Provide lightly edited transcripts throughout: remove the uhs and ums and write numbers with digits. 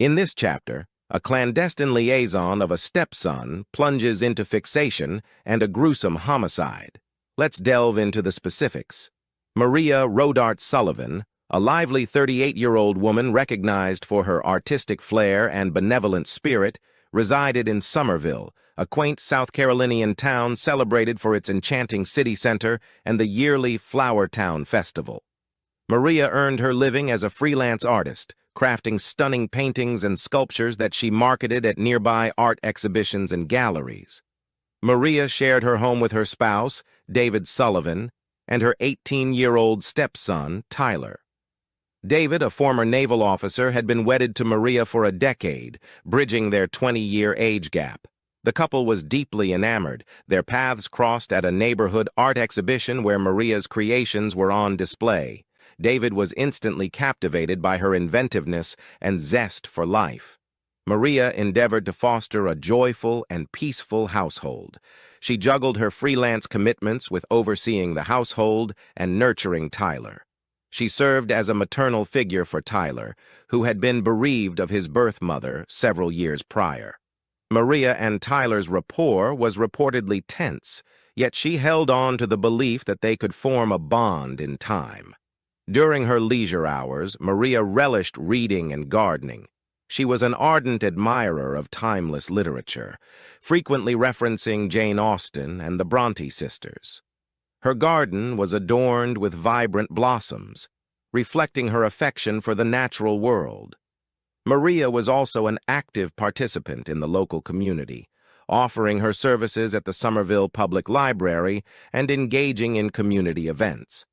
In this chapter, a clandestine liaison of a stepson plunges into fixation and a gruesome homicide. Let's delve into the specifics. Maria Rodart Sullivan, a lively 38-year-old woman recognized for her artistic flair and benevolent spirit, resided in Somerville, a quaint South Carolinian town celebrated for its enchanting city center and the yearly Flower Town Festival. Maria earned her living as a freelance artist, crafting stunning paintings and sculptures that she marketed at nearby art exhibitions and galleries. Maria shared her home with her spouse, David Sullivan, and her 18-year-old stepson, Tyler. David, a former naval officer, had been wedded to Maria for a decade, bridging their 20-year age gap. The couple was deeply enamored. Their paths crossed at a neighborhood art exhibition where Maria's creations were on display. David was instantly captivated by her inventiveness and zest for life. Maria endeavored to foster a joyful and peaceful household. She juggled her freelance commitments with overseeing the household and nurturing Tyler. She served as a maternal figure for Tyler, who had been bereaved of his birth mother several years prior. Maria and Tyler's rapport was reportedly tense, yet she held on to the belief that they could form a bond in time. During her leisure hours, Maria relished reading and gardening. She was an ardent admirer of timeless literature, frequently referencing Jane Austen and the Bronte sisters. Her garden was adorned with vibrant blossoms, reflecting her affection for the natural world. Maria was also an active participant in the local community, offering her services at the Somerville Public Library and engaging in community events.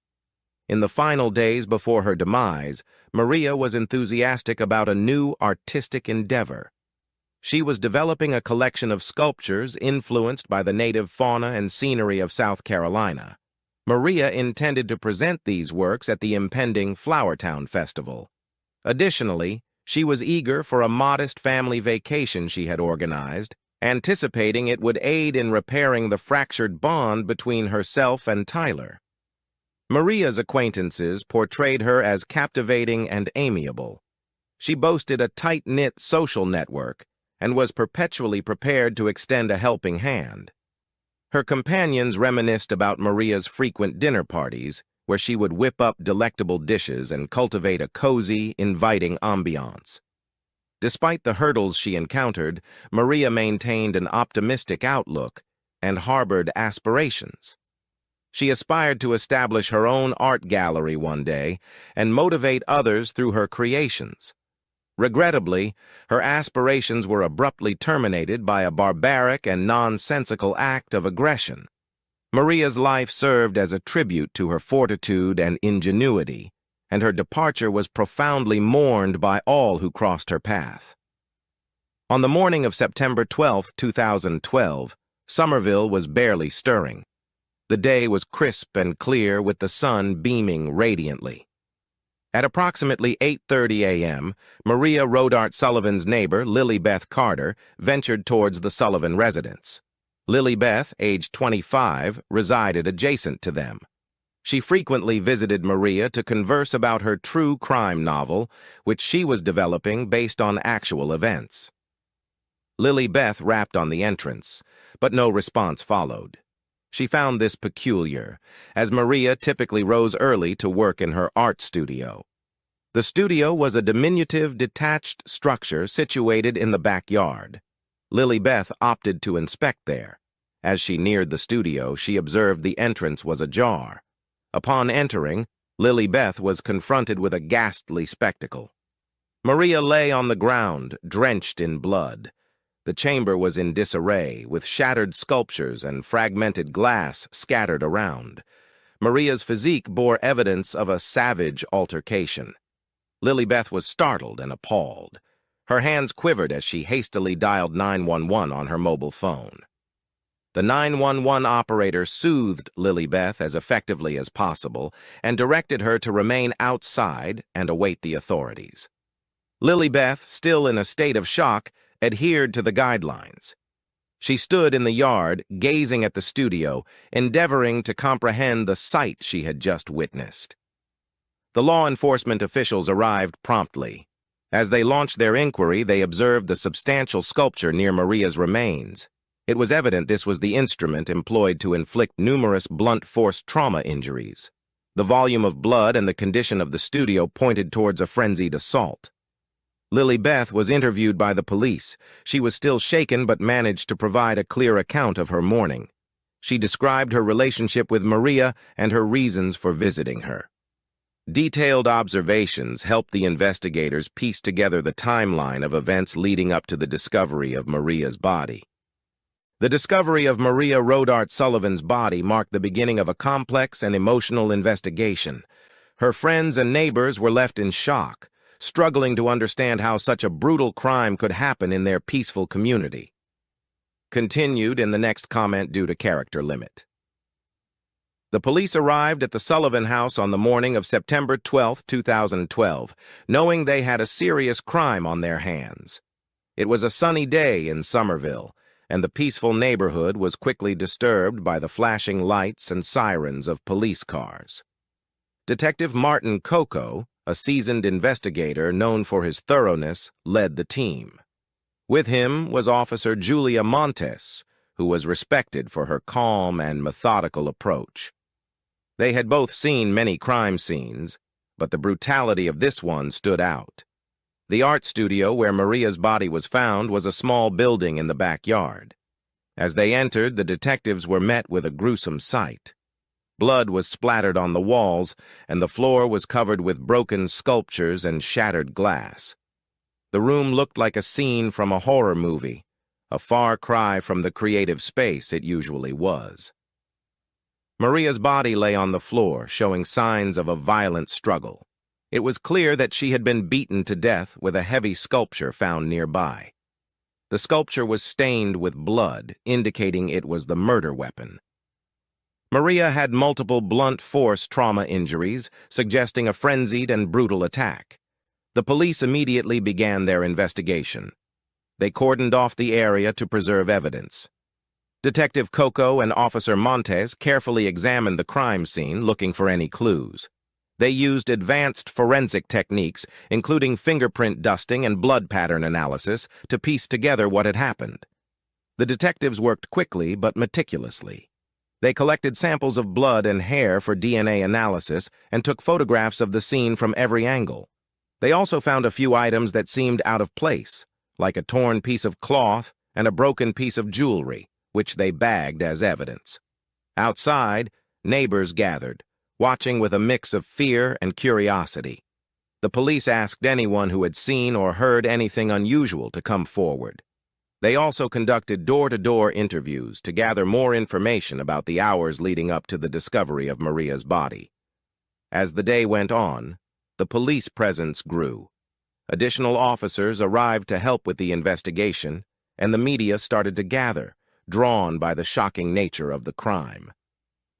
In the final days before her demise, Maria was enthusiastic about a new artistic endeavor. She was developing a collection of sculptures influenced by the native fauna and scenery of South Carolina. Maria intended to present these works at the impending Flower Town Festival. Additionally, she was eager for a modest family vacation she had organized, anticipating it would aid in repairing the fractured bond between herself and Tyler. Maria's acquaintances portrayed her as captivating and amiable. She boasted a tight-knit social network and was perpetually prepared to extend a helping hand. Her companions reminisced about Maria's frequent dinner parties, where she would whip up delectable dishes and cultivate a cozy, inviting ambiance. Despite the hurdles she encountered, Maria maintained an optimistic outlook and harbored aspirations. She aspired to establish her own art gallery one day and motivate others through her creations. Regrettably, her aspirations were abruptly terminated by a barbaric and nonsensical act of aggression. Maria's life served as a tribute to her fortitude and ingenuity, and her departure was profoundly mourned by all who crossed her path. On the morning of September 12, 2012, Somerville was barely stirring. The day was crisp and clear with the sun beaming radiantly. At approximately 8:30 a.m., Maria Rodart Sullivan's neighbor, Lily Beth Carter, ventured towards the Sullivan residence. Lily Beth, aged 25, resided adjacent to them. She frequently visited Maria to converse about her true crime novel, which she was developing based on actual events. Lily Beth rapped on the entrance, but no response followed. She found this peculiar, as Maria typically rose early to work in her art studio. The studio was a diminutive, detached structure situated in the backyard. Lily Beth opted to inspect there. As she neared the studio, she observed the entrance was ajar. Upon entering, Lily Beth was confronted with a ghastly spectacle. Maria lay on the ground, drenched in blood. The chamber was in disarray, with shattered sculptures and fragmented glass scattered around. Maria's physique bore evidence of a savage altercation. Lily Beth was startled and appalled. Her hands quivered as she hastily dialed 911 on her mobile phone. The 911 operator soothed Lily Beth as effectively as possible and directed her to remain outside and await the authorities. Lily Beth, still in a state of shock, adhered to the guidelines. She stood in the yard, gazing at the studio, endeavoring to comprehend the sight she had just witnessed. The law enforcement officials arrived promptly. As they launched their inquiry, they observed the substantial sculpture near Maria's remains. It was evident this was the instrument employed to inflict numerous blunt force trauma injuries. The volume of blood and the condition of the studio pointed towards a frenzied assault. Lily Beth was interviewed by the police. She was still shaken but managed to provide a clear account of her mourning. She described her relationship with Maria and her reasons for visiting her. Detailed observations helped the investigators piece together the timeline of events leading up to the discovery of Maria's body. The discovery of Maria Rodart Sullivan's body marked the beginning of a complex and emotional investigation. Her friends and neighbors were left in shock, struggling to understand how such a brutal crime could happen in their peaceful community. Continued in the next comment due to character limit. The police arrived at the Sullivan house on the morning of September 12, 2012, knowing they had a serious crime on their hands. It was a sunny day in Somerville, and the peaceful neighborhood was quickly disturbed by the flashing lights and sirens of police cars. Detective Martin Coco, a seasoned investigator known for his thoroughness, led the team. With him was Officer Julia Montes, who was respected for her calm and methodical approach. They had both seen many crime scenes, but the brutality of this one stood out. The art studio where Maria's body was found was a small building in the backyard. As they entered, the detectives were met with a gruesome sight. Blood was splattered on the walls, and the floor was covered with broken sculptures and shattered glass. The room looked like a scene from a horror movie, a far cry from the creative space it usually was. Maria's body lay on the floor, showing signs of a violent struggle. It was clear that she had been beaten to death with a heavy sculpture found nearby. The sculpture was stained with blood, indicating it was the murder weapon. Maria had multiple blunt force trauma injuries, suggesting a frenzied and brutal attack. The police immediately began their investigation. They cordoned off the area to preserve evidence. Detective Coco and Officer Montes carefully examined the crime scene, looking for any clues. They used advanced forensic techniques, including fingerprint dusting and blood pattern analysis, to piece together what had happened. The detectives worked quickly but meticulously. They collected samples of blood and hair for DNA analysis and took photographs of the scene from every angle. They also found a few items that seemed out of place, like a torn piece of cloth and a broken piece of jewelry, which they bagged as evidence. Outside, neighbors gathered, watching with a mix of fear and curiosity. The police asked anyone who had seen or heard anything unusual to come forward. They also conducted door-to-door interviews to gather more information about the hours leading up to the discovery of Maria's body. As the day went on, the police presence grew. Additional officers arrived to help with the investigation, and the media started to gather, drawn by the shocking nature of the crime.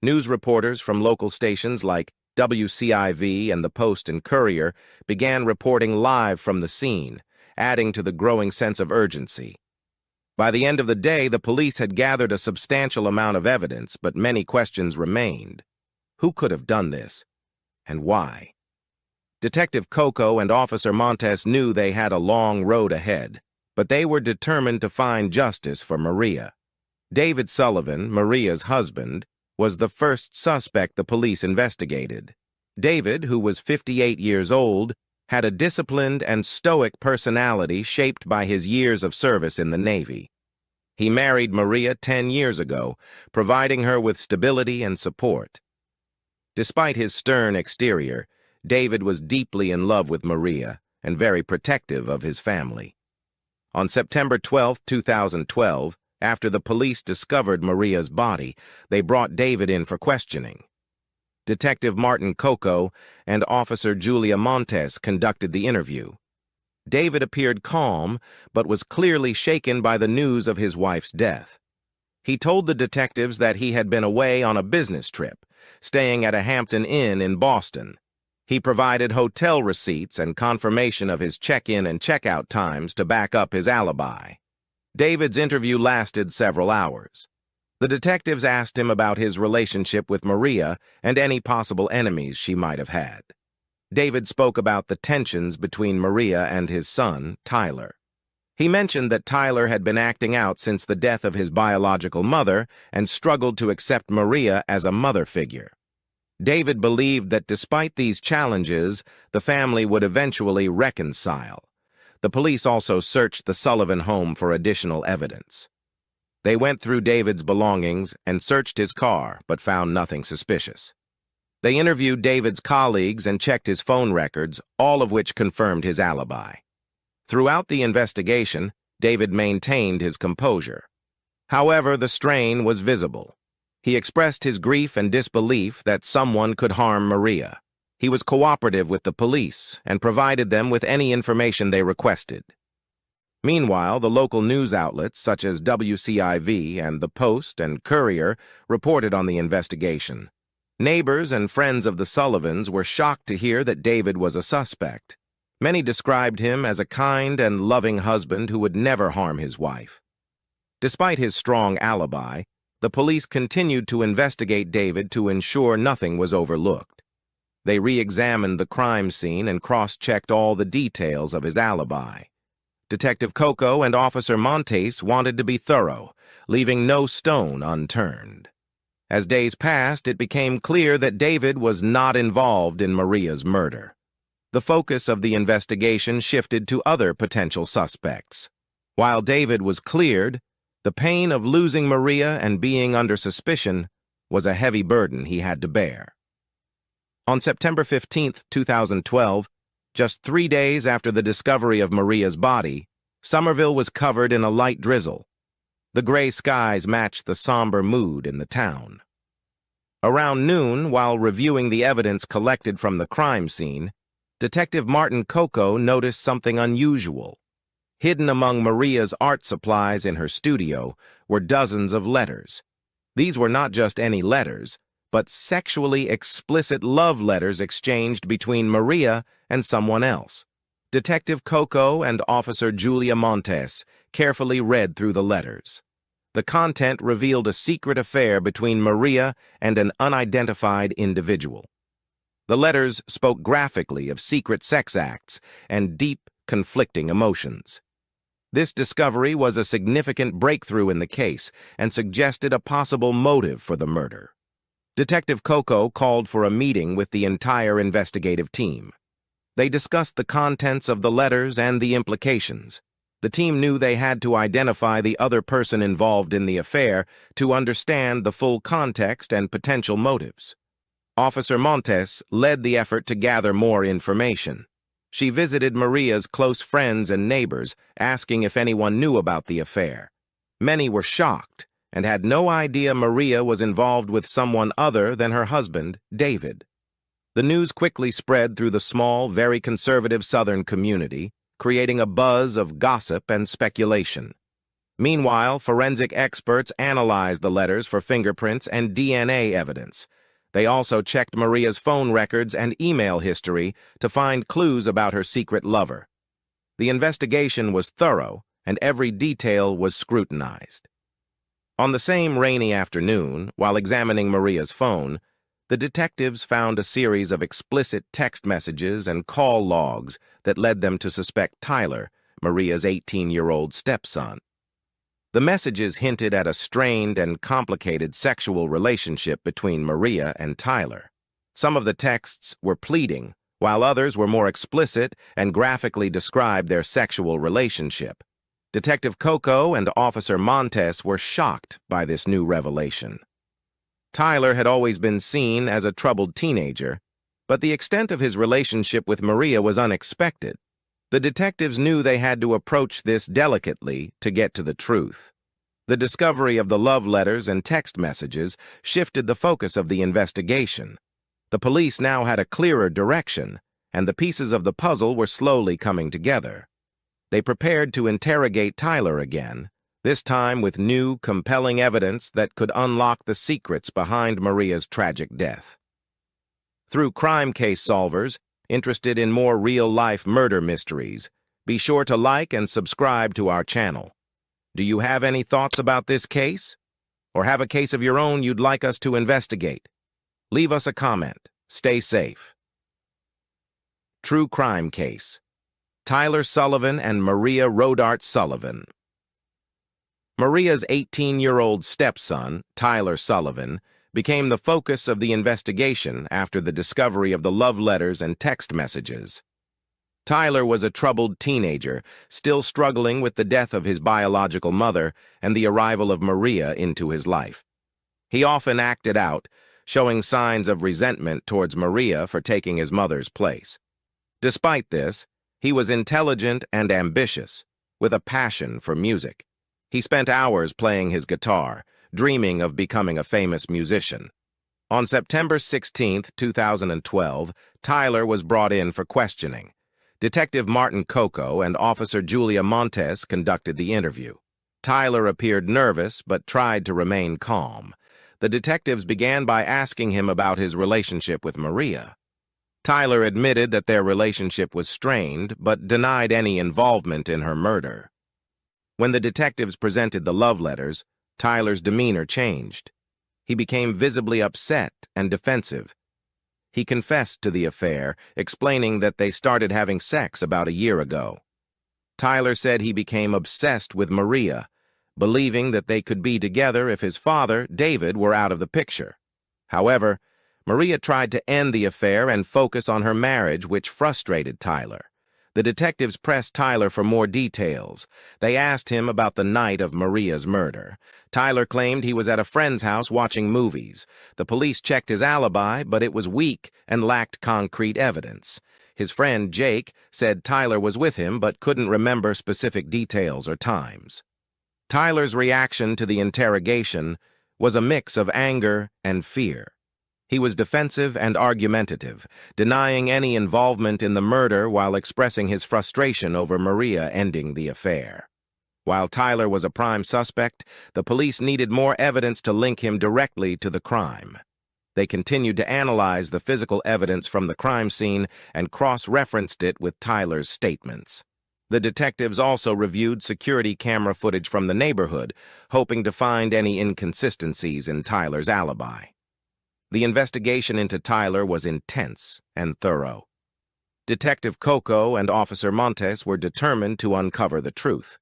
News reporters from local stations like WCIV and the Post and Courier began reporting live from the scene, adding to the growing sense of urgency. By the end of the day, the police had gathered a substantial amount of evidence, but many questions remained. Who could have done this, and why? Detective Coco and Officer Montes knew they had a long road ahead, but they were determined to find justice for Maria. David Sullivan, Maria's husband, was the first suspect the police investigated. David, who was 58 years old, had a disciplined and stoic personality shaped by his years of service in the Navy. He married Maria 10 years ago, providing her with stability and support. Despite his stern exterior, David was deeply in love with Maria and very protective of his family. On September 12, 2012, after the police discovered Maria's body, they brought David in for questioning. Detective Martin Coco and Officer Julia Montes conducted the interview. David appeared calm, but was clearly shaken by the news of his wife's death. He told the detectives that he had been away on a business trip, staying at a Hampton Inn in Boston. He provided hotel receipts and confirmation of his check-in and check-out times to back up his alibi. David's interview lasted several hours. The detectives asked him about his relationship with Maria and any possible enemies she might have had. David spoke about the tensions between Maria and his son, Tyler. He mentioned that Tyler had been acting out since the death of his biological mother and struggled to accept Maria as a mother figure. David believed that despite these challenges, the family would eventually reconcile. The police also searched the Sullivan home for additional evidence. They went through David's belongings and searched his car, but found nothing suspicious. They interviewed David's colleagues and checked his phone records, all of which confirmed his alibi. Throughout the investigation, David maintained his composure. However, the strain was visible. He expressed his grief and disbelief that someone could harm Maria. He was cooperative with the police and provided them with any information they requested. Meanwhile, the local news outlets such as WCIV and The Post and Courier reported on the investigation. Neighbors and friends of the Sullivans were shocked to hear that David was a suspect. Many described him as a kind and loving husband who would never harm his wife. Despite his strong alibi, the police continued to investigate David to ensure nothing was overlooked. They re-examined the crime scene and cross-checked all the details of his alibi. Detective Coco and Officer Montes wanted to be thorough, leaving no stone unturned. As days passed, it became clear that David was not involved in Maria's murder. The focus of the investigation shifted to other potential suspects. While David was cleared, the pain of losing Maria and being under suspicion was a heavy burden he had to bear. On September 15, 2012, just 3 days after the discovery of Maria's body, Somerville was covered in a light drizzle. The gray skies matched the somber mood in the town. Around noon, while reviewing the evidence collected from the crime scene, Detective Martin Coco noticed something unusual. Hidden among Maria's art supplies in her studio were dozens of letters. These were not just any letters, but sexually explicit love letters exchanged between Maria and someone else. Detective Coco and Officer Julia Montes carefully read through the letters. The content revealed a secret affair between Maria and an unidentified individual. The letters spoke graphically of secret sex acts and deep, conflicting emotions. This discovery was a significant breakthrough in the case and suggested a possible motive for the murder. Detective Coco called for a meeting with the entire investigative team. They discussed the contents of the letters and the implications. The team knew they had to identify the other person involved in the affair to understand the full context and potential motives. Officer Montes led the effort to gather more information. She visited Maria's close friends and neighbors, asking if anyone knew about the affair. Many were shocked and had no idea Maria was involved with someone other than her husband, David. The news quickly spread through the small, very conservative Southern community, creating a buzz of gossip and speculation. Meanwhile, forensic experts analyzed the letters for fingerprints and DNA evidence. They also checked Maria's phone records and email history to find clues about her secret lover. The investigation was thorough, and every detail was scrutinized. On the same rainy afternoon, while examining Maria's phone, the detectives found a series of explicit text messages and call logs that led them to suspect Tyler, Maria's 18-year-old stepson. The messages hinted at a strained and complicated sexual relationship between Maria and Tyler. Some of the texts were pleading, while others were more explicit and graphically described their sexual relationship. Detective Coco and Officer Montes were shocked by this new revelation. Tyler had always been seen as a troubled teenager, but the extent of his relationship with Maria was unexpected. The detectives knew they had to approach this delicately to get to the truth. The discovery of the love letters and text messages shifted the focus of the investigation. The police now had a clearer direction, and the pieces of the puzzle were slowly coming together. They prepared to interrogate Tyler again, this time with new, compelling evidence that could unlock the secrets behind Maria's tragic death. Through crime case solvers, interested in more real-life murder mysteries, be sure to like and subscribe to our channel. Do you have any thoughts about this case? Or have a case of your own you'd like us to investigate? Leave us a comment. Stay safe. True crime case. Tyler Sullivan and Maria Rodart Sullivan. Maria's 18-year-old stepson, Tyler Sullivan, became the focus of the investigation after the discovery of the love letters and text messages. Tyler was a troubled teenager, still struggling with the death of his biological mother and the arrival of Maria into his life. He often acted out, showing signs of resentment towards Maria for taking his mother's place. Despite this, he was intelligent and ambitious, with a passion for music. He spent hours playing his guitar, dreaming of becoming a famous musician. On September 16, 2012, Tyler was brought in for questioning. Detective Martin Coco and Officer Julia Montes conducted the interview. Tyler appeared nervous but tried to remain calm. The detectives began by asking him about his relationship with Maria. Tyler admitted that their relationship was strained but denied any involvement in her murder. When the detectives presented the love letters, Tyler's demeanor changed. He became visibly upset and defensive. He confessed to the affair, explaining that they started having sex about a year ago. Tyler said he became obsessed with Maria, believing that they could be together if his father, David, were out of the picture. However, Maria tried to end the affair and focus on her marriage, which frustrated Tyler. The detectives pressed Tyler for more details. They asked him about the night of Maria's murder. Tyler claimed he was at a friend's house watching movies. The police checked his alibi, but it was weak and lacked concrete evidence. His friend, Jake, said Tyler was with him but couldn't remember specific details or times. Tyler's reaction to the interrogation was a mix of anger and fear. He was defensive and argumentative, denying any involvement in the murder while expressing his frustration over Maria ending the affair. While Tyler was a prime suspect, the police needed more evidence to link him directly to the crime. They continued to analyze the physical evidence from the crime scene and cross-referenced it with Tyler's statements. The detectives also reviewed security camera footage from the neighborhood, hoping to find any inconsistencies in Tyler's alibi. The investigation into Tyler was intense and thorough. Detective Coco and Officer Montes were determined to uncover the truth.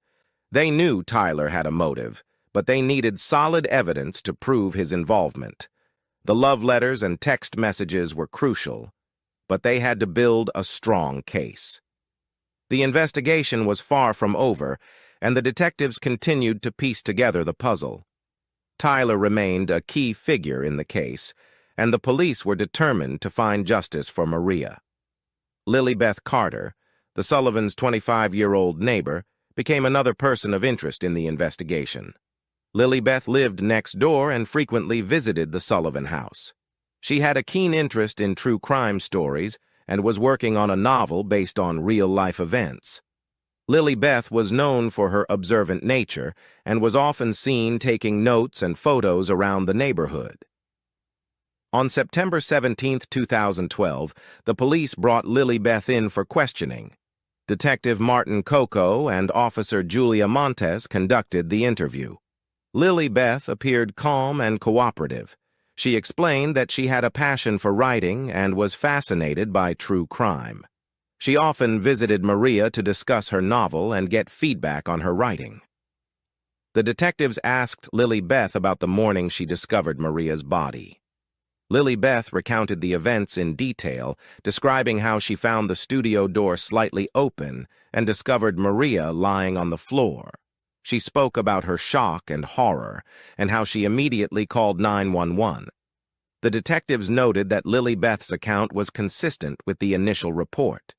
They knew Tyler had a motive, but they needed solid evidence to prove his involvement. The love letters and text messages were crucial, but they had to build a strong case. The investigation was far from over, and the detectives continued to piece together the puzzle. Tyler remained a key figure in the case, and the police were determined to find justice for Maria. Lilybeth Carter, the Sullivans' 25-year-old neighbor, became another person of interest in the investigation. Lilybeth lived next door and frequently visited the Sullivan house. She had a keen interest in true crime stories and was working on a novel based on real-life events. Lilybeth was known for her observant nature and was often seen taking notes and photos around the neighborhood. On September 17, 2012, the police brought Lilybeth in for questioning. Detective Martin Coco and Officer Julia Montes conducted the interview. Lilybeth appeared calm and cooperative. She explained that she had a passion for writing and was fascinated by true crime. She often visited Maria to discuss her novel and get feedback on her writing. The detectives asked Lilybeth about the morning she discovered Maria's body. Lilybeth recounted the events in detail, describing how she found the studio door slightly open and discovered Maria lying on the floor. She spoke about her shock and horror, and how she immediately called 911. The detectives noted that Lilybeth's account was consistent with the initial report.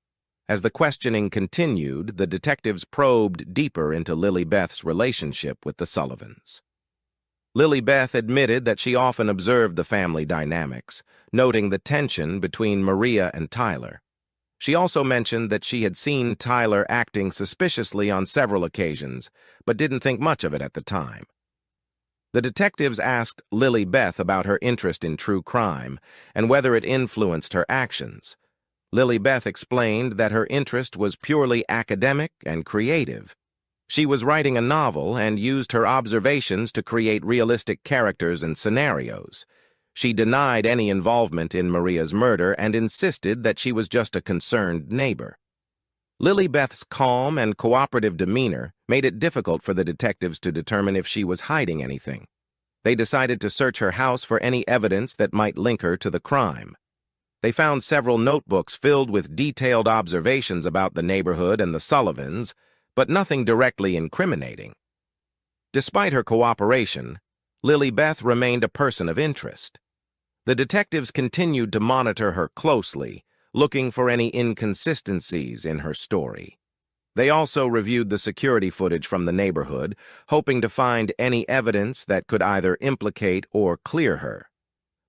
As the questioning continued, the detectives probed deeper into Lilybeth's relationship with the Sullivans. Lilybeth admitted that she often observed the family dynamics, noting the tension between Maria and Tyler. She also mentioned that she had seen Tyler acting suspiciously on several occasions, but didn't think much of it at the time. The detectives asked Lilybeth about her interest in true crime and whether it influenced her actions. Lilybeth explained that her interest was purely academic and creative. She was writing a novel and used her observations to create realistic characters and scenarios. She denied any involvement in Maria's murder and insisted that she was just a concerned neighbor. Lily Beth's calm and cooperative demeanor made it difficult for the detectives to determine if she was hiding anything. They decided to search her house for any evidence that might link her to the crime. They found several notebooks filled with detailed observations about the neighborhood and the Sullivans, but nothing directly incriminating. Despite her cooperation, Lily Beth remained a person of interest. The detectives continued to monitor her closely, looking for any inconsistencies in her story. They also reviewed the security footage from the neighborhood, hoping to find any evidence that could either implicate or clear her.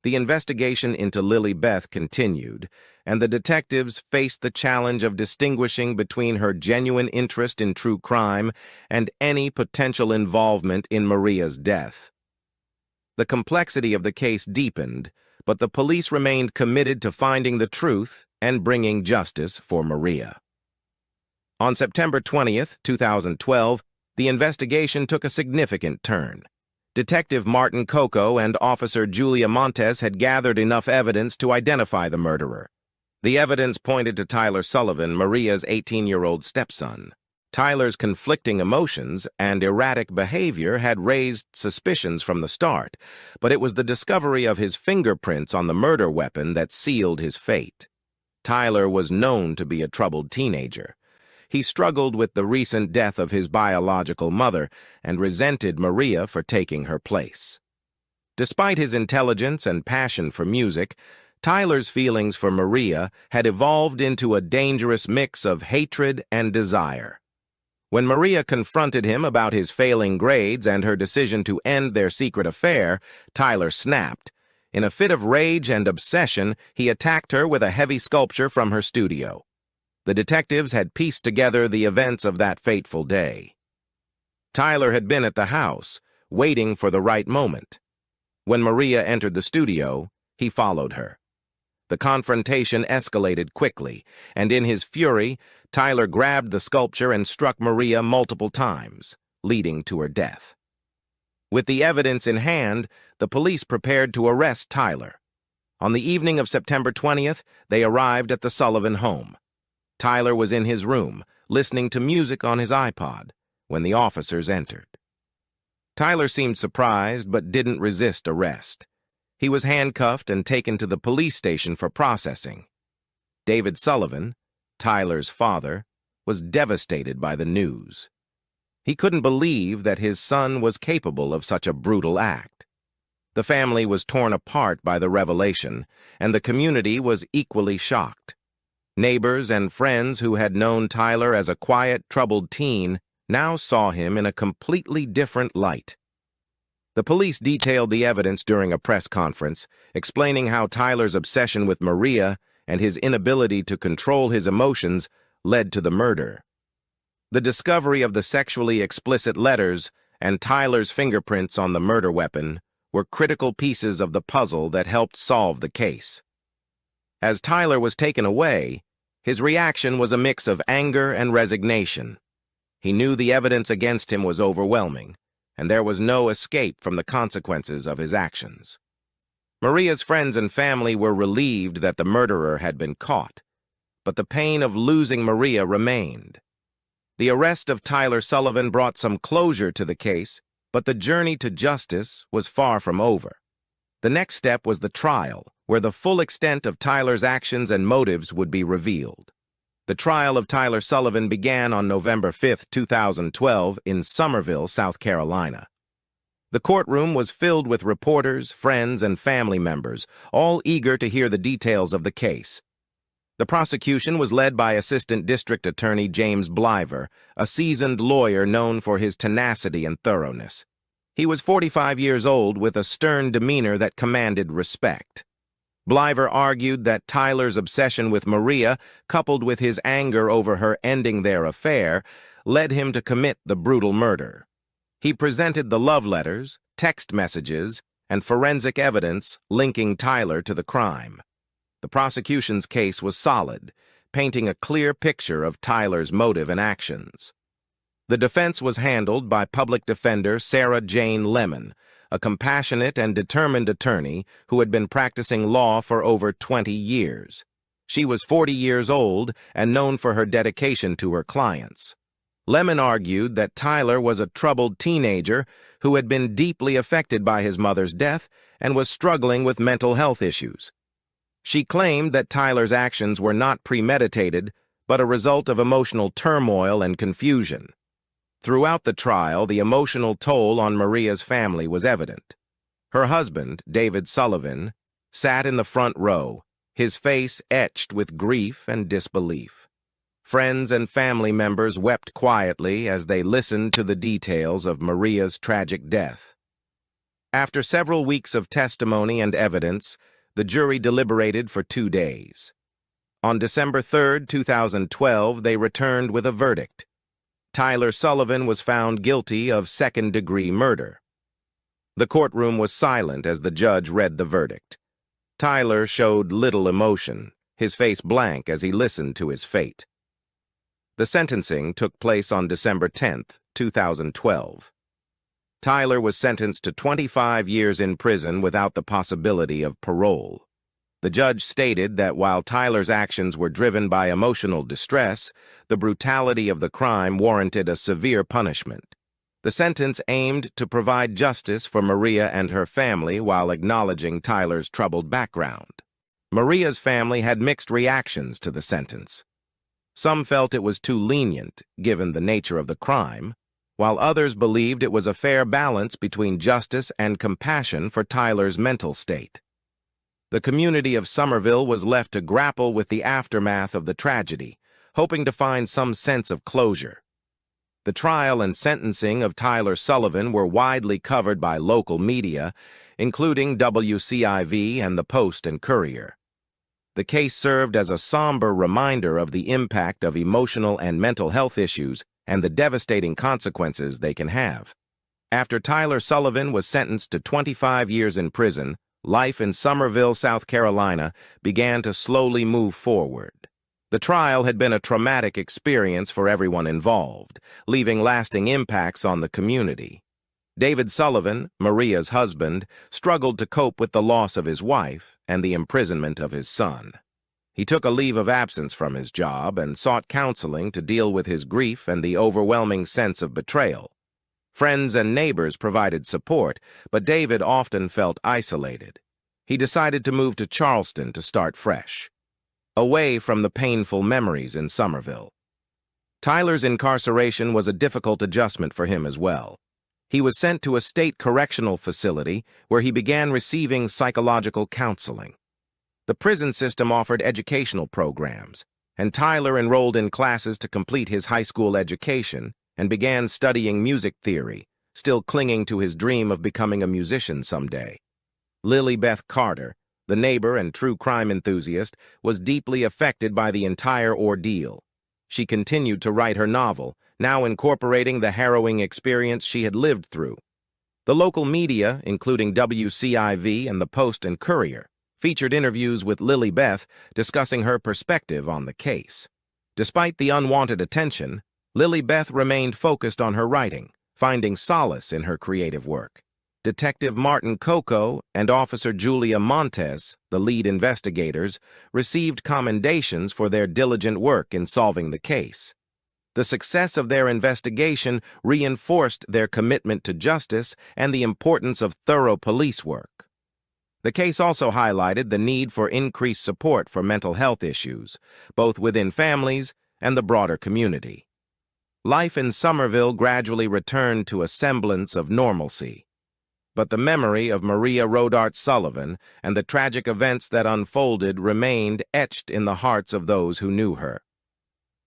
The investigation into Lily Beth continued, and the detectives faced the challenge of distinguishing between her genuine interest in true crime and any potential involvement in Maria's death. The complexity of the case deepened, but the police remained committed to finding the truth and bringing justice for Maria. On September 20th, 2012, the investigation took a significant turn. Detective Martin Coco and Officer Julia Montes had gathered enough evidence to identify the murderer. The evidence pointed to Tyler Sullivan, Maria's 18-year-old stepson. Tyler's conflicting emotions and erratic behavior had raised suspicions from the start, but it was the discovery of his fingerprints on the murder weapon that sealed his fate. Tyler was known to be a troubled teenager. He struggled with the recent death of his biological mother and resented Maria for taking her place. Despite his intelligence and passion for music, Tyler's feelings for Maria had evolved into a dangerous mix of hatred and desire. When Maria confronted him about his failing grades and her decision to end their secret affair, Tyler snapped. In a fit of rage and obsession, he attacked her with a heavy sculpture from her studio. The detectives had pieced together the events of that fateful day. Tyler had been at the house, waiting for the right moment. When Maria entered the studio, he followed her. The confrontation escalated quickly, and in his fury, Tyler grabbed the sculpture and struck Maria multiple times, leading to her death. With the evidence in hand, the police prepared to arrest Tyler. On the evening of September 20th, they arrived at the Sullivan home. Tyler was in his room, listening to music on his iPod, when the officers entered. Tyler seemed surprised but didn't resist arrest. He was handcuffed and taken to the police station for processing. David Sullivan, Tyler's father, was devastated by the news. He couldn't believe that his son was capable of such a brutal act. The family was torn apart by the revelation, and the community was equally shocked. Neighbors and friends who had known Tyler as a quiet, troubled teen now saw him in a completely different light. The police detailed the evidence during a press conference, explaining how Tyler's obsession with Maria and his inability to control his emotions led to the murder. The discovery of the sexually explicit letters and Tyler's fingerprints on the murder weapon were critical pieces of the puzzle that helped solve the case. As Tyler was taken away, his reaction was a mix of anger and resignation. He knew the evidence against him was overwhelming, and there was no escape from the consequences of his actions. Maria's friends and family were relieved that the murderer had been caught, but the pain of losing Maria remained. The arrest of Tyler Sullivan brought some closure to the case, but the journey to justice was far from over. The next step was the trial, where the full extent of Tyler's actions and motives would be revealed. The trial of Tyler Sullivan began on November 5, 2012, in Summerville, South Carolina. The courtroom was filled with reporters, friends, and family members, all eager to hear the details of the case. The prosecution was led by Assistant District Attorney James Bliver, a seasoned lawyer known for his tenacity and thoroughness. He was 45 years old with a stern demeanor that commanded respect. Bliver argued that Tyler's obsession with Maria, coupled with his anger over her ending their affair, led him to commit the brutal murder. He presented the love letters, text messages, and forensic evidence linking Tyler to the crime. The prosecution's case was solid, painting a clear picture of Tyler's motive and actions. The defense was handled by public defender Sarah Jane Lemon, a compassionate and determined attorney who had been practicing law for over 20 years. She was 40 years old and known for her dedication to her clients. Lemon argued that Tyler was a troubled teenager who had been deeply affected by his mother's death and was struggling with mental health issues. She claimed that Tyler's actions were not premeditated, but a result of emotional turmoil and confusion. Throughout the trial, the emotional toll on Maria's family was evident. Her husband, David Sullivan, sat in the front row, his face etched with grief and disbelief. Friends and family members wept quietly as they listened to the details of Maria's tragic death. After several weeks of testimony and evidence, the jury deliberated for 2 days. On December 3, 2012, they returned with a verdict. Tyler Sullivan was found guilty of second-degree murder. The courtroom was silent as the judge read the verdict. Tyler showed little emotion, his face blank as he listened to his fate. The sentencing took place on December 10, 2012. Tyler was sentenced to 25 years in prison without the possibility of parole. The judge stated that while Tyler's actions were driven by emotional distress, the brutality of the crime warranted a severe punishment. The sentence aimed to provide justice for Maria and her family while acknowledging Tyler's troubled background. Maria's family had mixed reactions to the sentence. Some felt it was too lenient, given the nature of the crime, while others believed it was a fair balance between justice and compassion for Tyler's mental state. The community of Somerville was left to grapple with the aftermath of the tragedy, hoping to find some sense of closure. The trial and sentencing of Tyler Sullivan were widely covered by local media, including WCIV and the Post and Courier. The case served as a somber reminder of the impact of emotional and mental health issues and the devastating consequences they can have. After Tyler Sullivan was sentenced to 25 years in prison, life in Somerville, South Carolina, began to slowly move forward. The trial had been a traumatic experience for everyone involved, leaving lasting impacts on the community. David Sullivan, Maria's husband, struggled to cope with the loss of his wife and the imprisonment of his son. He took a leave of absence from his job and sought counseling to deal with his grief and the overwhelming sense of betrayal. Friends and neighbors provided support, but David often felt isolated. He decided to move to Charleston to start fresh, away from the painful memories in Somerville. Tyler's incarceration was a difficult adjustment for him as well. He was sent to a state correctional facility where he began receiving psychological counseling. The prison system offered educational programs, and Tyler enrolled in classes to complete his high school education and began studying music theory, still clinging to his dream of becoming a musician someday. Lily Beth Carter, the neighbor and true crime enthusiast, was deeply affected by the entire ordeal. She continued to write her novel, now incorporating the harrowing experience she had lived through. The local media, including WCIV and the Post and Courier, featured interviews with Lily Beth discussing her perspective on the case. Despite the unwanted attention, Lily Beth remained focused on her writing, finding solace in her creative work. Detective Martin Coco and Officer Julia Montes, the lead investigators, received commendations for their diligent work in solving the case. The success of their investigation reinforced their commitment to justice and the importance of thorough police work. The case also highlighted the need for increased support for mental health issues, both within families and the broader community. Life in Somerville gradually returned to a semblance of normalcy, but the memory of Maria Rodart Sullivan and the tragic events that unfolded remained etched in the hearts of those who knew her.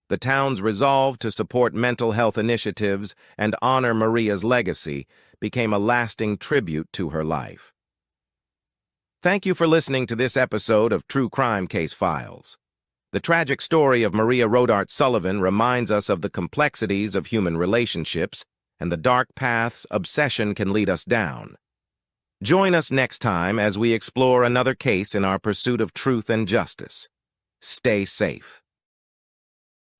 The town's resolve to support mental health initiatives and honor Maria's legacy became a lasting tribute to her life. Thank you for listening to this episode of True Crime Case Files. The tragic story of Maria Rodart Sullivan reminds us of the complexities of human relationships and the dark paths obsession can lead us down. Join us next time as we explore another case in our pursuit of truth and justice. Stay safe.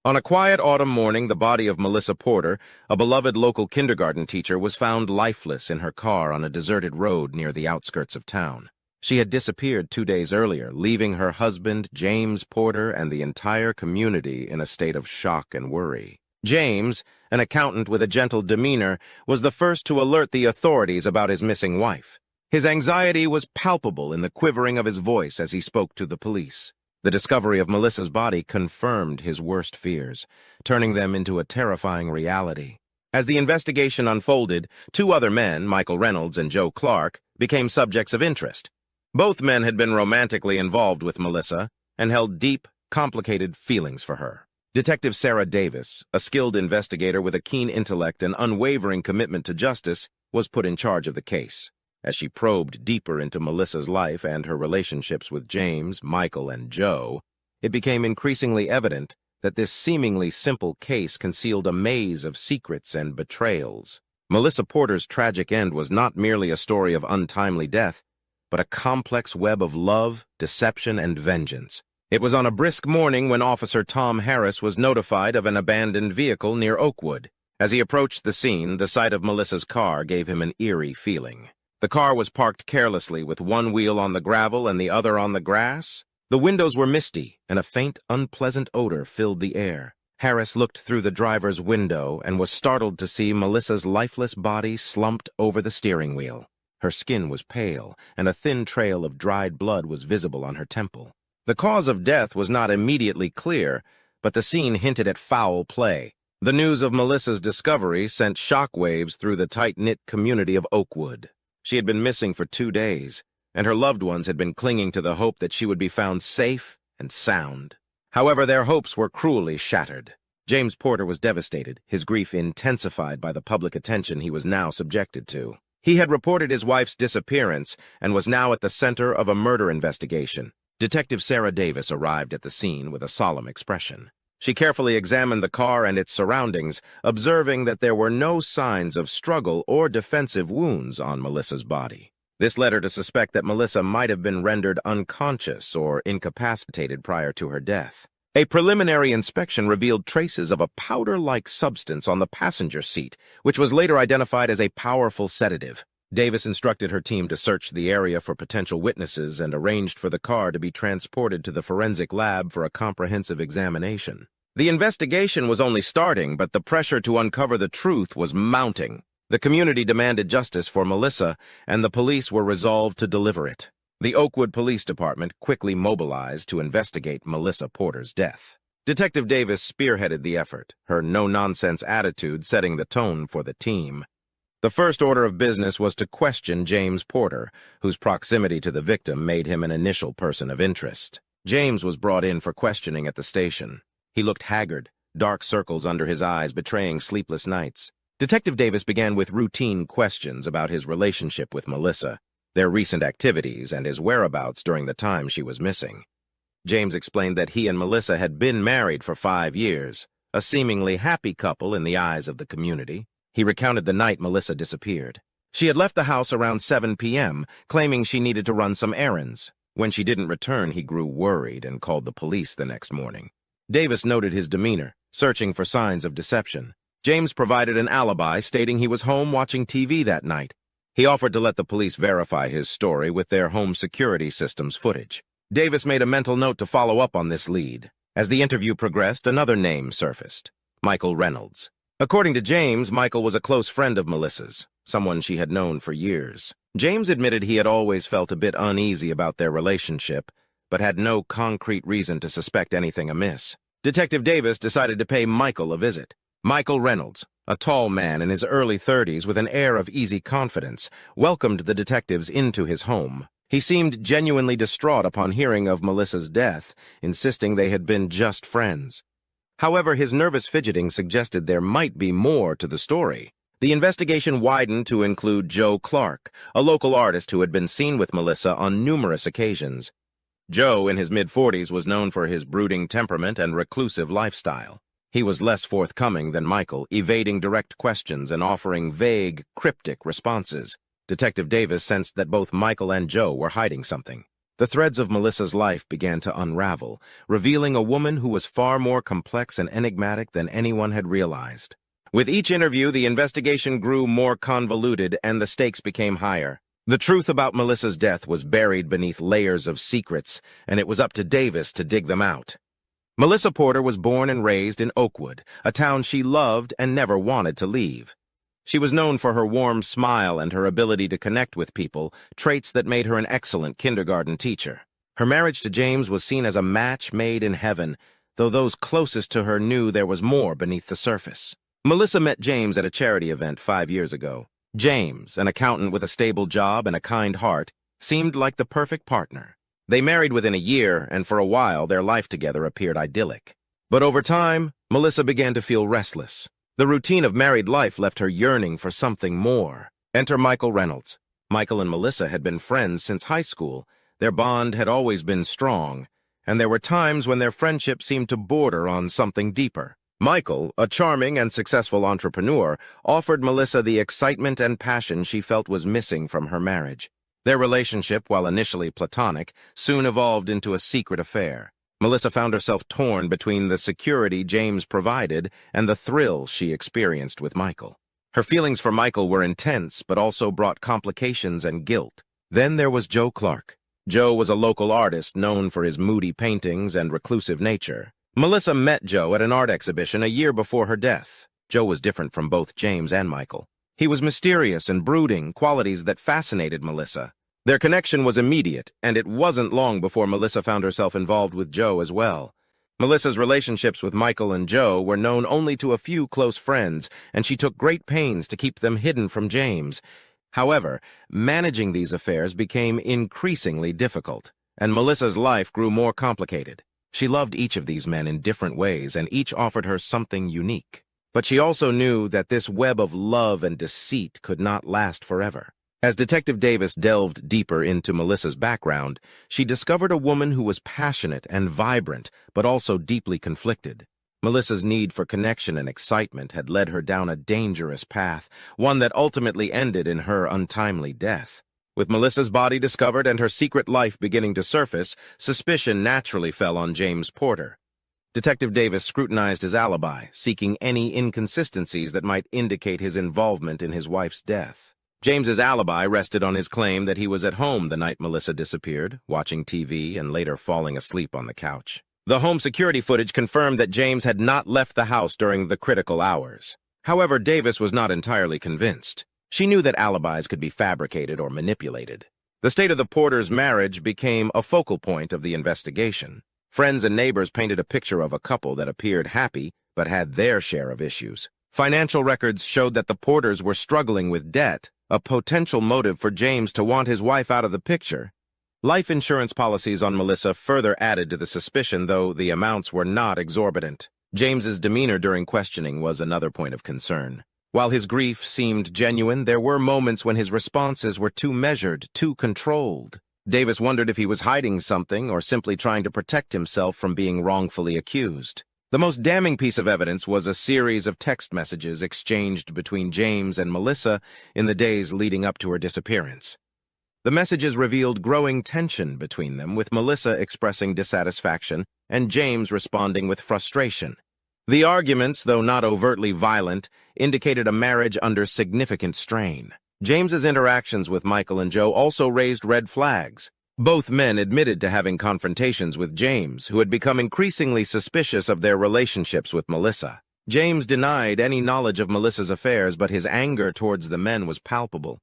On a quiet autumn morning, the body of Melissa Porter, a beloved local kindergarten teacher, was found lifeless in her car on a deserted road near the outskirts of town. She had disappeared 2 days earlier, leaving her husband, James Porter, and the entire community in a state of shock and worry. James, an accountant with a gentle demeanor, was the first to alert the authorities about his missing wife. His anxiety was palpable in the quivering of his voice as he spoke to the police. The discovery of Melissa's body confirmed his worst fears, turning them into a terrifying reality. As the investigation unfolded, 2 other men, Michael Reynolds and Joe Clark, became subjects of interest. Both men had been romantically involved with Melissa and held deep, complicated feelings for her. Detective Sarah Davis, a skilled investigator with a keen intellect and unwavering commitment to justice, was put in charge of the case. As she probed deeper into Melissa's life and her relationships with James, Michael, and Joe, it became increasingly evident that this seemingly simple case concealed a maze of secrets and betrayals. Melissa Porter's tragic end was not merely a story of untimely death, but a complex web of love, deception, and vengeance. It was on a brisk morning when Officer Tom Harris was notified of an abandoned vehicle near Oakwood. As he approached the scene, the sight of Melissa's car gave him an eerie feeling. The car was parked carelessly, with one wheel on the gravel and the other on the grass. The windows were misty, and a faint, unpleasant odor filled the air. Harris looked through the driver's window and was startled to see Melissa's lifeless body slumped over the steering wheel. Her skin was pale, and a thin trail of dried blood was visible on her temple. The cause of death was not immediately clear, but the scene hinted at foul play. The news of Melissa's discovery sent shockwaves through the tight-knit community of Oakwood. She had been missing for 2 days, and her loved ones had been clinging to the hope that she would be found safe and sound. However, their hopes were cruelly shattered. James Porter was devastated, his grief intensified by the public attention he was now subjected to. He had reported his wife's disappearance and was now at the center of a murder investigation. Detective Sarah Davis arrived at the scene with a solemn expression. She carefully examined the car and its surroundings, observing that there were no signs of struggle or defensive wounds on Melissa's body. This led her to suspect that Melissa might have been rendered unconscious or incapacitated prior to her death. A preliminary inspection revealed traces of a powder-like substance on the passenger seat, which was later identified as a powerful sedative. Davis instructed her team to search the area for potential witnesses and arranged for the car to be transported to the forensic lab for a comprehensive examination. The investigation was only starting, but the pressure to uncover the truth was mounting. The community demanded justice for Melissa, and the police were resolved to deliver it. The Oakwood Police Department quickly mobilized to investigate Melissa Porter's death. Detective Davis spearheaded the effort, her no-nonsense attitude setting the tone for the team. The first order of business was to question James Porter, whose proximity to the victim made him an initial person of interest. James was brought in for questioning at the station. He looked haggard, dark circles under his eyes betraying sleepless nights. Detective Davis began with routine questions about his relationship with Melissa, their recent activities, and his whereabouts during the time she was missing. James explained that he and Melissa had been married for 5 years, a seemingly happy couple in the eyes of the community. He recounted the night Melissa disappeared. She had left the house around 7 p.m., claiming she needed to run some errands. When she didn't return, he grew worried and called the police the next morning. Davis noted his demeanor, searching for signs of deception. James provided an alibi, stating he was home watching TV that night. He offered to let the police verify his story with their home security system's footage. Davis made a mental note to follow up on this lead. As the interview progressed, another name surfaced: Michael Reynolds. According to James, Michael was a close friend of Melissa's, someone she had known for years. James admitted he had always felt a bit uneasy about their relationship, but had no concrete reason to suspect anything amiss. Detective Davis decided to pay Michael a visit. Michael Reynolds, a tall man in his early 30s with an air of easy confidence, welcomed the detectives into his home. He seemed genuinely distraught upon hearing of Melissa's death, insisting they had been just friends. However, his nervous fidgeting suggested there might be more to the story. The investigation widened to include Joe Clark, a local artist who had been seen with Melissa on numerous occasions. Joe, in his mid-40s, was known for his brooding temperament and reclusive lifestyle. He was less forthcoming than Michael, evading direct questions and offering vague, cryptic responses. Detective Davis sensed that both Michael and Joe were hiding something. The threads of Melissa's life began to unravel, revealing a woman who was far more complex and enigmatic than anyone had realized. With each interview, the investigation grew more convoluted and the stakes became higher. The truth about Melissa's death was buried beneath layers of secrets, and it was up to Davis to dig them out. Melissa Porter was born and raised in Oakwood, a town she loved and never wanted to leave. She was known for her warm smile and her ability to connect with people, traits that made her an excellent kindergarten teacher. Her marriage to James was seen as a match made in heaven, though those closest to her knew there was more beneath the surface. Melissa met James at a charity event 5 years ago. James, an accountant with a stable job and a kind heart, seemed like the perfect partner. They married within a year, and for a while their life together appeared idyllic. But over time, Melissa began to feel restless. The routine of married life left her yearning for something more. Enter Michael Reynolds. Michael and Melissa had been friends since high school. Their bond had always been strong, and there were times when their friendship seemed to border on something deeper. Michael, a charming and successful entrepreneur, offered Melissa the excitement and passion she felt was missing from her marriage. Their relationship, while initially platonic, soon evolved into a secret affair. Melissa found herself torn between the security James provided and the thrill she experienced with Michael. Her feelings for Michael were intense, but also brought complications and guilt. Then there was Joe Clark. Joe was a local artist known for his moody paintings and reclusive nature. Melissa met Joe at an art exhibition a year before her death. Joe was different from both James and Michael. He was mysterious and brooding, qualities that fascinated Melissa. Their connection was immediate, and it wasn't long before Melissa found herself involved with Joe as well. Melissa's relationships with Michael and Joe were known only to a few close friends, and she took great pains to keep them hidden from James. However, managing these affairs became increasingly difficult, and Melissa's life grew more complicated. She loved each of these men in different ways, and each offered her something unique. But she also knew that this web of love and deceit could not last forever. As Detective Davis delved deeper into Melissa's background, she discovered a woman who was passionate and vibrant, but also deeply conflicted. Melissa's need for connection and excitement had led her down a dangerous path, one that ultimately ended in her untimely death. With Melissa's body discovered and her secret life beginning to surface, suspicion naturally fell on James Porter. Detective Davis scrutinized his alibi, seeking any inconsistencies that might indicate his involvement in his wife's death. James's alibi rested on his claim that he was at home the night Melissa disappeared, watching TV and later falling asleep on the couch. The home security footage confirmed that James had not left the house during the critical hours. However, Davis was not entirely convinced. She knew that alibis could be fabricated or manipulated. The state of the Porters' marriage became a focal point of the investigation. Friends and neighbors painted a picture of a couple that appeared happy but had their share of issues. Financial records showed that the Porters were struggling with debt, a potential motive for James to want his wife out of the picture. Life insurance policies on Melissa further added to the suspicion, though the amounts were not exorbitant. James's demeanor during questioning was another point of concern. While his grief seemed genuine, there were moments when his responses were too measured, too controlled. Davis wondered if he was hiding something or simply trying to protect himself from being wrongfully accused. The most damning piece of evidence was a series of text messages exchanged between James and Melissa in the days leading up to her disappearance. The messages revealed growing tension between them, with Melissa expressing dissatisfaction and James responding with frustration. The arguments, though not overtly violent, indicated a marriage under significant strain. James's interactions with Michael and Joe also raised red flags. Both men admitted to having confrontations with James, who had become increasingly suspicious of their relationships with Melissa. James denied any knowledge of Melissa's affairs, but his anger towards the men was palpable.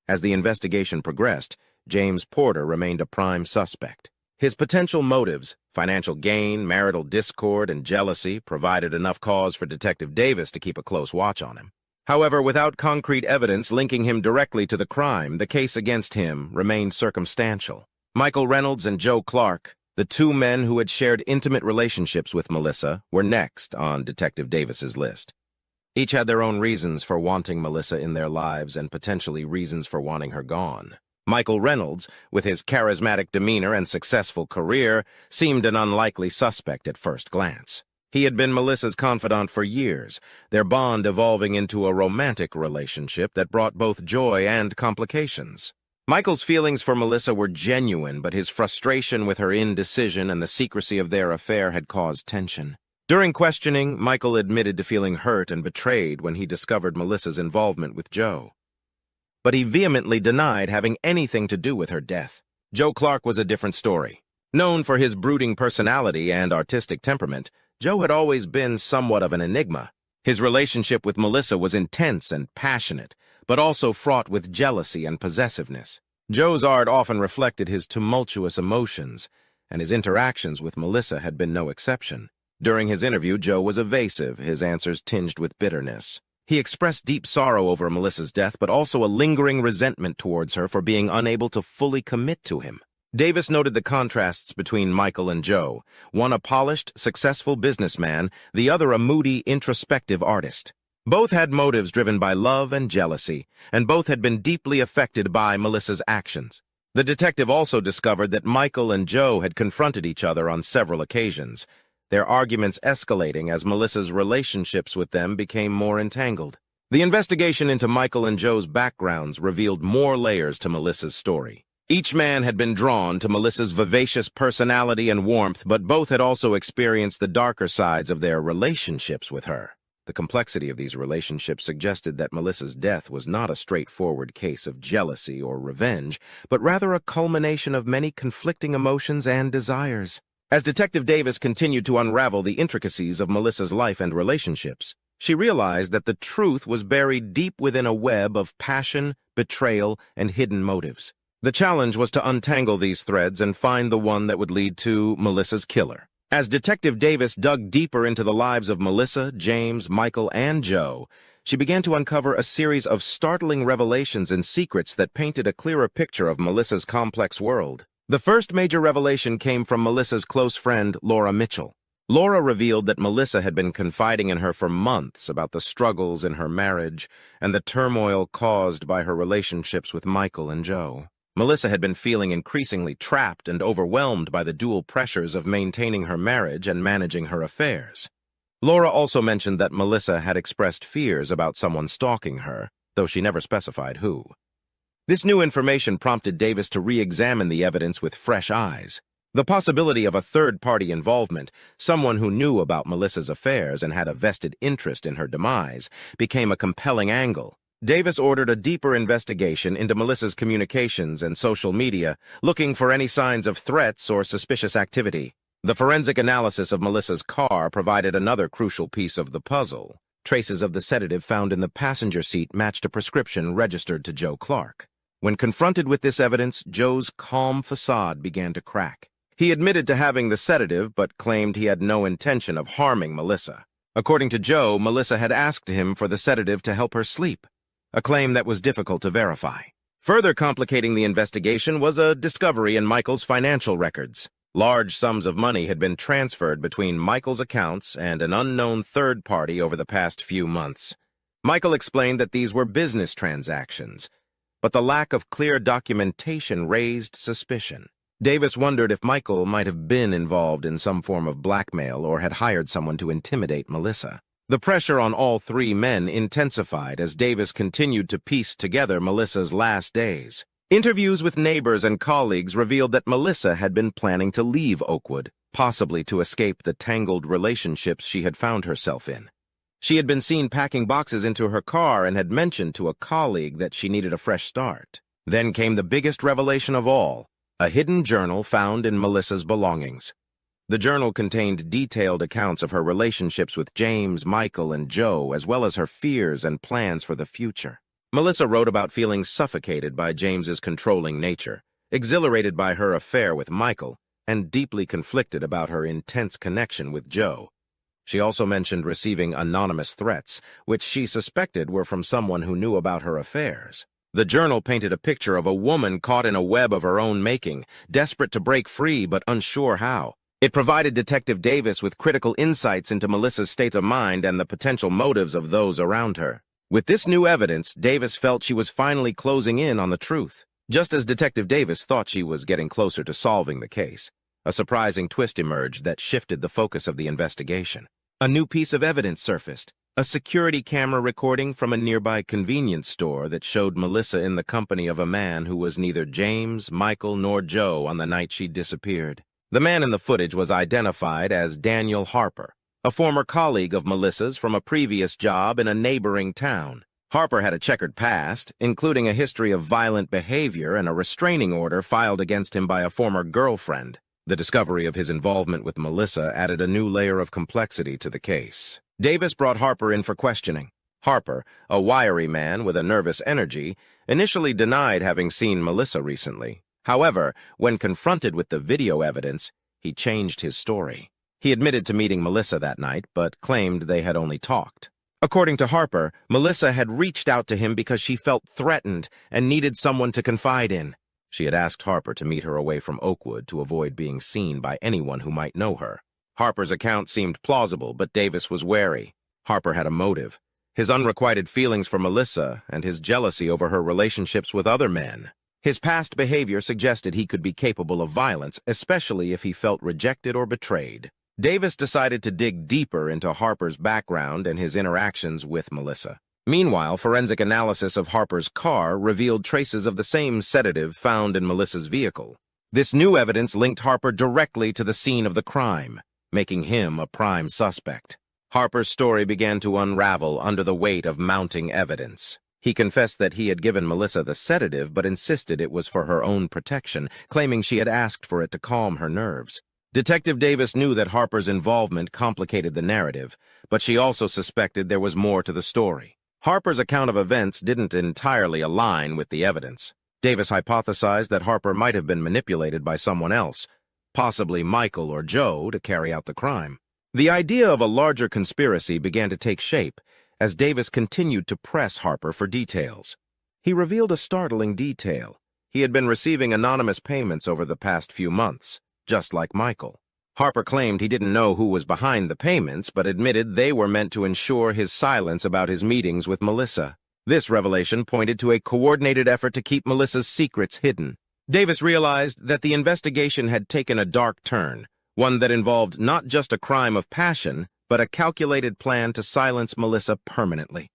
As the investigation progressed, James Porter remained a prime suspect. His potential motives, financial gain, marital discord, and jealousy, provided enough cause for Detective Davis to keep a close watch on him. However, without concrete evidence linking him directly to the crime, the case against him remained circumstantial. Michael Reynolds and Joe Clark, the two men who had shared intimate relationships with Melissa, were next on Detective Davis's list. Each had their own reasons for wanting Melissa in their lives and potentially reasons for wanting her gone. Michael Reynolds, with his charismatic demeanor and successful career, seemed an unlikely suspect at first glance. He had been Melissa's confidant for years, their bond evolving into a romantic relationship that brought both joy and complications. Michael's feelings for Melissa were genuine, but his frustration with her indecision and the secrecy of their affair had caused tension. During questioning, Michael admitted to feeling hurt and betrayed when he discovered Melissa's involvement with Joe. But he vehemently denied having anything to do with her death. Joe Clark was a different story. Known for his brooding personality and artistic temperament, Joe had always been somewhat of an enigma. His relationship with Melissa was intense and passionate, but also fraught with jealousy and possessiveness. Joe's art often reflected his tumultuous emotions, and his interactions with Melissa had been no exception. During his interview, Joe was evasive, his answers tinged with bitterness. He expressed deep sorrow over Melissa's death, but also a lingering resentment towards her for being unable to fully commit to him. Davis noted the contrasts between Michael and Joe, one a polished, successful businessman, the other a moody, introspective artist. Both had motives driven by love and jealousy, and both had been deeply affected by Melissa's actions. The detective also discovered that Michael and Joe had confronted each other on several occasions, their arguments escalating as Melissa's relationships with them became more entangled. The investigation into Michael and Joe's backgrounds revealed more layers to Melissa's story. Each man had been drawn to Melissa's vivacious personality and warmth, but both had also experienced the darker sides of their relationships with her. The complexity of these relationships suggested that Melissa's death was not a straightforward case of jealousy or revenge, but rather a culmination of many conflicting emotions and desires. As Detective Davis continued to unravel the intricacies of Melissa's life and relationships, she realized that the truth was buried deep within a web of passion, betrayal, and hidden motives. The challenge was to untangle these threads and find the one that would lead to Melissa's killer. As Detective Davis dug deeper into the lives of Melissa, James, Michael, and Joe, she began to uncover a series of startling revelations and secrets that painted a clearer picture of Melissa's complex world. The first major revelation came from Melissa's close friend, Laura Mitchell. Laura revealed that Melissa had been confiding in her for months about the struggles in her marriage and the turmoil caused by her relationships with Michael and Joe. Melissa had been feeling increasingly trapped and overwhelmed by the dual pressures of maintaining her marriage and managing her affairs. Laura also mentioned that Melissa had expressed fears about someone stalking her, though she never specified who. This new information prompted Davis to re-examine the evidence with fresh eyes. The possibility of a third-party involvement, someone who knew about Melissa's affairs and had a vested interest in her demise, became a compelling angle. Davis ordered a deeper investigation into Melissa's communications and social media, looking for any signs of threats or suspicious activity. The forensic analysis of Melissa's car provided another crucial piece of the puzzle. Traces of the sedative found in the passenger seat matched a prescription registered to Joe Clark. When confronted with this evidence, Joe's calm facade began to crack. He admitted to having the sedative, but claimed he had no intention of harming Melissa. According to Joe, Melissa had asked him for the sedative to help her sleep, a claim that was difficult to verify. Further complicating the investigation was a discovery in Michael's financial records. Large sums of money had been transferred between Michael's accounts and an unknown third party over the past few months. Michael explained that these were business transactions, but the lack of clear documentation raised suspicion. Davis wondered if Michael might have been involved in some form of blackmail or had hired someone to intimidate Melissa. The pressure on all three men intensified as Davis continued to piece together Melissa's last days. Interviews with neighbors and colleagues revealed that Melissa had been planning to leave Oakwood, possibly to escape the tangled relationships she had found herself in. She had been seen packing boxes into her car and had mentioned to a colleague that she needed a fresh start. Then came the biggest revelation of all, a hidden journal found in Melissa's belongings. The journal contained detailed accounts of her relationships with James, Michael, and Joe, as well as her fears and plans for the future. Melissa wrote about feeling suffocated by James's controlling nature, exhilarated by her affair with Michael, and deeply conflicted about her intense connection with Joe. She also mentioned receiving anonymous threats, which she suspected were from someone who knew about her affairs. The journal painted a picture of a woman caught in a web of her own making, desperate to break free but unsure how. It provided Detective Davis with critical insights into Melissa's state of mind and the potential motives of those around her. With this new evidence, Davis felt she was finally closing in on the truth. Just as Detective Davis thought she was getting closer to solving the case, a surprising twist emerged that shifted the focus of the investigation. A new piece of evidence surfaced, A security camera recording from a nearby convenience store that showed Melissa in the company of a man who was neither James, Michael, nor Joe on the night she disappeared. The man in the footage was identified as Daniel Harper, a former colleague of Melissa's from a previous job in a neighboring town. Harper had a checkered past, including a history of violent behavior and a restraining order filed against him by a former girlfriend. The discovery of his involvement with Melissa added a new layer of complexity to the case. Davis brought Harper in for questioning. Harper, a wiry man with a nervous energy, initially denied having seen Melissa recently. However, when confronted with the video evidence, he changed his story. He admitted to meeting Melissa that night, but claimed they had only talked. According to Harper, Melissa had reached out to him because she felt threatened and needed someone to confide in. She had asked Harper to meet her away from Oakwood to avoid being seen by anyone who might know her. Harper's account seemed plausible, but Davis was wary. Harper had a motive: his unrequited feelings for Melissa and his jealousy over her relationships with other men. His past behavior suggested he could be capable of violence, especially if he felt rejected or betrayed. Davis decided to dig deeper into Harper's background and his interactions with Melissa. Meanwhile, forensic analysis of Harper's car revealed traces of the same sedative found in Melissa's vehicle. This new evidence linked Harper directly to the scene of the crime, making him a prime suspect. Harper's story began to unravel under the weight of mounting evidence. He confessed that he had given Melissa the sedative but insisted it was for her own protection, claiming she had asked for it to calm her nerves. Detective Davis knew that Harper's involvement complicated the narrative, but she also suspected there was more to the story. Harper's account of events didn't entirely align with the evidence. Davis hypothesized that Harper might have been manipulated by someone else, possibly Michael or Joe, to carry out the crime. The idea of a larger conspiracy began to take shape as Davis continued to press Harper for details. He revealed a startling detail. He had been receiving anonymous payments over the past few months, just like Michael. Harper claimed he didn't know who was behind the payments, but admitted they were meant to ensure his silence about his meetings with Melissa. This revelation pointed to a coordinated effort to keep Melissa's secrets hidden. Davis realized that the investigation had taken a dark turn, one that involved not just a crime of passion, but a calculated plan to silence Melissa permanently.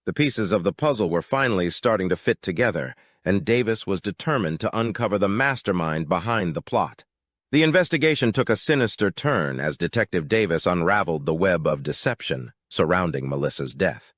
The pieces of the puzzle were finally starting to fit together, and Davis was determined to uncover the mastermind behind the plot. The investigation took a sinister turn as Detective Davis unraveled the web of deception surrounding Melissa's death.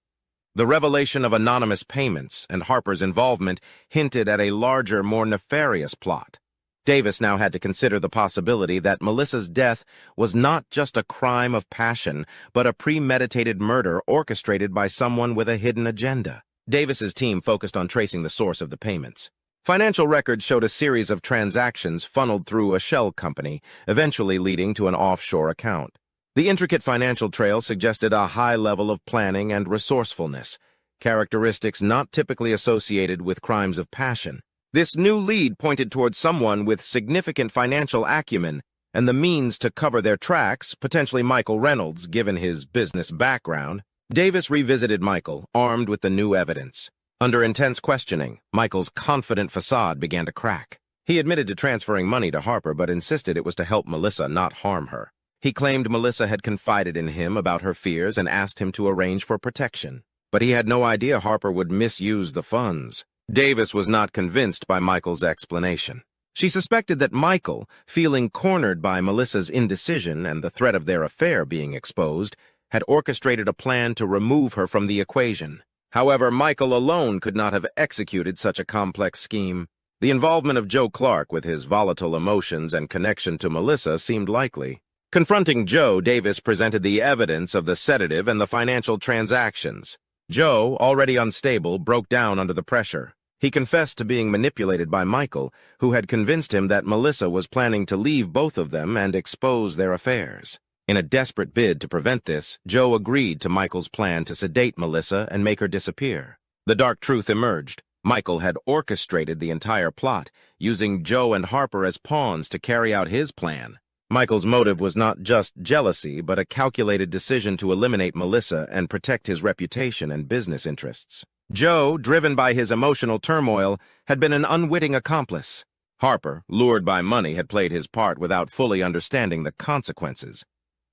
The revelation of anonymous payments and Harper's involvement hinted at a larger, more nefarious plot. Davis now had to consider the possibility that Melissa's death was not just a crime of passion, but a premeditated murder orchestrated by someone with a hidden agenda. Davis's team focused on tracing the source of the payments. Financial records showed a series of transactions funneled through a shell company, eventually leading to an offshore account. The intricate financial trail suggested a high level of planning and resourcefulness, characteristics not typically associated with crimes of passion. This new lead pointed towards someone with significant financial acumen and the means to cover their tracks, potentially Michael Reynolds, given his business background. Davis revisited Michael, armed with the new evidence. Under intense questioning, Michael's confident facade began to crack. He admitted to transferring money to Harper, but insisted it was to help Melissa, not harm her. He claimed Melissa had confided in him about her fears and asked him to arrange for protection. But he had no idea Harper would misuse the funds. Davis was not convinced by Michael's explanation. She suspected that Michael, feeling cornered by Melissa's indecision and the threat of their affair being exposed, had orchestrated a plan to remove her from the equation. However, Michael alone could not have executed such a complex scheme. The involvement of Joe Clark with his volatile emotions and connection to Melissa seemed likely. Confronting Joe, Davis presented the evidence of the sedative and the financial transactions. Joe, already unstable, broke down under the pressure. He confessed to being manipulated by Michael, who had convinced him that Melissa was planning to leave both of them and expose their affairs. In a desperate bid to prevent this, Joe agreed to Michael's plan to sedate Melissa and make her disappear. The dark truth emerged. Michael had orchestrated the entire plot, using Joe and Harper as pawns to carry out his plan. Michael's motive was not just jealousy, but a calculated decision to eliminate Melissa and protect his reputation and business interests. Joe, driven by his emotional turmoil, had been an unwitting accomplice. Harper, lured by money, had played his part without fully understanding the consequences.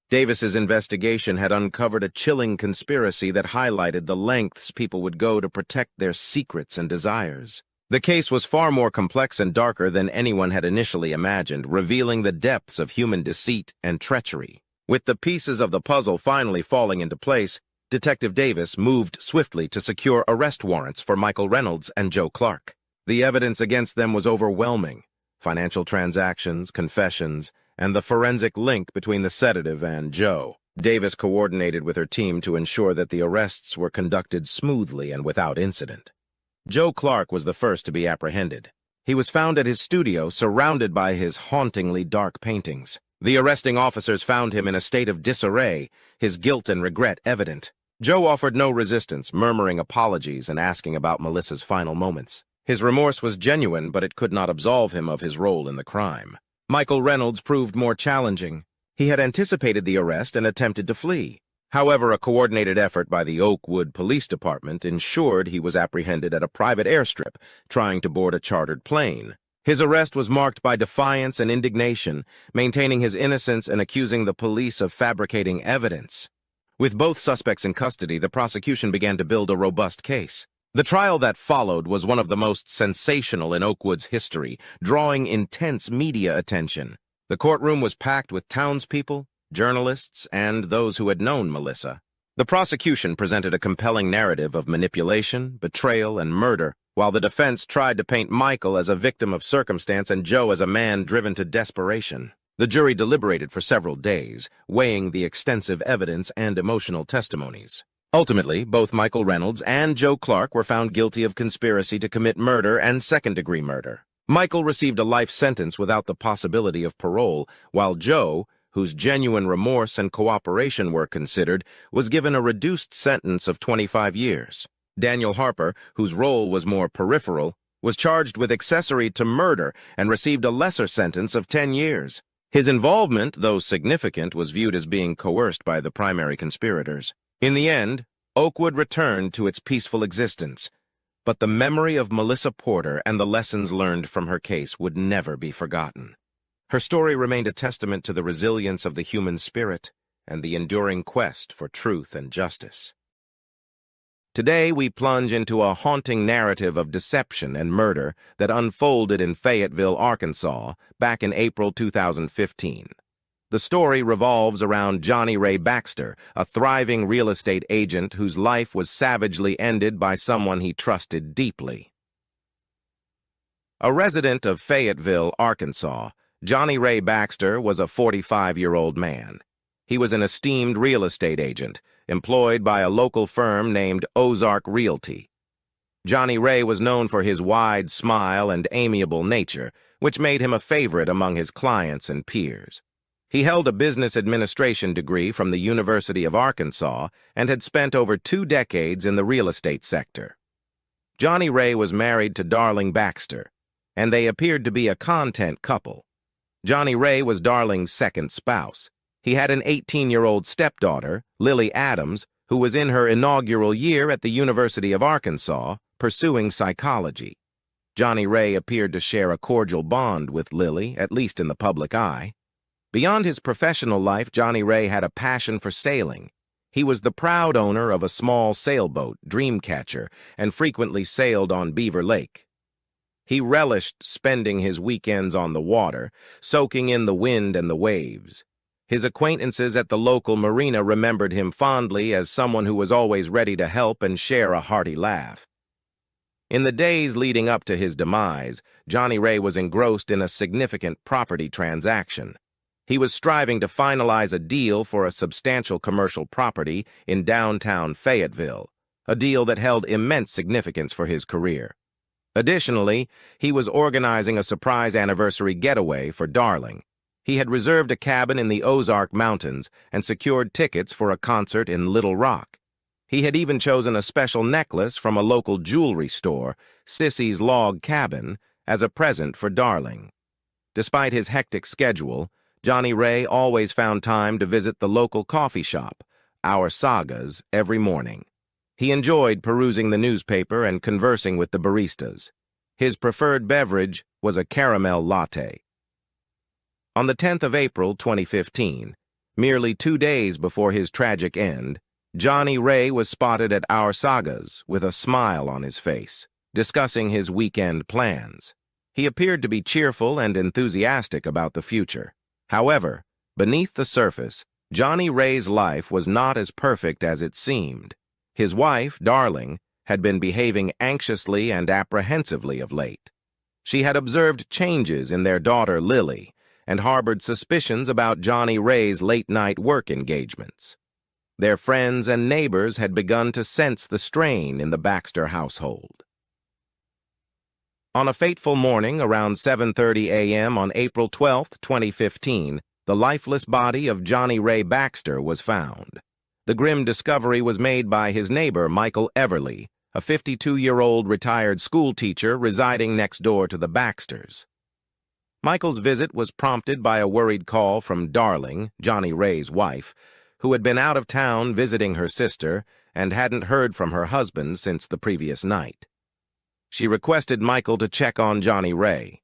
Davis's investigation had uncovered a chilling conspiracy that highlighted the lengths people would go to protect their secrets and desires. The case was far more complex and darker than anyone had initially imagined, revealing the depths of human deceit and treachery. With the pieces of the puzzle finally falling into place, Detective Davis moved swiftly to secure arrest warrants for Michael Reynolds and Joe Clark. The evidence against them was overwhelming: financial transactions, confessions, and the forensic link between the sedative and Joe. Davis coordinated with her team to ensure that the arrests were conducted smoothly and without incident. Joe Clark was the first to be apprehended. He was found at his studio, surrounded by his hauntingly dark paintings. The arresting officers found him in a state of disarray, his guilt and regret evident. Joe offered no resistance, murmuring apologies and asking about Melissa's final moments. His remorse was genuine, but it could not absolve him of his role in the crime. Michael Reynolds proved more challenging. He had anticipated the arrest and attempted to flee. However, a coordinated effort by the Oakwood Police Department ensured he was apprehended at a private airstrip, trying to board a chartered plane. His arrest was marked by defiance and indignation, maintaining his innocence and accusing the police of fabricating evidence. With both suspects in custody, the prosecution began to build a robust case. The trial that followed was one of the most sensational in Oakwood's history, drawing intense media attention. The courtroom was packed with townspeople, journalists, and those who had known Melissa. The prosecution presented a compelling narrative of manipulation, betrayal, and murder, while the defense tried to paint Michael as a victim of circumstance and Joe as a man driven to desperation. The jury deliberated for several days, weighing the extensive evidence and emotional testimonies. Ultimately, both Michael Reynolds and Joe Clark were found guilty of conspiracy to commit murder and second-degree murder. Michael received a life sentence without the possibility of parole, while Joe, whose genuine remorse and cooperation were considered, was given a reduced sentence of 25 years. Daniel Harper, whose role was more peripheral, was charged with accessory to murder and received a lesser sentence of 10 years. His involvement, though significant, was viewed as being coerced by the primary conspirators. In the end, Oakwood returned to its peaceful existence, but the memory of Melissa Porter and the lessons learned from her case would never be forgotten. Her story remained a testament to the resilience of the human spirit and the enduring quest for truth and justice. Today, we plunge into a haunting narrative of deception and murder that unfolded in Fayetteville, Arkansas, back in April 2015. The story revolves around Johnny Ray Baxter, a thriving real estate agent whose life was savagely ended by someone he trusted deeply. A resident of Fayetteville, Arkansas, Johnny Ray Baxter was a 45-year-old man. He was an esteemed real estate agent, employed by a local firm named Ozark Realty. Johnny Ray was known for his wide smile and amiable nature, which made him a favorite among his clients and peers. He held a business administration degree from the University of Arkansas and had spent over 2 decades in the real estate sector. Johnny Ray was married to Darling Baxter, and they appeared to be a content couple. Johnny Ray was Darling's second spouse. He had an 18-year-old stepdaughter, Lily Adams, who was in her inaugural year at the University of Arkansas, pursuing psychology. Johnny Ray appeared to share a cordial bond with Lily, at least in the public eye. Beyond his professional life, Johnny Ray had a passion for sailing. He was the proud owner of a small sailboat, Dreamcatcher, and frequently sailed on Beaver Lake. He relished spending his weekends on the water, soaking in the wind and the waves. His acquaintances at the local marina remembered him fondly as someone who was always ready to help and share a hearty laugh. In the days leading up to his demise, Johnny Ray was engrossed in a significant property transaction. He was striving to finalize a deal for a substantial commercial property in downtown Fayetteville, a deal that held immense significance for his career. Additionally, he was organizing a surprise anniversary getaway for Darling. He had reserved a cabin in the Ozark Mountains and secured tickets for a concert in Little Rock. He had even chosen a special necklace from a local jewelry store, Sissy's Log Cabin, as a present for Darling. Despite his hectic schedule, Johnny Ray always found time to visit the local coffee shop, Our Sagas, every morning. He enjoyed perusing the newspaper and conversing with the baristas. His preferred beverage was a caramel latte. On the 10th of April 2015, Merely 2 days before his tragic end, Johnny Ray was spotted at Our Sagas with a smile on his face, discussing his weekend plans. He appeared to be cheerful and enthusiastic about the future. However, beneath the surface, Johnny Ray's life was not as perfect as it seemed. His wife, Darling, had been behaving anxiously and apprehensively of late. She had observed changes in their daughter, Lily, and harbored suspicions about Johnny Ray's late-night work engagements. Their friends and neighbors had begun to sense the strain in the Baxter household. On a fateful morning around 7:30 a.m. on April 12, 2015, the lifeless body of Johnny Ray Baxter was found. The grim discovery was made by his neighbor, Michael Everly, a 52-year-old retired schoolteacher residing next door to the Baxters. Michael's visit was prompted by a worried call from Darling, Johnny Ray's wife, who had been out of town visiting her sister and hadn't heard from her husband since the previous night. She requested Michael to check on Johnny Ray.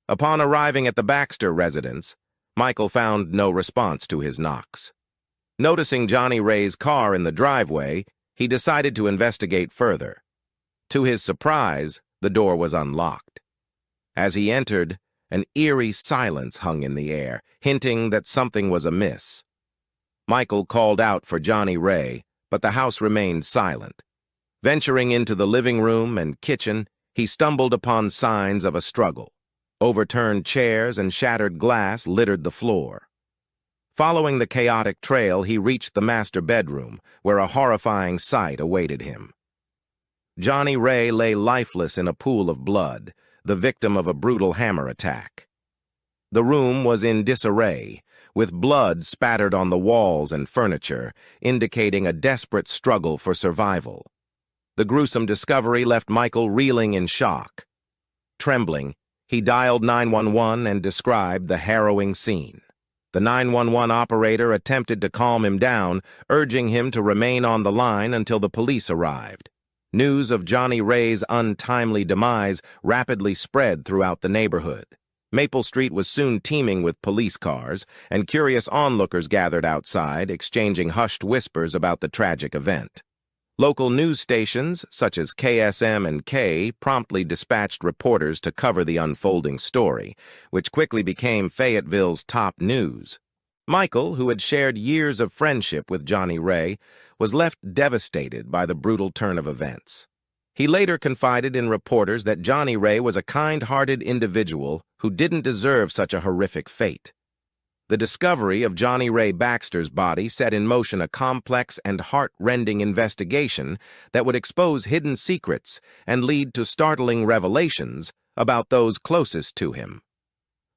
Upon arriving at the Baxter residence, Michael found no response to his knocks. Noticing Johnny Ray's car in the driveway, he decided to investigate further. To his surprise, the door was unlocked. As he entered, an eerie silence hung in the air, hinting that something was amiss. Michael called out for Johnny Ray, but the house remained silent. Venturing into the living room and kitchen, he stumbled upon signs of a struggle. Overturned chairs and shattered glass littered the floor. Following the chaotic trail, he reached the master bedroom, where a horrifying sight awaited him. Johnny Ray lay lifeless in a pool of blood, the victim of a brutal hammer attack. The room was in disarray, with blood spattered on the walls and furniture, indicating a desperate struggle for survival. The gruesome discovery left Michael reeling in shock. Trembling, he dialed 911 and described the harrowing scene. The 911 operator attempted to calm him down, urging him to remain on the line until the police arrived. News of Johnny Ray's untimely demise rapidly spread throughout the neighborhood. Maple Street was soon teeming with police cars, and curious onlookers gathered outside, exchanging hushed whispers about the tragic event. Local news stations, such as KSM and K, promptly dispatched reporters to cover the unfolding story, which quickly became Fayetteville's top news. Michael, who had shared years of friendship with Johnny Ray, was left devastated by the brutal turn of events. He later confided in reporters that Johnny Ray was a kind-hearted individual who didn't deserve such a horrific fate. The discovery of Johnny Ray Baxter's body set in motion a complex and heart-rending investigation that would expose hidden secrets and lead to startling revelations about those closest to him.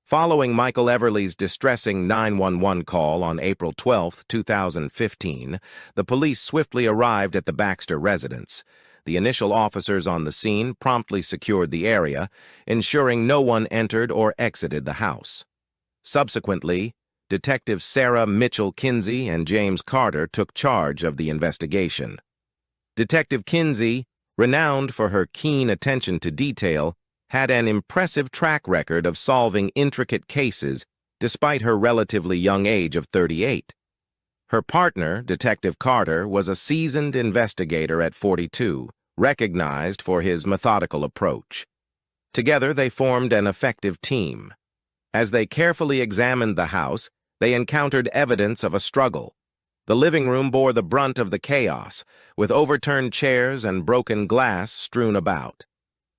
Following Michael Everly's distressing 911 call on April 12, 2015, the police swiftly arrived at the Baxter residence. The initial officers on the scene promptly secured the area, ensuring no one entered or exited the house. Subsequently, Detectives Sarah Mitchell-Kinsey and James Carter took charge of the investigation. Detective Kinsey, renowned for her keen attention to detail, had an impressive track record of solving intricate cases despite her relatively young age of 38. Her partner, Detective Carter, was a seasoned investigator at 42, recognized for his methodical approach. Together, they formed an effective team. As they carefully examined the house, they encountered evidence of a struggle. The living room bore the brunt of the chaos, with overturned chairs and broken glass strewn about.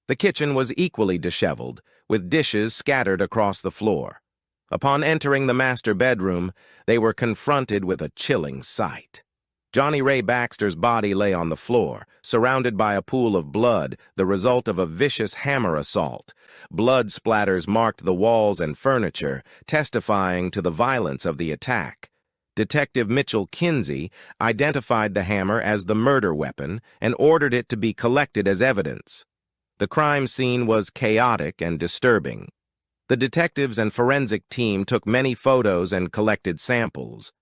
The kitchen was equally disheveled, with dishes scattered across the floor. Upon entering the master bedroom, they were confronted with a chilling sight. Johnny Ray Baxter's body lay on the floor, surrounded by a pool of blood, the result of a vicious hammer assault. Blood splatters marked the walls and furniture, testifying to the violence of the attack. Detective Mitchell-Kinsey identified the hammer as the murder weapon and ordered it to be collected as evidence. The crime scene was chaotic and disturbing. The detectives and forensic team took many photos and collected samples.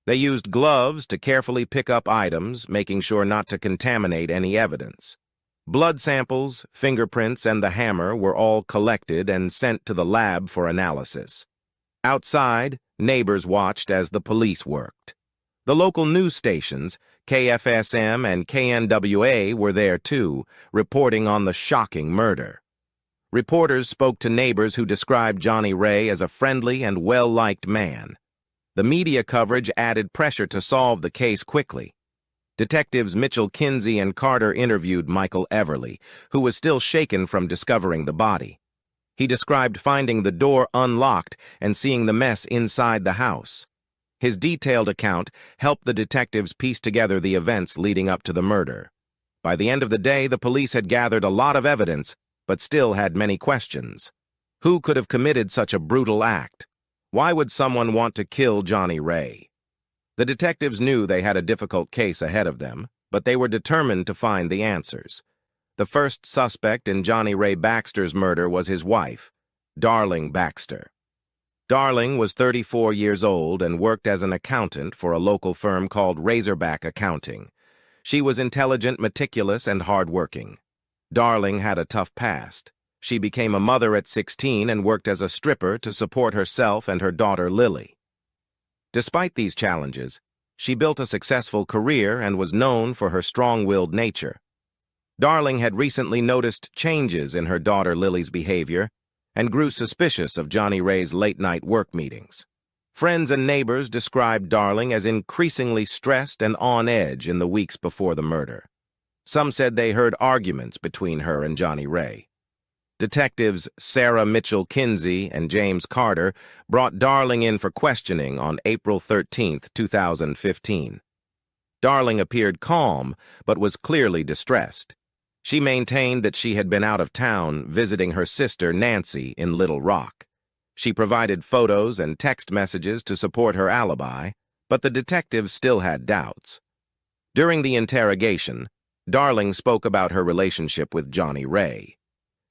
They used gloves to carefully pick up items, making sure not to contaminate any evidence. Blood samples, fingerprints, and the hammer were all collected and sent to the lab for analysis. Outside, Neighbors watched as the police worked. The local news stations, KFSM and KNWA, were there too, reporting on the shocking murder. Reporters spoke to neighbors who described Johnny Ray as a friendly and well-liked man. The media coverage added pressure to solve the case quickly. Detectives Mitchell Kinsey and Carter interviewed Michael Everly, who was still shaken from discovering the body. He described finding the door unlocked and seeing the mess inside the house. His detailed account helped the detectives piece together the events leading up to the murder. By the end of the day, the police had gathered a lot of evidence, but still had many questions. Who could have committed such a brutal act? Why would someone want to kill Johnny Ray? The detectives knew they had a difficult case ahead of them, but they were determined to find the answers. The first suspect in Johnny Ray Baxter's murder was his wife, Darling Baxter. Darling was 34 years old and worked as an accountant for a local firm called Razorback Accounting. She was intelligent, meticulous, and hardworking. Darling had a tough past. She became a mother at 16 and worked as a stripper to support herself and her daughter Lily. Despite these challenges, she built a successful career and was known for her strong-willed nature. Darling had recently noticed changes in her daughter Lily's behavior and grew suspicious of Johnny Ray's late-night work meetings. Friends and neighbors described Darling as increasingly stressed and on edge in the weeks before the murder. Some said they heard arguments between her and Johnny Ray. Detectives Sarah Mitchell Kinsey and James Carter brought Darling in for questioning on April 13, 2015. Darling appeared calm, but was clearly distressed. She maintained that she had been out of town visiting her sister Nancy in Little Rock. She provided photos and text messages to support her alibi, but the detectives still had doubts. During the interrogation, Darling spoke about her relationship with Johnny Ray.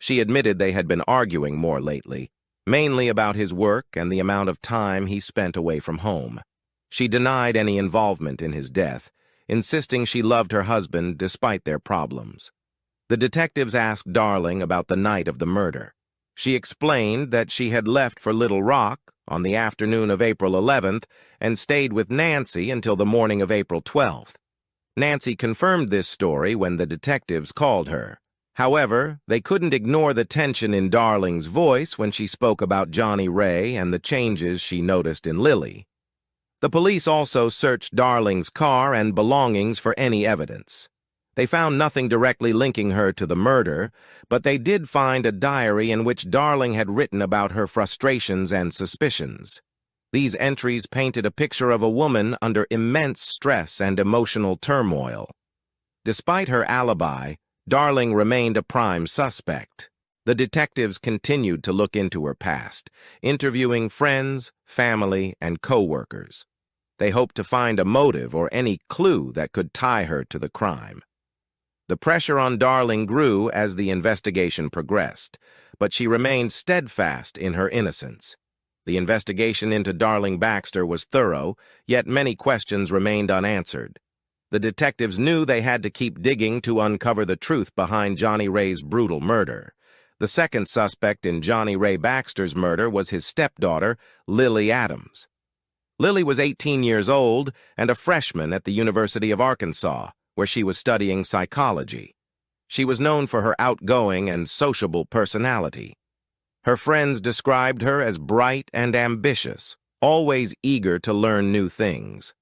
She admitted they had been arguing more lately, mainly about his work and the amount of time he spent away from home. She denied any involvement in his death, insisting she loved her husband despite their problems. The detectives asked Darling about the night of the murder. She explained that she had left for Little Rock on the afternoon of April 11th and stayed with Nancy until the morning of April 12th. Nancy confirmed this story when the detectives called her. However, they couldn't ignore the tension in Darling's voice when she spoke about Johnny Ray and the changes she noticed in Lily. The police also searched Darling's car and belongings for any evidence. They found nothing directly linking her to the murder, but they did find a diary in which Darling had written about her frustrations and suspicions. These entries painted a picture of a woman under immense stress and emotional turmoil. Despite her alibi, Darling remained a prime suspect. The detectives continued to look into her past, interviewing friends, family, and co-workers. They hoped to find a motive or any clue that could tie her to the crime. The pressure on Darling grew as the investigation progressed, but she remained steadfast in her innocence. The investigation into Darling Baxter was thorough, yet many questions remained unanswered. The detectives knew they had to keep digging to uncover the truth behind Johnny Ray's brutal murder. The second suspect in Johnny Ray Baxter's murder was his stepdaughter, Lily Adams. Lily was 18 years old and a freshman at the University of Arkansas, where she was studying psychology. She was known for her outgoing and sociable personality. Her friends described her as bright and ambitious, always eager to learn new things.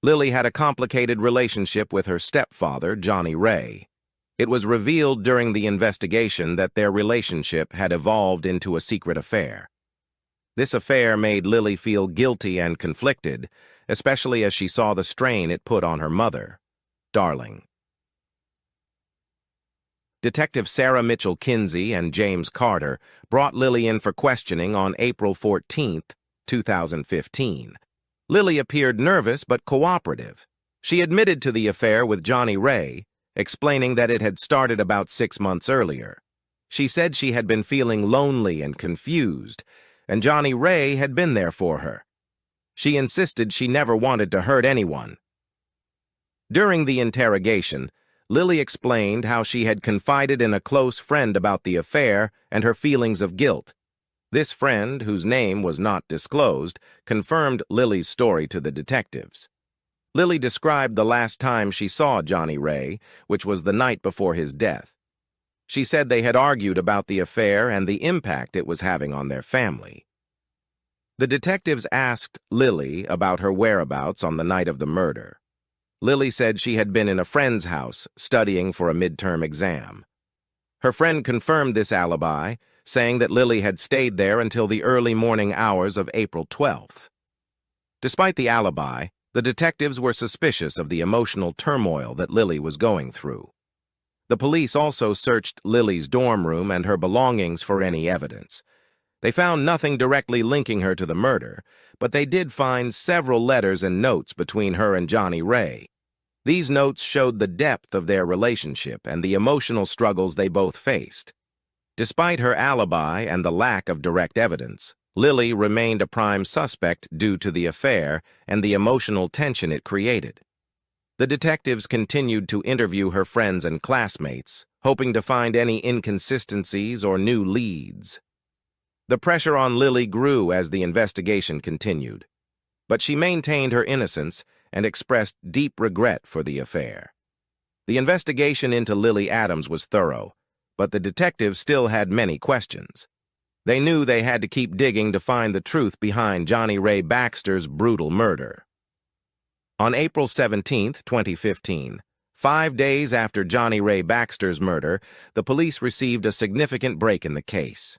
Lily had a complicated relationship with her stepfather, Johnny Ray. It was revealed during the investigation that their relationship had evolved into a secret affair. This affair made Lily feel guilty and conflicted, especially as she saw the strain it put on her mother, Darling. Detective Sarah Mitchell Kinsey and James Carter brought Lily in for questioning on April 14, 2015. Lily appeared nervous but cooperative. She admitted to the affair with Johnny Ray, explaining that it had started about 6 months earlier. She said she had been feeling lonely and confused, and Johnny Ray had been there for her. She insisted she never wanted to hurt anyone. During the interrogation, Lily explained how she had confided in a close friend about the affair and her feelings of guilt. This friend, whose name was not disclosed, confirmed Lily's story to the detectives. Lily described the last time she saw Johnny Ray, which was the night before his death. She said they had argued about the affair and the impact it was having on their family. The detectives asked Lily about her whereabouts on the night of the murder. Lily said she had been in a friend's house studying for a midterm exam. Her friend confirmed this alibi, saying that Lily had stayed there until the early morning hours of April 12th. Despite the alibi, the detectives were suspicious of the emotional turmoil that Lily was going through. The police also searched Lily's dorm room and her belongings for any evidence. They found nothing directly linking her to the murder, but they did find several letters and notes between her and Johnny Ray. These notes showed the depth of their relationship and the emotional struggles they both faced. Despite her alibi and the lack of direct evidence, Lily remained a prime suspect due to the affair and the emotional tension it created. The detectives continued to interview her friends and classmates, hoping to find any inconsistencies or new leads. The pressure on Lily grew as the investigation continued, but she maintained her innocence and expressed deep regret for the affair. The investigation into Lily Adams was thorough, but the detectives still had many questions. They knew they had to keep digging to find the truth behind Johnny Ray Baxter's brutal murder. On April 17, 2015, 5 days after Johnny Ray Baxter's murder, the police received a significant break in the case.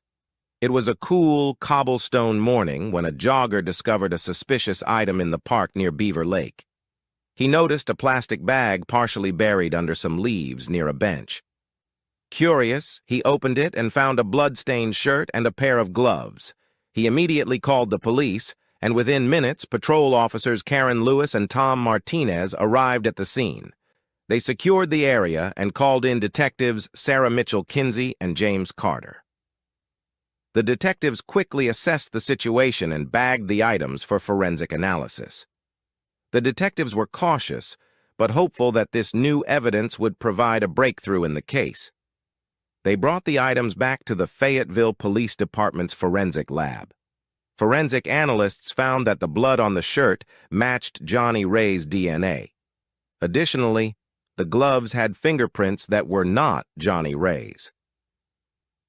It was a cool, cobblestone morning when a jogger discovered a suspicious item in the park near Beaver Lake. He noticed a plastic bag partially buried under some leaves near a bench. Curious, he opened it and found a blood-stained shirt and a pair of gloves. He immediately called the police, and within minutes, patrol officers Karen Lewis and Tom Martinez arrived at the scene. They secured the area and called in detectives Sarah Mitchell-Kinsey and James Carter. The detectives quickly assessed the situation and bagged the items for forensic analysis. The detectives were cautious, but hopeful that this new evidence would provide a breakthrough in the case. They brought the items back to the Fayetteville Police Department's forensic lab. Forensic analysts found that the blood on the shirt matched Johnny Ray's DNA. Additionally, the gloves had fingerprints that were not Johnny Ray's.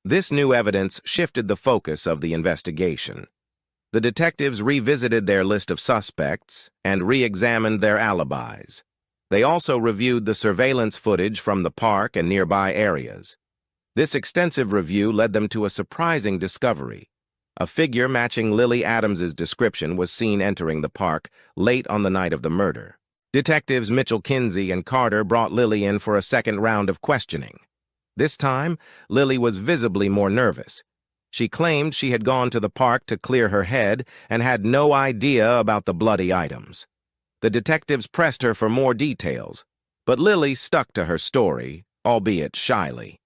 This new evidence shifted the focus of the investigation. The detectives revisited their list of suspects and re-examined their alibis. They also reviewed the surveillance footage from the park and nearby areas. This extensive review led them to a surprising discovery. A figure matching Lily Adams's description was seen entering the park late on the night of the murder. Detectives Mitchell-Kinsey and Carter brought Lily in for a second round of questioning. This time, Lily was visibly more nervous. She claimed she had gone to the park to clear her head and had no idea about the bloody items. The detectives pressed her for more details, but Lily stuck to her story, albeit shyly.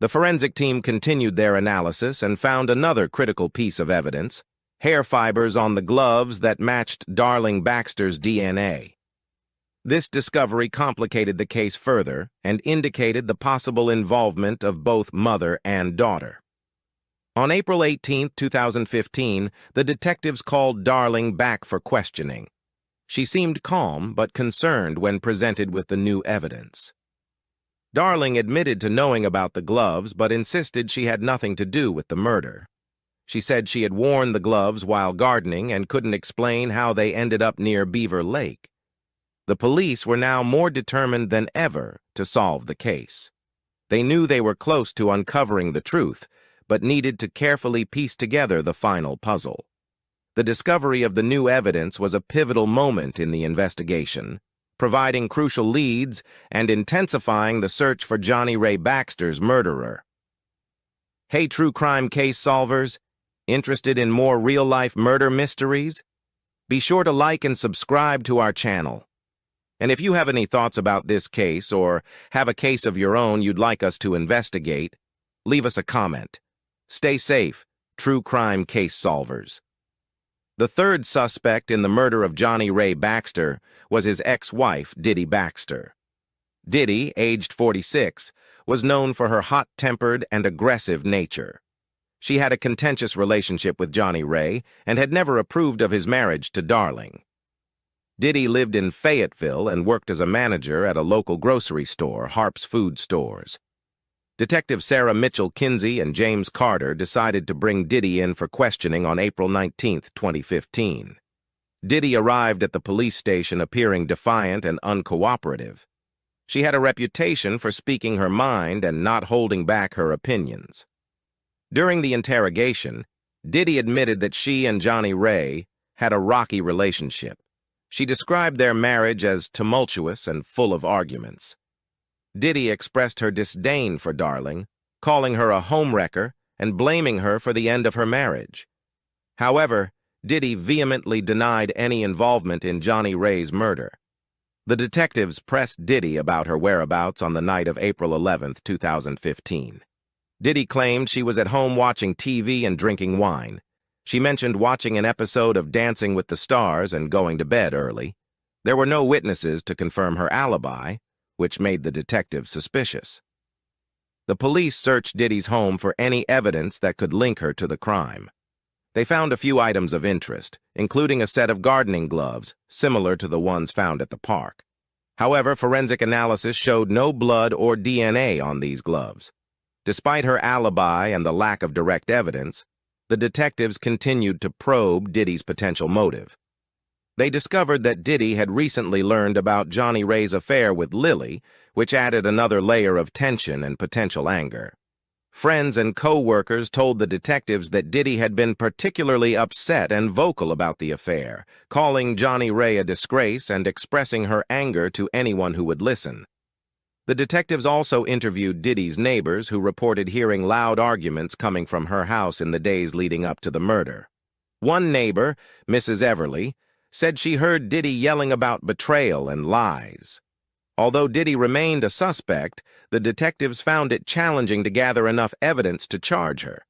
The forensic team continued their analysis and found another critical piece of evidence: hair fibers on the gloves that matched Darling Baxter's DNA. This discovery complicated the case further and indicated the possible involvement of both mother and daughter. On April 18, 2015, the detectives called Darling back for questioning. She seemed calm but concerned when presented with the new evidence. Darling admitted to knowing about the gloves but insisted she had nothing to do with the murder. She said she had worn the gloves while gardening and couldn't explain how they ended up near Beaver Lake. The police were now more determined than ever to solve the case. They knew they were close to uncovering the truth, but needed to carefully piece together the final puzzle. The discovery of the new evidence was a pivotal moment in the investigation, providing crucial leads and intensifying the search for Johnny Ray Baxter's murderer. Hey, true crime case solvers, interested in more real-life murder mysteries? Be sure to like and subscribe to our channel. And if you have any thoughts about this case or have a case of your own you'd like us to investigate, leave us a comment. Stay safe, true crime case solvers. The third suspect in the murder of Johnny Ray Baxter was his ex-wife, Diddy Baxter. Diddy, aged 46, was known for her hot-tempered and aggressive nature. She had a contentious relationship with Johnny Ray and had never approved of his marriage to Darling. Diddy lived in Fayetteville and worked as a manager at a local grocery store, Harp's Food Stores. Detective Sarah Mitchell Kinsey and James Carter decided to bring Diddy in for questioning on April 19, 2015. Diddy arrived at the police station appearing defiant and uncooperative. She had a reputation for speaking her mind and not holding back her opinions. During the interrogation, Diddy admitted that she and Johnny Ray had a rocky relationship. She described their marriage as tumultuous and full of arguments. Diddy expressed her disdain for Darling, calling her a homewrecker and blaming her for the end of her marriage. However, Diddy vehemently denied any involvement in Johnny Ray's murder. The detectives pressed Diddy about her whereabouts on the night of April 11, 2015. Diddy claimed she was at home watching TV and drinking wine. She mentioned watching an episode of Dancing with the Stars and going to bed early. There were no witnesses to confirm her alibi, which made the detectives suspicious. The police searched Diddy's home for any evidence that could link her to the crime. They found a few items of interest, including a set of gardening gloves, similar to the ones found at the park. However, forensic analysis showed no blood or DNA on these gloves. Despite her alibi and the lack of direct evidence, the detectives continued to probe Diddy's potential motive. They discovered that Diddy had recently learned about Johnny Ray's affair with Lily, which added another layer of tension and potential anger. Friends and co-workers told the detectives that Diddy had been particularly upset and vocal about the affair, calling Johnny Ray a disgrace and expressing her anger to anyone who would listen. The detectives also interviewed Diddy's neighbors, who reported hearing loud arguments coming from her house in the days leading up to the murder. One neighbor, Mrs. Everly, said she heard Diddy yelling about betrayal and lies. Although Diddy remained a suspect, the detectives found it challenging to gather enough evidence to charge her.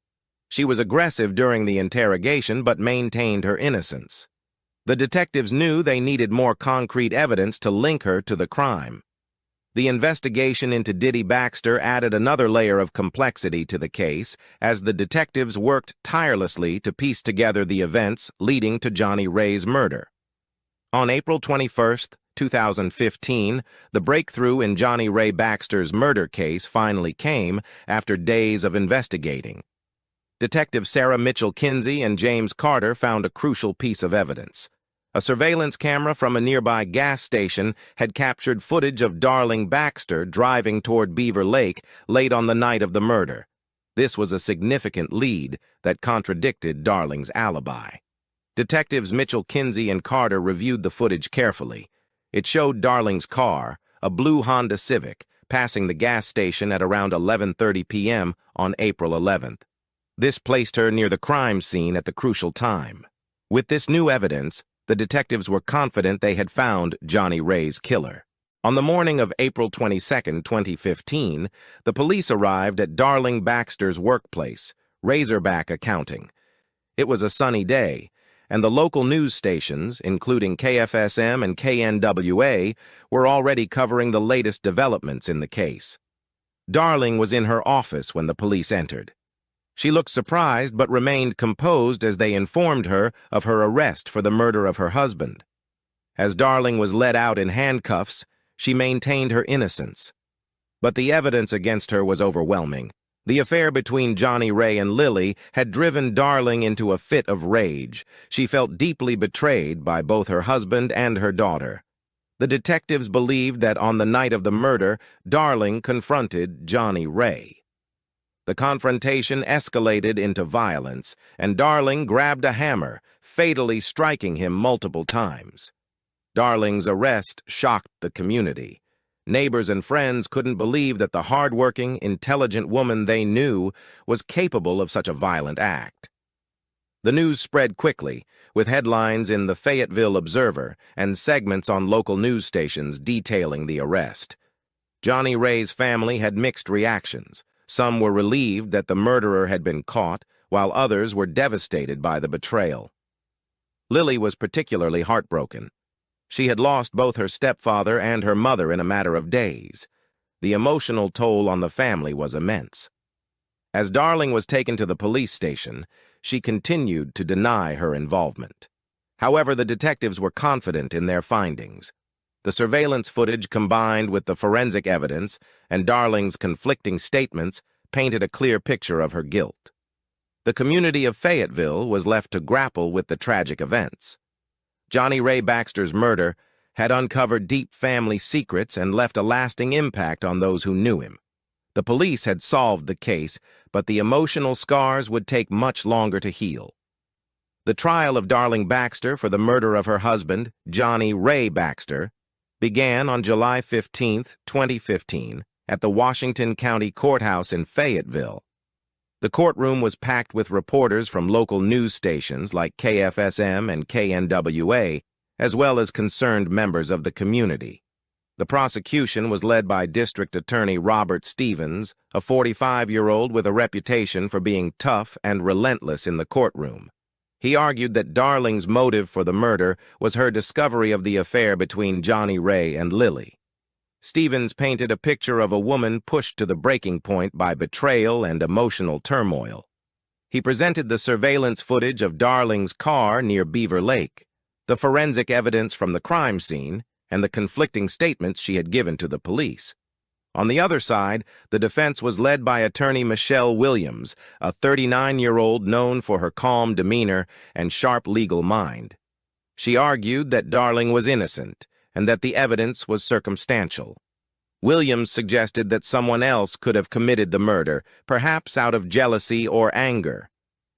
She was aggressive during the interrogation but maintained her innocence. The detectives knew they needed more concrete evidence to link her to the crime. The investigation into Diddy Baxter added another layer of complexity to the case as the detectives worked tirelessly to piece together the events leading to Johnny Ray's murder. On April 21, 2015, the breakthrough in Johnny Ray Baxter's murder case finally came after days of investigating. Detective Sarah Mitchell Kinsey and James Carter found a crucial piece of evidence. A surveillance camera from a nearby gas station had captured footage of Darling Baxter driving toward Beaver Lake late on the night of the murder. This was a significant lead that contradicted Darling's alibi. Detectives Mitchell Kinsey and Carter reviewed the footage carefully. It showed Darling's car, a blue Honda Civic, passing the gas station at around 11:30 p.m. on April 11th. This placed her near the crime scene at the crucial time. With this new evidence, the detectives were confident they had found Johnny Ray's killer. On the morning of April 22, 2015, the police arrived at Darling Baxter's workplace, Razorback Accounting. It was a sunny day, and the local news stations, including KFSM and KNWA, were already covering the latest developments in the case. Darling was in her office when the police entered. She looked surprised but remained composed as they informed her of her arrest for the murder of her husband. As Darling was led out in handcuffs, she maintained her innocence. But the evidence against her was overwhelming. The affair between Johnny Ray and Lily had driven Darling into a fit of rage. She felt deeply betrayed by both her husband and her daughter. The detectives believed that on the night of the murder, Darling confronted Johnny Ray. The confrontation escalated into violence, and Darling grabbed a hammer, fatally striking him multiple times. Darling's arrest shocked the community. Neighbors and friends couldn't believe that the hard-working, intelligent woman they knew was capable of such a violent act. The news spread quickly, with headlines in the Fayetteville Observer and segments on local news stations detailing the arrest. Johnny Ray's family had mixed reactions. Some were relieved that the murderer had been caught, while others were devastated by the betrayal. Lily was particularly heartbroken. She had lost both her stepfather and her mother in a matter of days. The emotional toll on the family was immense. As Darling was taken to the police station, she continued to deny her involvement. However, the detectives were confident in their findings. The surveillance footage combined with the forensic evidence and Darling's conflicting statements painted a clear picture of her guilt. The community of Fayetteville was left to grapple with the tragic events. Johnny Ray Baxter's murder had uncovered deep family secrets and left a lasting impact on those who knew him. The police had solved the case, but the emotional scars would take much longer to heal. The trial of Darling Baxter for the murder of her husband, Johnny Ray Baxter, began on July 15, 2015, at the Washington County Courthouse in Fayetteville. The courtroom was packed with reporters from local news stations like KFSM and KNWA, as well as concerned members of the community. The prosecution was led by District Attorney Robert Stevens, a 45-year-old with a reputation for being tough and relentless in the courtroom. He argued that Darling's motive for the murder was her discovery of the affair between Johnny Ray and Lily. Stevens painted a picture of a woman pushed to the breaking point by betrayal and emotional turmoil. He presented the surveillance footage of Darling's car near Beaver Lake, the forensic evidence from the crime scene, and the conflicting statements she had given to the police. On the other side, the defense was led by attorney Michelle Williams, a 39-year-old known for her calm demeanor and sharp legal mind. She argued that Darling was innocent and that the evidence was circumstantial. Williams suggested that someone else could have committed the murder, perhaps out of jealousy or anger.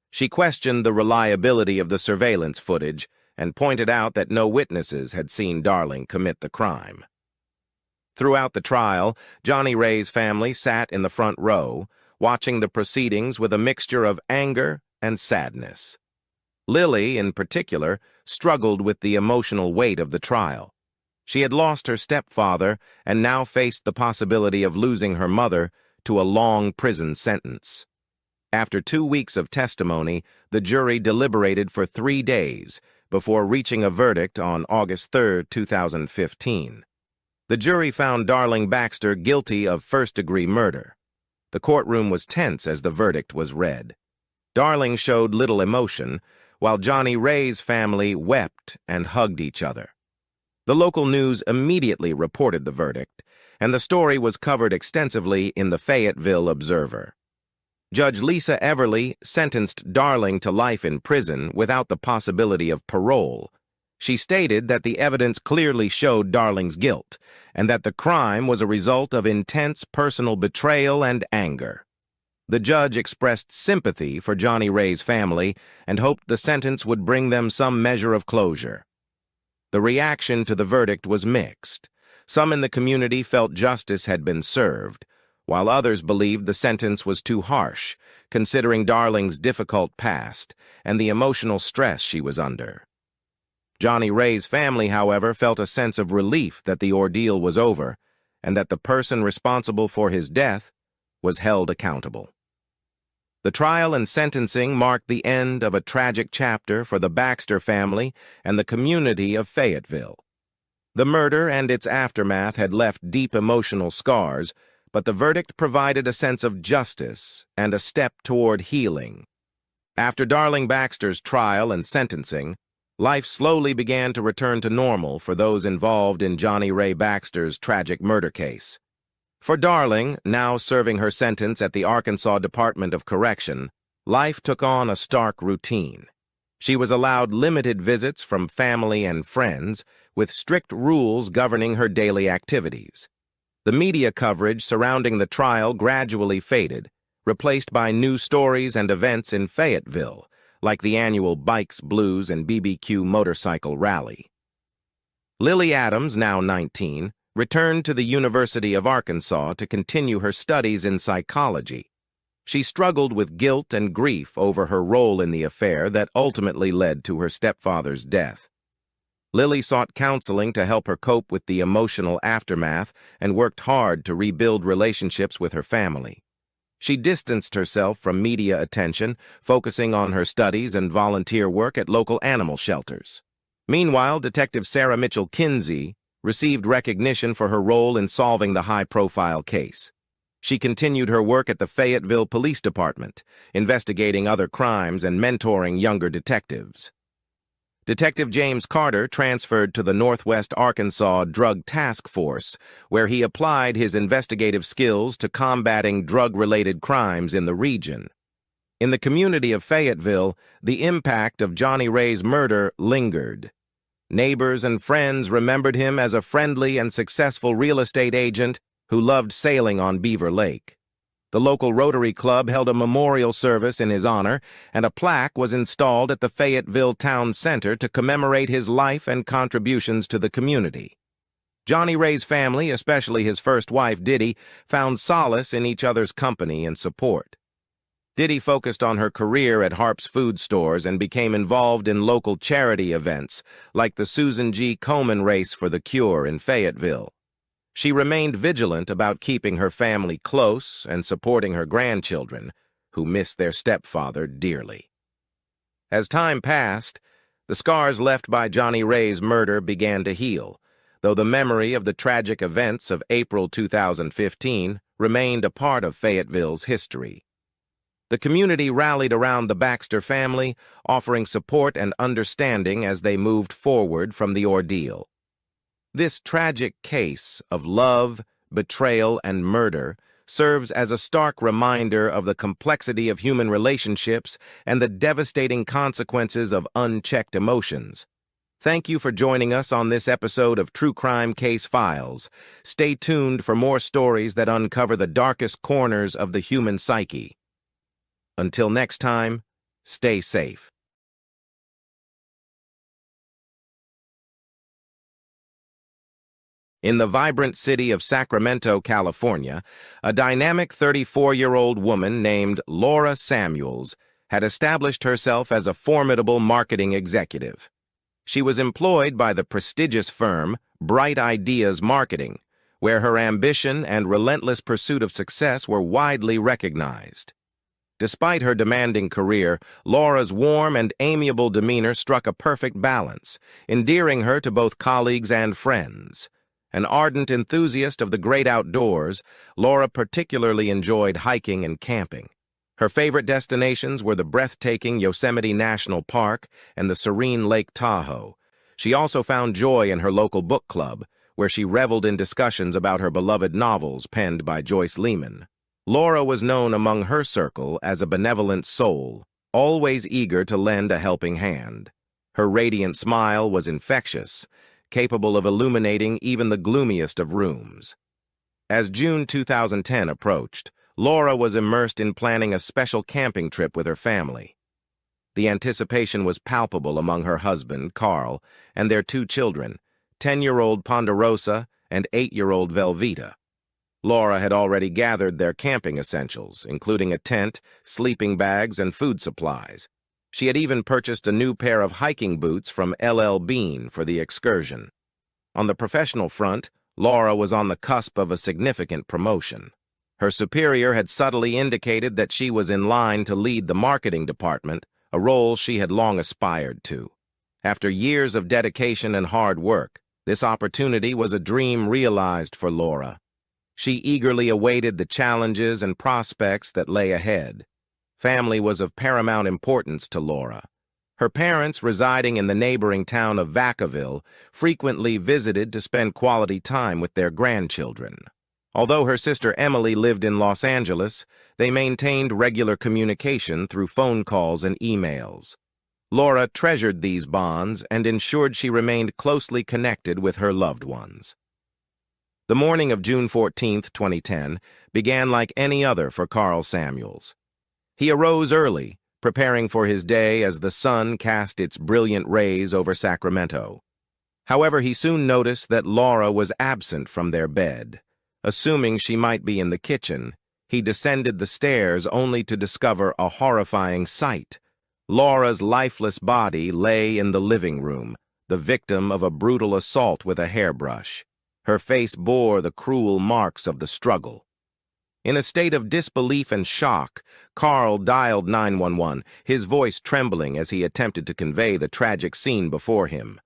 She questioned the reliability of the surveillance footage and pointed out that no witnesses had seen Darling commit the crime. Throughout the trial, Johnny Ray's family sat in the front row, watching the proceedings with a mixture of anger and sadness. Lily, in particular, struggled with the emotional weight of the trial. She had lost her stepfather and now faced the possibility of losing her mother to a long prison sentence. After 2 weeks of testimony, the jury deliberated for 3 days before reaching a verdict on August 3, 2015. The jury found Darling Baxter guilty of first-degree murder. The courtroom was tense as the verdict was read. Darling showed little emotion, while Johnny Ray's family wept and hugged each other. The local news immediately reported the verdict, and the story was covered extensively in the Fayetteville Observer. Judge Lisa Everly sentenced Darling to life in prison without the possibility of parole. She stated that the evidence clearly showed Darling's guilt, and that the crime was a result of intense personal betrayal and anger. The judge expressed sympathy for Johnny Ray's family and hoped the sentence would bring them some measure of closure. The reaction to the verdict was mixed. Some in the community felt justice had been served, while others believed the sentence was too harsh, considering Darling's difficult past and the emotional stress she was under. Johnny Ray's family, however, felt a sense of relief that the ordeal was over and that the person responsible for his death was held accountable. The trial and sentencing marked the end of a tragic chapter for the Baxter family and the community of Fayetteville. The murder and its aftermath had left deep emotional scars, but the verdict provided a sense of justice and a step toward healing. After Darling Baxter's trial and sentencing, life slowly began to return to normal for those involved in Johnny Ray Baxter's tragic murder case. For Darling, now serving her sentence at the Arkansas Department of Correction, life took on a stark routine. She was allowed limited visits from family and friends, with strict rules governing her daily activities. The media coverage surrounding the trial gradually faded, replaced by new stories and events in Fayetteville, like the annual Bikes, Blues, and BBQ motorcycle rally. Lily Adams, now 19, returned to the University of Arkansas to continue her studies in psychology. She struggled with guilt and grief over her role in the affair that ultimately led to her stepfather's death. Lily sought counseling to help her cope with the emotional aftermath and worked hard to rebuild relationships with her family. She distanced herself from media attention, focusing on her studies and volunteer work at local animal shelters. Meanwhile, Detective Sarah Mitchell Kinsey received recognition for her role in solving the high-profile case. She continued her work at the Fayetteville Police Department, investigating other crimes and mentoring younger detectives. Detective James Carter transferred to the Northwest Arkansas Drug Task Force, where he applied his investigative skills to combating drug-related crimes in the region. In the community of Fayetteville, the impact of Johnny Ray's murder lingered. Neighbors and friends remembered him as a friendly and successful real estate agent who loved sailing on Beaver Lake. The local Rotary Club held a memorial service in his honor, and a plaque was installed at the Fayetteville Town Center to commemorate his life and contributions to the community. Johnny Ray's family, especially his first wife, Diddy, found solace in each other's company and support. Diddy focused on her career at Harp's Food Stores and became involved in local charity events, like the Susan G. Komen Race for the Cure in Fayetteville. She remained vigilant about keeping her family close and supporting her grandchildren, who missed their stepfather dearly. As time passed, the scars left by Johnny Ray's murder began to heal, though the memory of the tragic events of April 2015 remained a part of Fayetteville's history. The community rallied around the Baxter family, offering support and understanding as they moved forward from the ordeal. This tragic case of love, betrayal, and murder serves as a stark reminder of the complexity of human relationships and the devastating consequences of unchecked emotions. Thank you for joining us on this episode of True Crime Case Files. Stay tuned for more stories that uncover the darkest corners of the human psyche. Until next time, stay safe. In the vibrant city of Sacramento, California, a dynamic 34-year-old woman named Laura Samuels had established herself as a formidable marketing executive. She was employed by the prestigious firm Bright Ideas Marketing, where her ambition and relentless pursuit of success were widely recognized. Despite her demanding career, Laura's warm and amiable demeanor struck a perfect balance, endearing her to both colleagues and friends. An ardent enthusiast of the great outdoors, Laura particularly enjoyed hiking and camping. Her favorite destinations were the breathtaking Yosemite National Park and the serene Lake Tahoe. She also found joy in her local book club, where she reveled in discussions about her beloved novels penned by Joyce Lehman. Laura was known among her circle as a benevolent soul, always eager to lend a helping hand. Her radiant smile was infectious, capable of illuminating even the gloomiest of rooms. As June 2010 approached, Laura was immersed in planning a special camping trip with her family. The anticipation was palpable among her husband, Carl, and their two children, 10-year-old Ponderosa and 8-year-old Velveeta. Laura had already gathered their camping essentials, including a tent, sleeping bags, and food supplies. She had even purchased a new pair of hiking boots from LL Bean for the excursion. On the professional front, Laura was on the cusp of a significant promotion. Her superior had subtly indicated that she was in line to lead the marketing department, a role she had long aspired to. After years of dedication and hard work, this opportunity was a dream realized for Laura. She eagerly awaited the challenges and prospects that lay ahead. Family was of paramount importance to Laura. Her parents, residing in the neighboring town of Vacaville, frequently visited to spend quality time with their grandchildren. Although her sister Emily lived in Los Angeles, they maintained regular communication through phone calls and emails. Laura treasured these bonds and ensured she remained closely connected with her loved ones. The morning of June 14, 2010, began like any other for Carl Samuels. He arose early, preparing for his day as the sun cast its brilliant rays over Sacramento. However, he soon noticed that Laura was absent from their bed. Assuming she might be in the kitchen, he descended the stairs only to discover a horrifying sight. Laura's lifeless body lay in the living room, the victim of a brutal assault with a hairbrush. Her face bore the cruel marks of the struggle. In a state of disbelief and shock, Carl dialed 911, his voice trembling as he attempted to convey the tragic scene before him.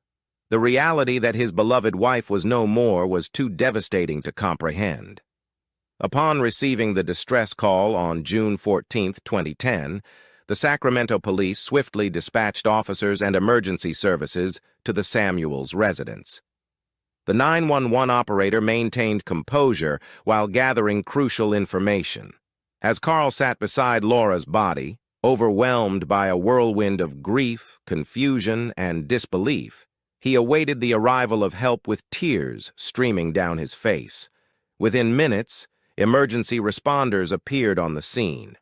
The reality that his beloved wife was no more was too devastating to comprehend. Upon receiving the distress call on June 14, 2010, the Sacramento police swiftly dispatched officers and emergency services to the Samuels residence. The 911 operator maintained composure while gathering crucial information. As Carl sat beside Laura's body, overwhelmed by a whirlwind of grief, confusion, and disbelief, he awaited the arrival of help with tears streaming down his face. Within minutes, emergency responders appeared on the scene.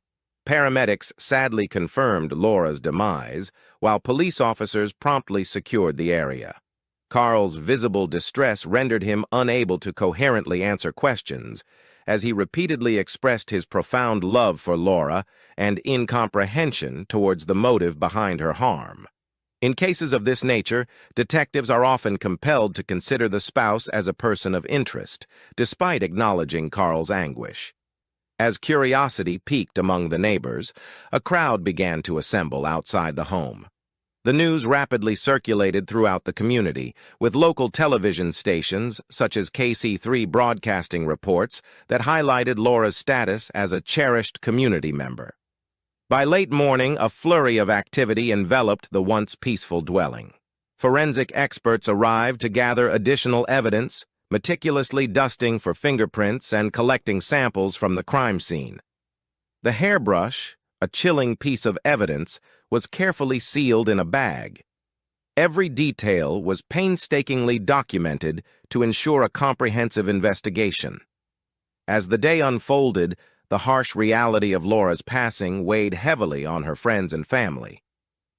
Paramedics sadly confirmed Laura's demise, while police officers promptly secured the area. Carl's visible distress rendered him unable to coherently answer questions, as he repeatedly expressed his profound love for Laura and incomprehension towards the motive behind her harm. In cases of this nature, detectives are often compelled to consider the spouse as a person of interest, despite acknowledging Carl's anguish. As curiosity peaked among the neighbors, a crowd began to assemble outside the home. The news rapidly circulated throughout the community, with local television stations, such as KC3, broadcasting reports that highlighted Laura's status as a cherished community member. By late morning, a flurry of activity enveloped the once peaceful dwelling. Forensic experts arrived to gather additional evidence, meticulously dusting for fingerprints and collecting samples from the crime scene. The hairbrush, a chilling piece of evidence, was carefully sealed in a bag. Every detail was painstakingly documented to ensure a comprehensive investigation. As the day unfolded, the harsh reality of Laura's passing weighed heavily on her friends and family.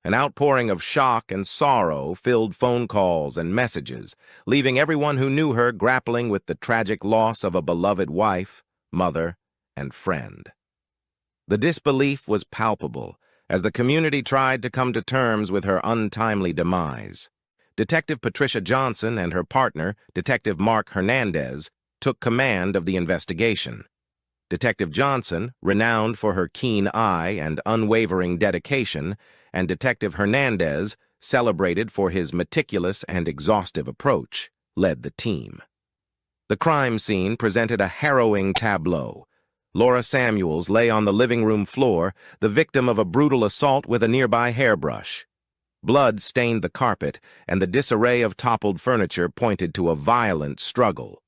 An outpouring of shock and sorrow filled phone calls and messages, leaving everyone who knew her grappling with the tragic loss of a beloved wife, mother, and friend. The disbelief was palpable as the community tried to come to terms with her untimely demise. Detective Patricia Johnson and her partner, Detective Mark Hernandez, took command of the investigation. Detective Johnson, renowned for her keen eye and unwavering dedication, and Detective Hernandez, celebrated for his meticulous and exhaustive approach, led the team. The crime scene presented a harrowing tableau. Laura Samuels lay on the living room floor, the victim of a brutal assault with a nearby hairbrush. Blood stained the carpet, and the disarray of toppled furniture pointed to a violent struggle.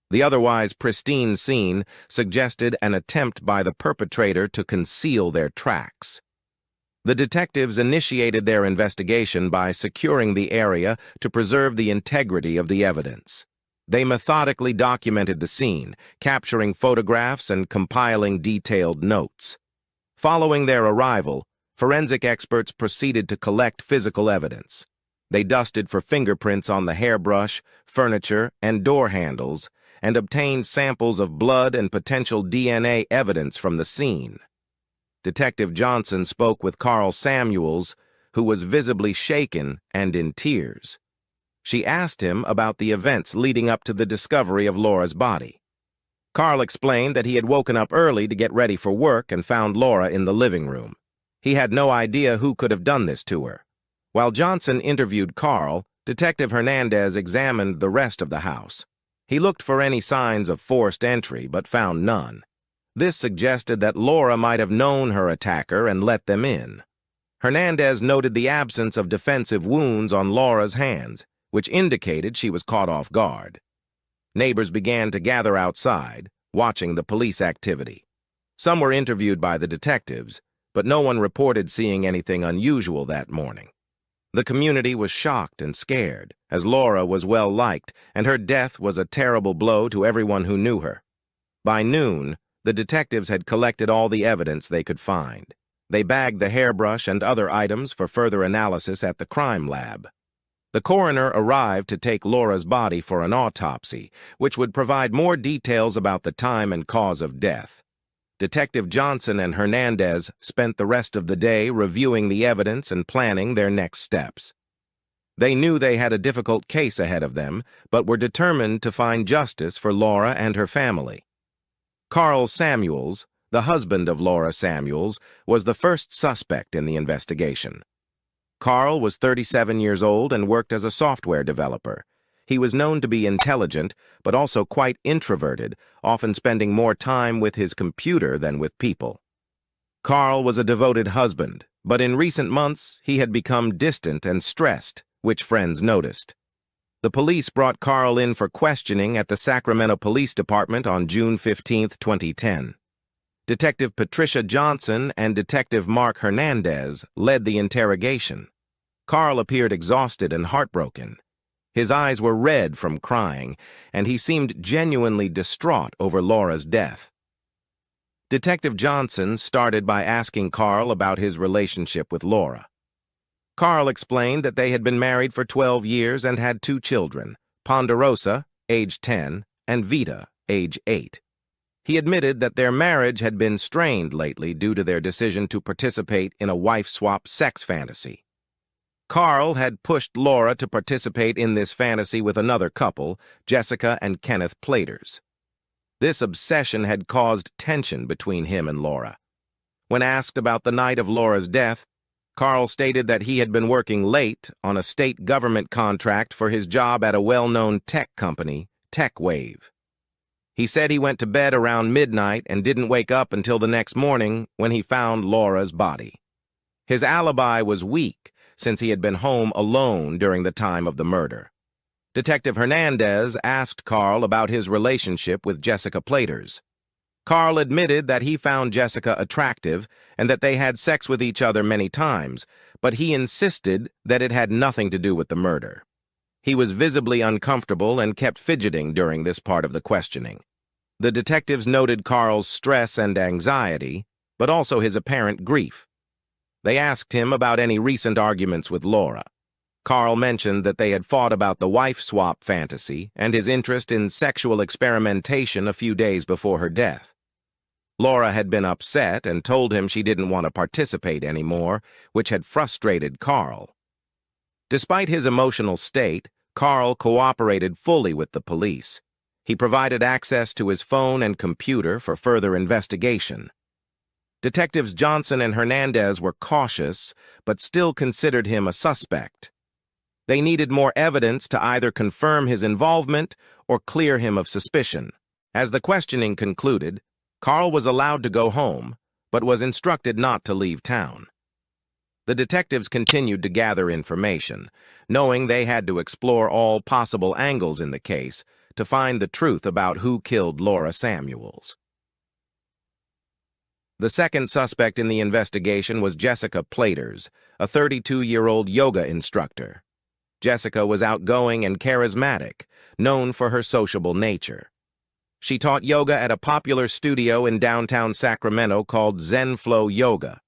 The otherwise pristine scene suggested an attempt by the perpetrator to conceal their tracks. The detectives initiated their investigation by securing the area to preserve the integrity of the evidence. They methodically documented the scene, capturing photographs and compiling detailed notes. Following their arrival, forensic experts proceeded to collect physical evidence. They dusted for fingerprints on the hairbrush, furniture, and door handles, and obtained samples of blood and potential DNA evidence from the scene. Detective Johnson spoke with Carl Samuels, who was visibly shaken and in tears. She asked him about the events leading up to the discovery of Laura's body. Carl explained that he had woken up early to get ready for work and found Laura in the living room. He had no idea who could have done this to her. While Johnson interviewed Carl, Detective Hernandez examined the rest of the house. He looked for any signs of forced entry, but found none. This suggested that Laura might have known her attacker and let them in. Hernandez noted the absence of defensive wounds on Laura's hands, which indicated she was caught off guard. Neighbors began to gather outside, watching the police activity. Some were interviewed by the detectives, but no one reported seeing anything unusual that morning. The community was shocked and scared, as Laura was well-liked, and her death was a terrible blow to everyone who knew her. By noon, the detectives had collected all the evidence they could find. They bagged the hairbrush and other items for further analysis at the crime lab. The coroner arrived to take Laura's body for an autopsy, which would provide more details about the time and cause of death. Detective Johnson and Hernandez spent the rest of the day reviewing the evidence and planning their next steps. They knew they had a difficult case ahead of them, but were determined to find justice for Laura and her family. Carl Samuels, the husband of Laura Samuels, was the first suspect in the investigation. Carl was 37 years old and worked as a software developer. He was known to be intelligent, but also quite introverted, often spending more time with his computer than with people. Carl was a devoted husband, but in recent months he had become distant and stressed, which friends noticed. The police brought Carl in for questioning at the Sacramento Police Department on June 15, 2010. Detective Patricia Johnson and Detective Mark Hernandez led the interrogation. Carl appeared exhausted and heartbroken. His eyes were red from crying, and he seemed genuinely distraught over Laura's death. Detective Johnson started by asking Carl about his relationship with Laura. Carl explained that they had been married for 12 years and had 2 children, Ponderosa, age 10, and Vita, age 8. He admitted that their marriage had been strained lately due to their decision to participate in a wife-swap sex fantasy. Carl had pushed Laura to participate in this fantasy with another couple, Jessica and Kenneth Platers. This obsession had caused tension between him and Laura. When asked about the night of Laura's death, Carl stated that he had been working late on a state government contract for his job at a well-known tech company, TechWave. He said he went to bed around midnight and didn't wake up until the next morning when he found Laura's body. His alibi was weak since he had been home alone during the time of the murder. Detective Hernandez asked Carl about his relationship with Jessica Platers. Carl admitted that he found Jessica attractive and that they had sex with each other many times, but he insisted that it had nothing to do with the murder. He was visibly uncomfortable and kept fidgeting during this part of the questioning. The detectives noted Carl's stress and anxiety, but also his apparent grief. They asked him about any recent arguments with Laura. Carl mentioned that they had fought about the wife-swap fantasy and his interest in sexual experimentation a few days before her death. Laura had been upset and told him she didn't want to participate anymore, which had frustrated Carl. Despite his emotional state, Carl cooperated fully with the police. He provided access to his phone and computer for further investigation. Detectives Johnson and Hernandez were cautious, but still considered him a suspect. They needed more evidence to either confirm his involvement or clear him of suspicion. As the questioning concluded, Carl was allowed to go home, but was instructed not to leave town. The detectives continued to gather information, knowing they had to explore all possible angles in the case to find the truth about who killed Laura Samuels. The second suspect in the investigation was Jessica Platers, a 32-year-old yoga instructor. Jessica was outgoing and charismatic, known for her sociable nature. She taught yoga at a popular studio in downtown Sacramento called Zen Flow Yoga.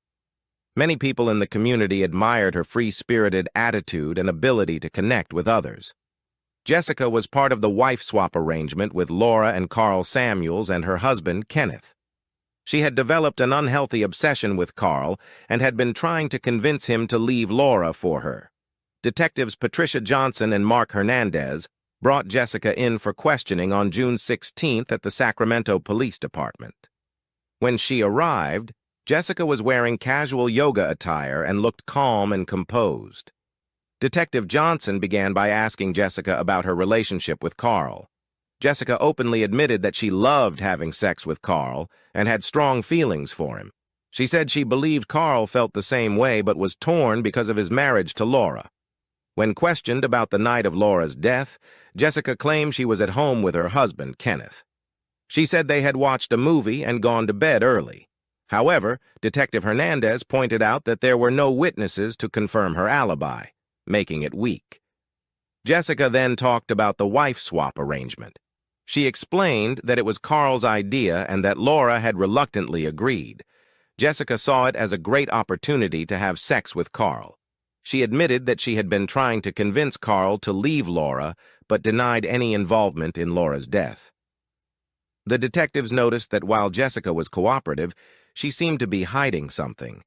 Many people in the community admired her free-spirited attitude and ability to connect with others. Jessica was part of the wife-swap arrangement with Laura and Carl Samuels and her husband, Kenneth. She had developed an unhealthy obsession with Carl and had been trying to convince him to leave Laura for her. Detectives Patricia Johnson and Mark Hernandez brought Jessica in for questioning on June 16th at the Sacramento Police Department. When she arrived, Jessica was wearing casual yoga attire and looked calm and composed. Detective Johnson began by asking Jessica about her relationship with Carl. Jessica openly admitted that she loved having sex with Carl and had strong feelings for him. She said she believed Carl felt the same way but was torn because of his marriage to Laura. When questioned about the night of Laura's death, Jessica claimed she was at home with her husband, Kenneth. She said they had watched a movie and gone to bed early. However, Detective Hernandez pointed out that there were no witnesses to confirm her alibi, making it weak. Jessica then talked about the wife-swap arrangement. She explained that it was Carl's idea and that Laura had reluctantly agreed. Jessica saw it as a great opportunity to have sex with Carl. She admitted that she had been trying to convince Carl to leave Laura, but denied any involvement in Laura's death. The detectives noticed that while Jessica was cooperative, she seemed to be hiding something.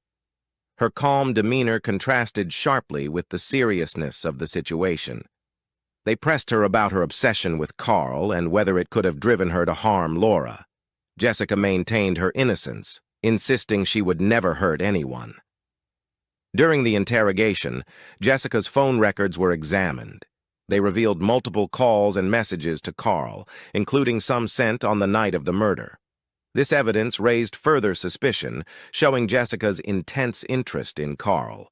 Her calm demeanor contrasted sharply with the seriousness of the situation. They pressed her about her obsession with Carl and whether it could have driven her to harm Laura. Jessica maintained her innocence, insisting she would never hurt anyone. During the interrogation, Jessica's phone records were examined. They revealed multiple calls and messages to Carl, including some sent on the night of the murder. This evidence raised further suspicion, showing Jessica's intense interest in Carl.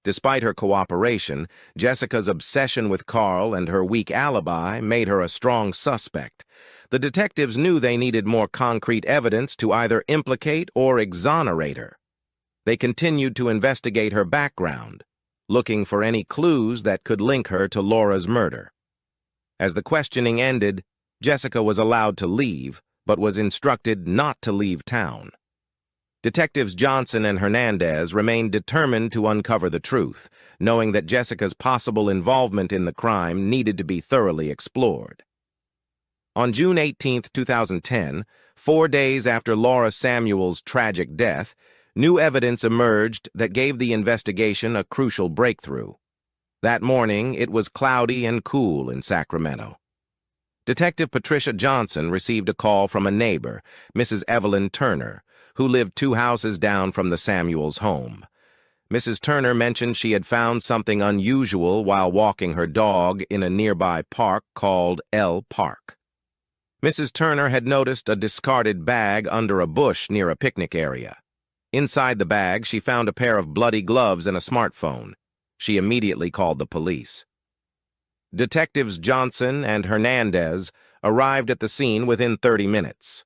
Despite her cooperation, Jessica's obsession with Carl and her weak alibi made her a strong suspect. The detectives knew they needed more concrete evidence to either implicate or exonerate her. They continued to investigate her background, looking for any clues that could link her to Laura's murder. As the questioning ended, Jessica was allowed to leave, but was instructed not to leave town. Detectives Johnson and Hernandez remained determined to uncover the truth, knowing that Jessica's possible involvement in the crime needed to be thoroughly explored. On June 18, 2010, 4 days after Laura Samuels' tragic death, new evidence emerged that gave the investigation a crucial breakthrough. That morning, it was cloudy and cool in Sacramento. Detective Patricia Johnson received a call from a neighbor, Mrs. Evelyn Turner, who lived 2 houses down from the Samuels' home. Mrs. Turner mentioned she had found something unusual while walking her dog in a nearby park called L Park. Mrs. Turner had noticed a discarded bag under a bush near a picnic area. Inside the bag, she found a pair of bloody gloves and a smartphone. She immediately called the police. Detectives Johnson and Hernandez arrived at the scene within 30 minutes.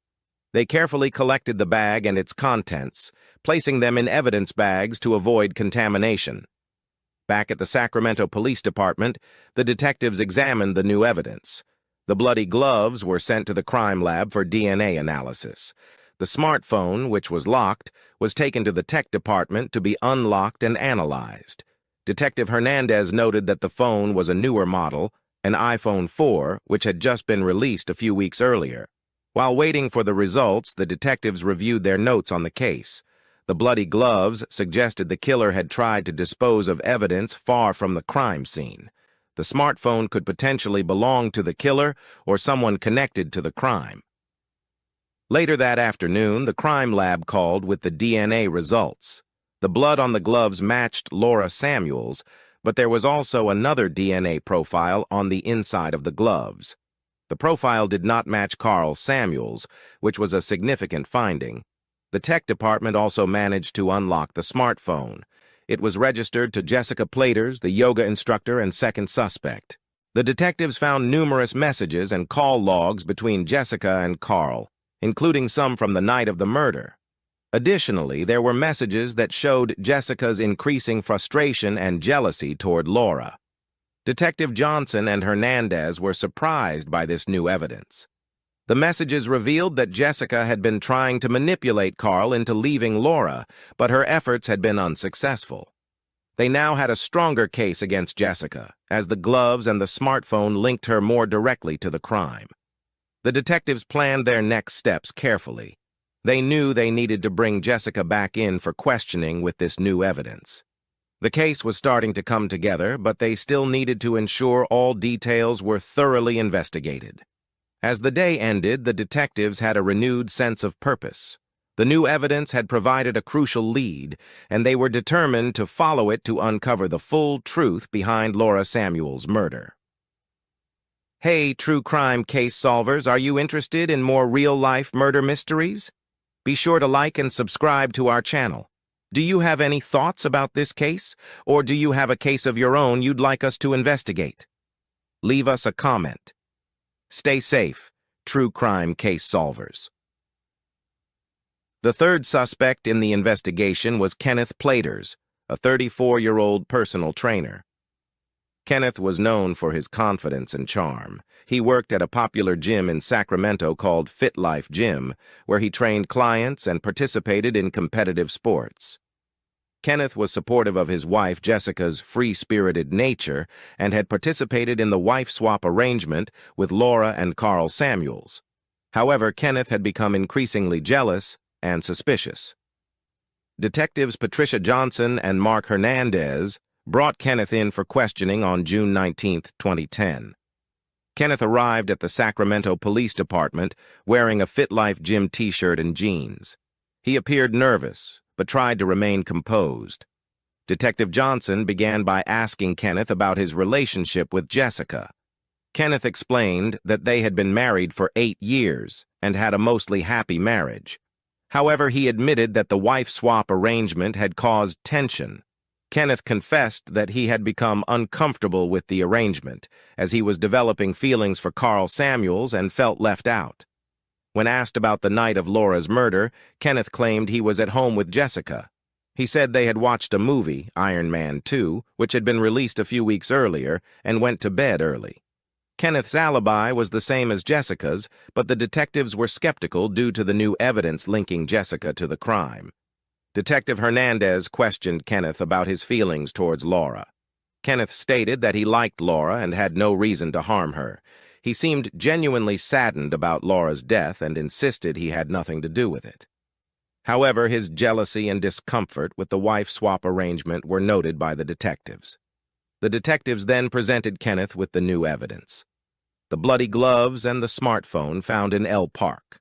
They carefully collected the bag and its contents, placing them in evidence bags to avoid contamination. Back at the Sacramento Police Department, the detectives examined the new evidence. The bloody gloves were sent to the crime lab for DNA analysis. The smartphone, which was locked, was taken to the tech department to be unlocked and analyzed. Detective Hernandez noted that the phone was a newer model, an iPhone 4, which had just been released a few weeks earlier. While waiting for the results, the detectives reviewed their notes on the case. The bloody gloves suggested the killer had tried to dispose of evidence far from the crime scene. The smartphone could potentially belong to the killer or someone connected to the crime. Later that afternoon, the crime lab called with the DNA results. The blood on the gloves matched Laura Samuels, but there was also another DNA profile on the inside of the gloves. The profile did not match Carl Samuels, which was a significant finding. The tech department also managed to unlock the smartphone. It was registered to Jessica Platers, the yoga instructor and second suspect. The detectives found numerous messages and call logs between Jessica and Carl, including some from the night of the murder. Additionally, there were messages that showed Jessica's increasing frustration and jealousy toward Laura. Detective Johnson and Hernandez were surprised by this new evidence. The messages revealed that Jessica had been trying to manipulate Carl into leaving Laura, but her efforts had been unsuccessful. They now had a stronger case against Jessica, as the gloves and the smartphone linked her more directly to the crime. The detectives planned their next steps carefully. They knew they needed to bring Jessica back in for questioning with this new evidence. The case was starting to come together, but they still needed to ensure all details were thoroughly investigated. As the day ended, the detectives had a renewed sense of purpose. The new evidence had provided a crucial lead, and they were determined to follow it to uncover the full truth behind Laura Samuels' murder. Hey, true crime case solvers, are you interested in more real-life murder mysteries? Be sure to like and subscribe to our channel. Do you have any thoughts about this case, or do you have a case of your own you'd like us to investigate? Leave us a comment. Stay safe, true crime case solvers. The third suspect in the investigation was Kenneth Platers, a 34-year-old personal trainer. Kenneth was known for his confidence and charm. He worked at a popular gym in Sacramento called Fit Life Gym, where he trained clients and participated in competitive sports. Kenneth was supportive of his wife Jessica's free-spirited nature and had participated in the wife swap arrangement with Laura and Carl Samuels. However, Kenneth had become increasingly jealous and suspicious. Detectives Patricia Johnson and Mark Hernandez brought Kenneth in for questioning on June 19, 2010. Kenneth arrived at the Sacramento Police Department wearing a Fit Life Gym t-shirt and jeans. He appeared nervous, but tried to remain composed. Detective Johnson began by asking Kenneth about his relationship with Jessica. Kenneth explained that they had been married for 8 years and had a mostly happy marriage. However, he admitted that the wife-swap arrangement had caused tension. Kenneth confessed that he had become uncomfortable with the arrangement, as he was developing feelings for Carl Samuels and felt left out. When asked about the night of Laura's murder, Kenneth claimed he was at home with Jessica. He said they had watched a movie, Iron Man 2, which had been released a few weeks earlier, and went to bed early. Kenneth's alibi was the same as Jessica's, but the detectives were skeptical due to the new evidence linking Jessica to the crime. Detective Hernandez questioned Kenneth about his feelings towards Laura. Kenneth stated that he liked Laura and had no reason to harm her. He seemed genuinely saddened about Laura's death and insisted he had nothing to do with it. However, his jealousy and discomfort with the wife-swap arrangement were noted by the detectives. The detectives then presented Kenneth with the new evidence: the bloody gloves and the smartphone found in El Park.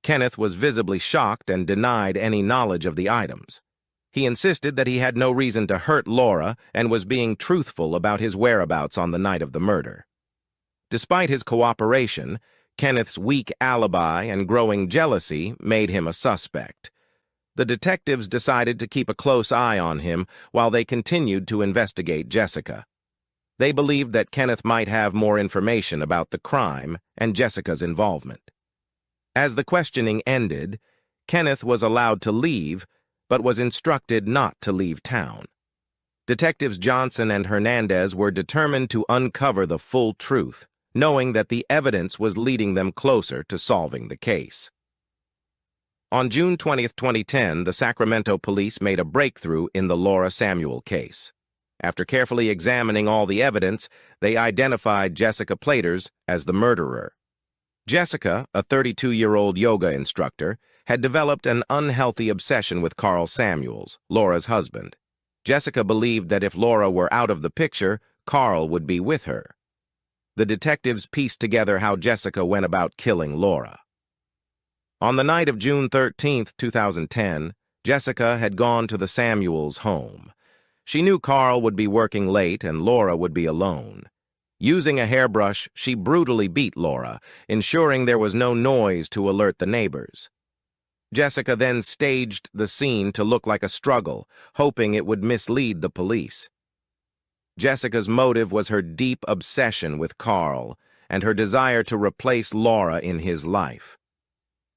Kenneth was visibly shocked and denied any knowledge of the items. He insisted that he had no reason to hurt Laura and was being truthful about his whereabouts on the night of the murder. Despite his cooperation, Kenneth's weak alibi and growing jealousy made him a suspect. The detectives decided to keep a close eye on him while they continued to investigate Jessica. They believed that Kenneth might have more information about the crime and Jessica's involvement. As the questioning ended, Kenneth was allowed to leave, but was instructed not to leave town. Detectives Johnson and Hernandez were determined to uncover the full truth, knowing that the evidence was leading them closer to solving the case. On June 20, 2010, the Sacramento police made a breakthrough in the Laura Samuel case. After carefully examining all the evidence, they identified Jessica Platers as the murderer. Jessica, a 32-year-old yoga instructor, had developed an unhealthy obsession with Carl Samuels, Laura's husband. Jessica believed that if Laura were out of the picture, Carl would be with her. The detectives pieced together how Jessica went about killing Laura. On the night of June 13, 2010, Jessica had gone to the Samuels' home. She knew Carl would be working late and Laura would be alone. Using a hairbrush, she brutally beat Laura, ensuring there was no noise to alert the neighbors. Jessica then staged the scene to look like a struggle, hoping it would mislead the police. Jessica's motive was her deep obsession with Carl and her desire to replace Laura in his life.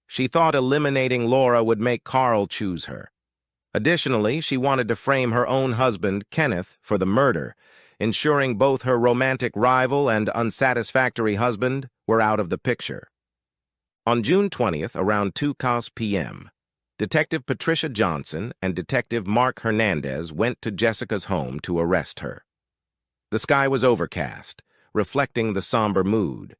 She thought eliminating Laura would make Carl choose her. Additionally, she wanted to frame her own husband, Kenneth, for the murder, ensuring both her romantic rival and unsatisfactory husband were out of the picture. On June 20th, around 2 p.m., Detective Patricia Johnson and Detective Mark Hernandez went to Jessica's home to arrest her. The sky was overcast, reflecting the somber mood.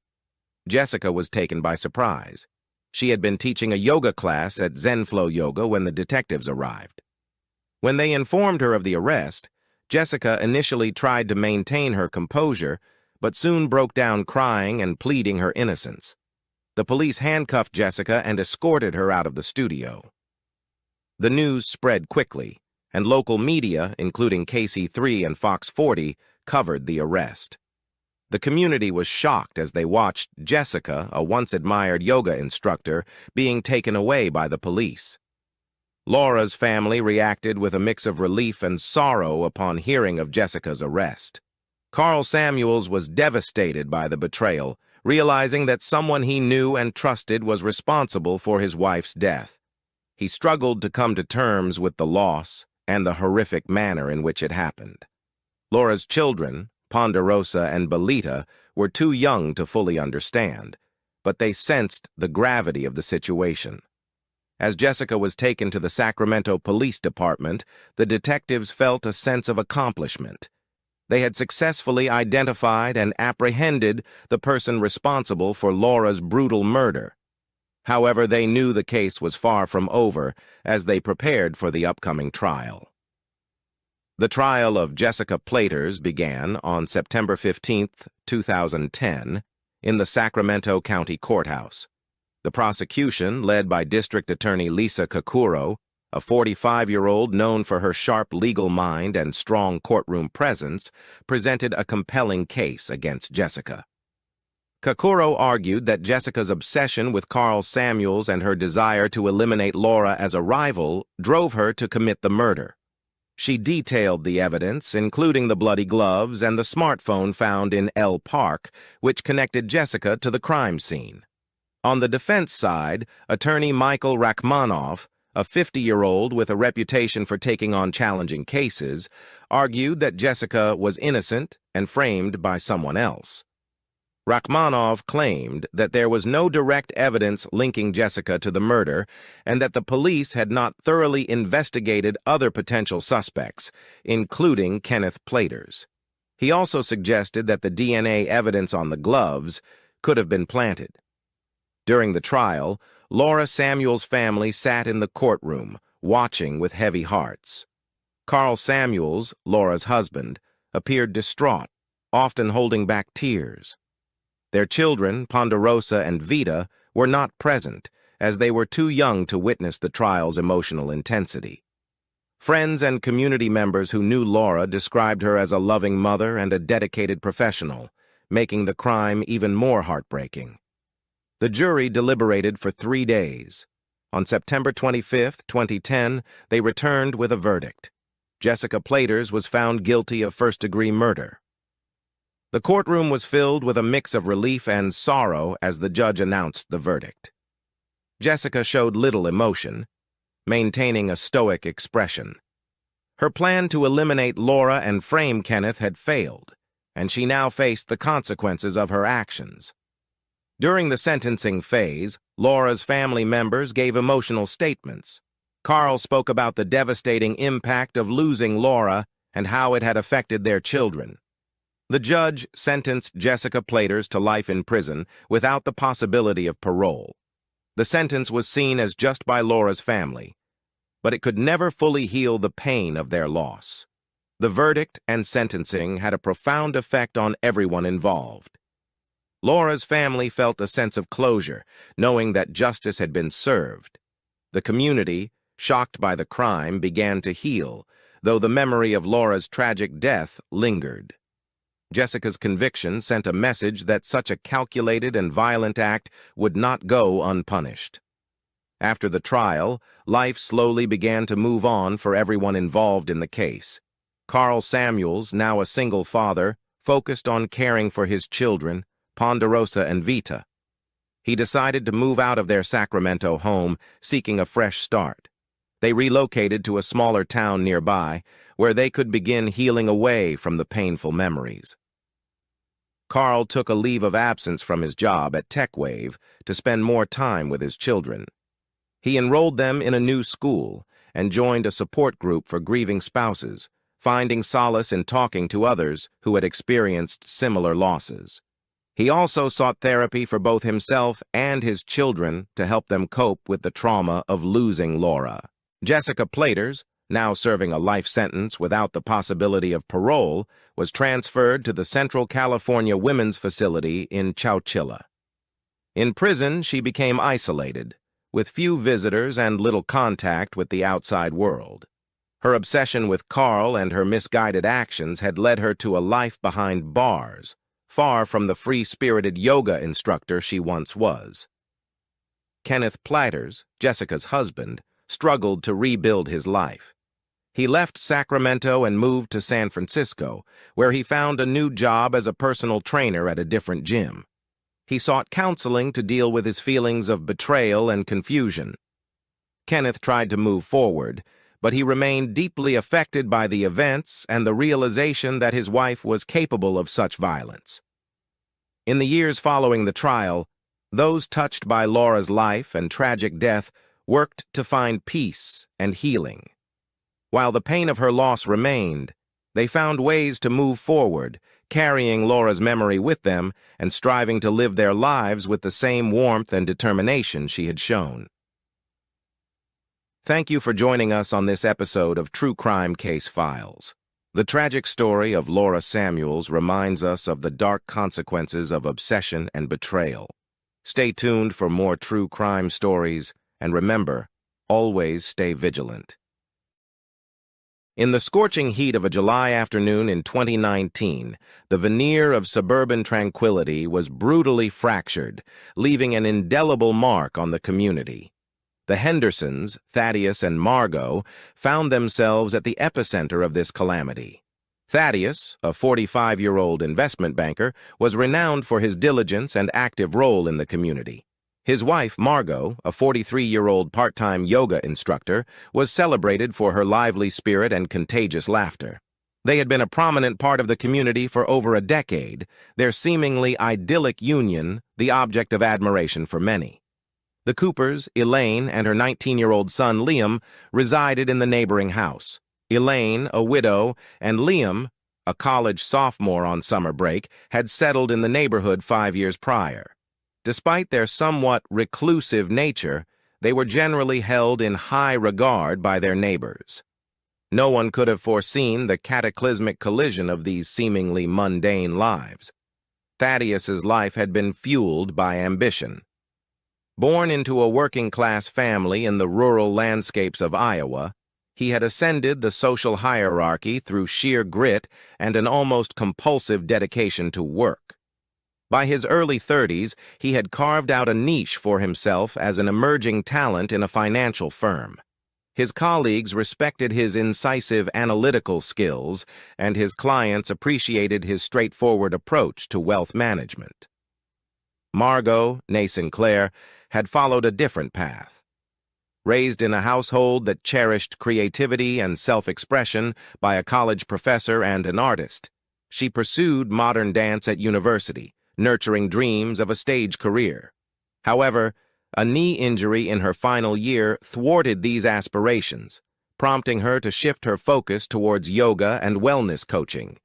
Jessica was taken by surprise. She had been teaching a yoga class at Zenflow Yoga when the detectives arrived. When they informed her of the arrest, Jessica initially tried to maintain her composure, but soon broke down crying and pleading her innocence. The police handcuffed Jessica and escorted her out of the studio. The news spread quickly, and local media, including KC3 and Fox 40, covered the arrest. The community was shocked as they watched Jessica, a once-admired yoga instructor, being taken away by the police. Laura's family reacted with a mix of relief and sorrow upon hearing of Jessica's arrest. Carl Samuels was devastated by the betrayal, realizing that someone he knew and trusted was responsible for his wife's death. He struggled to come to terms with the loss and the horrific manner in which it happened. Laura's children, Ponderosa and Belita, were too young to fully understand, but they sensed the gravity of the situation. As Jessica was taken to the Sacramento Police Department, the detectives felt a sense of accomplishment. They had successfully identified and apprehended the person responsible for Laura's brutal murder. However, they knew the case was far from over as they prepared for the upcoming trial. The trial of Jessica Platers began on September 15, 2010, in the Sacramento County Courthouse. The prosecution, led by District Attorney Lisa Kakuro, a 45-year-old known for her sharp legal mind and strong courtroom presence, presented a compelling case against Jessica. Kokoro argued that Jessica's obsession with Carl Samuels and her desire to eliminate Laura as a rival drove her to commit the murder. She detailed the evidence, including the bloody gloves and the smartphone found in L Park, which connected Jessica to the crime scene. On the defense side, attorney Michael Rachmaninoff, a 50-year-old with a reputation for taking on challenging cases, argued that Jessica was innocent and framed by someone else. Rachmaninoff claimed that there was no direct evidence linking Jessica to the murder and that the police had not thoroughly investigated other potential suspects, including Kenneth Platers. He also suggested that the DNA evidence on the gloves could have been planted. During the trial, Laura Samuels' family sat in the courtroom, watching with heavy hearts. Carl Samuels, Laura's husband, appeared distraught, often holding back tears. Their children, Ponderosa and Vita, were not present, as they were too young to witness the trial's emotional intensity. Friends and community members who knew Laura described her as a loving mother and a dedicated professional, making the crime even more heartbreaking. The jury deliberated for 3 days. On September 25, 2010, they returned with a verdict. Jessica Platers was found guilty of first-degree murder. The courtroom was filled with a mix of relief and sorrow as the judge announced the verdict. Jessica showed little emotion, maintaining a stoic expression. Her plan to eliminate Laura and frame Kenneth had failed, and she now faced the consequences of her actions. During the sentencing phase, Laura's family members gave emotional statements. Carl spoke about the devastating impact of losing Laura and how it had affected their children. The judge sentenced Jessica Platers to life in prison without the possibility of parole. The sentence was seen as just by Laura's family, but it could never fully heal the pain of their loss. The verdict and sentencing had a profound effect on everyone involved. Laura's family felt a sense of closure, knowing that justice had been served. The community, shocked by the crime, began to heal, though the memory of Laura's tragic death lingered. Jessica's conviction sent a message that such a calculated and violent act would not go unpunished. After the trial, life slowly began to move on for everyone involved in the case. Carl Samuels, now a single father, focused on caring for his children, Ponderosa and Vita. He decided to move out of their Sacramento home, seeking a fresh start. They relocated to a smaller town nearby, where they could begin healing away from the painful memories. Carl took a leave of absence from his job at TechWave to spend more time with his children. He enrolled them in a new school and joined a support group for grieving spouses, finding solace in talking to others who had experienced similar losses. He also sought therapy for both himself and his children to help them cope with the trauma of losing Laura. Jessica Platers, now serving a life sentence without the possibility of parole, was transferred to the Central California Women's Facility in Chowchilla. In prison, she became isolated, with few visitors and little contact with the outside world. Her obsession with Carl and her misguided actions had led her to a life behind bars, far from the free-spirited yoga instructor she once was. Kenneth Platers, Jessica's husband, struggled to rebuild his life. He left Sacramento and moved to San Francisco, where he found a new job as a personal trainer at a different gym. He sought counseling to deal with his feelings of betrayal and confusion. Kenneth tried to move forward, but he remained deeply affected by the events and the realization that his wife was capable of such violence. In the years following the trial, those touched by Laura's life and tragic death worked to find peace and healing. While the pain of her loss remained, they found ways to move forward, carrying Laura's memory with them and striving to live their lives with the same warmth and determination she had shown. Thank you for joining us on this episode of True Crime Case Files. The tragic story of Laura Samuels reminds us of the dark consequences of obsession and betrayal. Stay tuned for more true crime stories, and remember, Always stay vigilant. In the scorching heat of a July afternoon in 2019, the veneer of suburban tranquility was brutally fractured, leaving an indelible mark on the community. The Hendersons, Thaddeus and Margot, found themselves at the epicenter of this calamity. Thaddeus, a 45-year-old investment banker, was renowned for his diligence and active role in the community. His wife, Margot, a 43-year-old part-time yoga instructor, was celebrated for her lively spirit and contagious laughter. They had been a prominent part of the community for over a decade, their seemingly idyllic union the object of admiration for many. The Coopers, Elaine, and her 19-year-old son, Liam, resided in the neighboring house. Elaine, a widow, and Liam, a college sophomore on summer break, had settled in the neighborhood 5 years prior. Despite their somewhat reclusive nature, they were generally held in high regard by their neighbors. No one could have foreseen the cataclysmic collision of these seemingly mundane lives. Thaddeus's life had been fueled by ambition. Born into a working-class family in the rural landscapes of Iowa, he had ascended the social hierarchy through sheer grit and an almost compulsive dedication to work. By his early 30s, he had carved out a niche for himself as an emerging talent in a financial firm. His colleagues respected his incisive analytical skills, and his clients appreciated his straightforward approach to wealth management. Margot, née Sinclair, had followed a different path. Raised in a household that cherished creativity and self-expression by a college professor and an artist, she pursued modern dance at university, nurturing dreams of a stage career. However, a knee injury in her final year thwarted these aspirations, prompting her to shift her focus towards yoga and wellness coaching.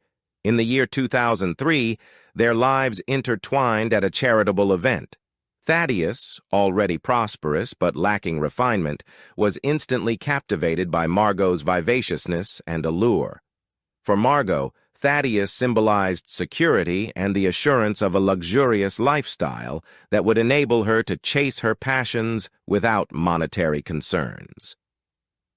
In the year 2003, their lives intertwined at a charitable event. Thaddeus, already prosperous but lacking refinement, was instantly captivated by Margot's vivaciousness and allure. For Margot, Thaddeus symbolized security and the assurance of a luxurious lifestyle that would enable her to chase her passions without monetary concerns.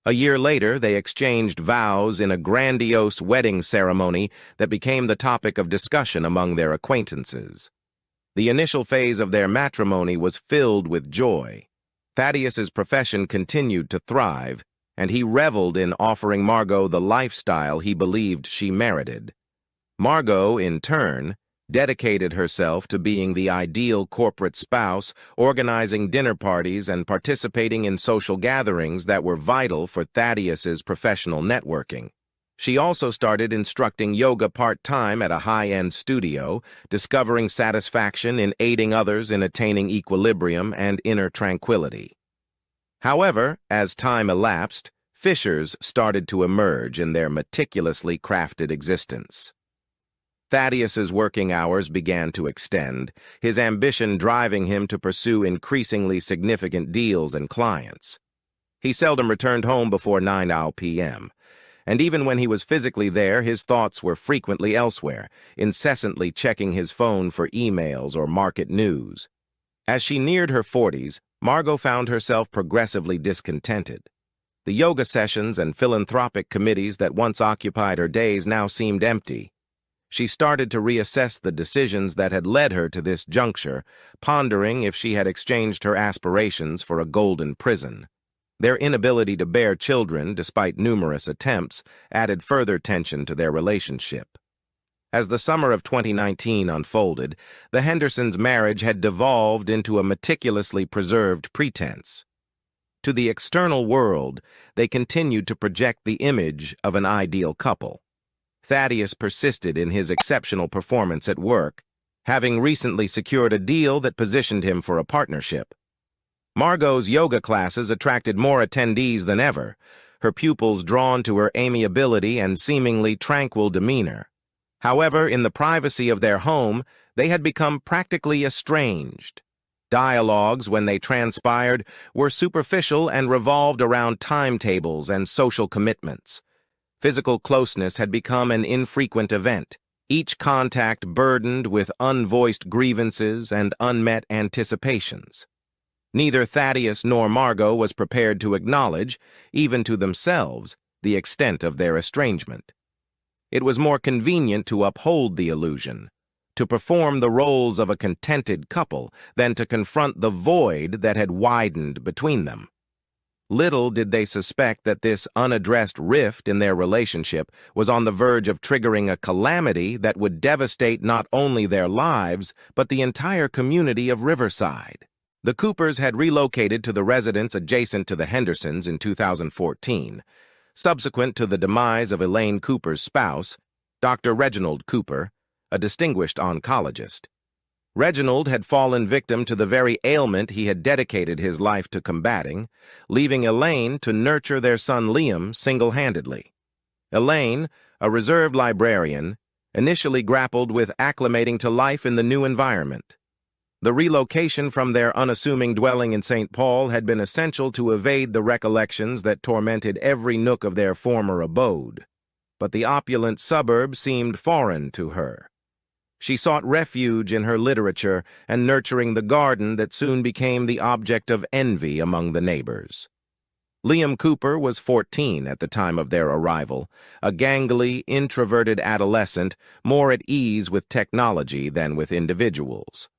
A year later, they exchanged vows in a grandiose wedding ceremony that became the topic of discussion among their acquaintances. The initial phase of their matrimony was filled with joy. Thaddeus's profession continued to thrive, and he reveled in offering Margot the lifestyle he believed she merited. Margot, in turn, dedicated herself to being the ideal corporate spouse, organizing dinner parties and participating in social gatherings that were vital for Thaddeus's professional networking. She also started instructing yoga part-time at a high-end studio, discovering satisfaction in aiding others in attaining equilibrium and inner tranquility. However, as time elapsed, fissures started to emerge in their meticulously crafted existence. Thaddeus's working hours began to extend, his ambition driving him to pursue increasingly significant deals and clients. He seldom returned home before 9 p.m., and even when he was physically there, his thoughts were frequently elsewhere, incessantly checking his phone for emails or market news. As she neared her 40s, Margot found herself progressively discontented. The yoga sessions and philanthropic committees that once occupied her days now seemed empty. She started to reassess the decisions that had led her to this juncture, pondering if she had exchanged her aspirations for a golden prison. Their inability to bear children, despite numerous attempts, added further tension to their relationship. As the summer of 2019 unfolded, the Hendersons' marriage had devolved into a meticulously preserved pretense. To the external world, they continued to project the image of an ideal couple. Thaddeus persisted in his exceptional performance at work, having recently secured a deal that positioned him for a partnership. Margot's yoga classes attracted more attendees than ever, her pupils drawn to her amiability and seemingly tranquil demeanor. However, in the privacy of their home, they had become practically estranged. Dialogues, when they transpired, were superficial and revolved around timetables and social commitments. Physical closeness had become an infrequent event, each contact burdened with unvoiced grievances and unmet anticipations. Neither Thaddeus nor Margot was prepared to acknowledge, even to themselves, the extent of their estrangement. It was more convenient to uphold the illusion, to perform the roles of a contented couple, than to confront the void that had widened between them. Little did they suspect that this unaddressed rift in their relationship was on the verge of triggering a calamity that would devastate not only their lives, but the entire community of Riverside. The Coopers had relocated to the residence adjacent to the Hendersons in 2014, subsequent to the demise of Elaine Cooper's spouse, Dr. Reginald Cooper, a distinguished oncologist. Reginald had fallen victim to the very ailment he had dedicated his life to combating, leaving Elaine to nurture their son Liam single-handedly. Elaine, a reserved librarian, initially grappled with acclimating to life in the new environment. The relocation from their unassuming dwelling in St. Paul had been essential to evade the recollections that tormented every nook of their former abode. But the opulent suburb seemed foreign to her. She sought refuge in her literature and nurturing the garden that soon became the object of envy among the neighbors. Liam Cooper was 14 at the time of their arrival, a gangly, introverted adolescent more at ease with technology than with individuals.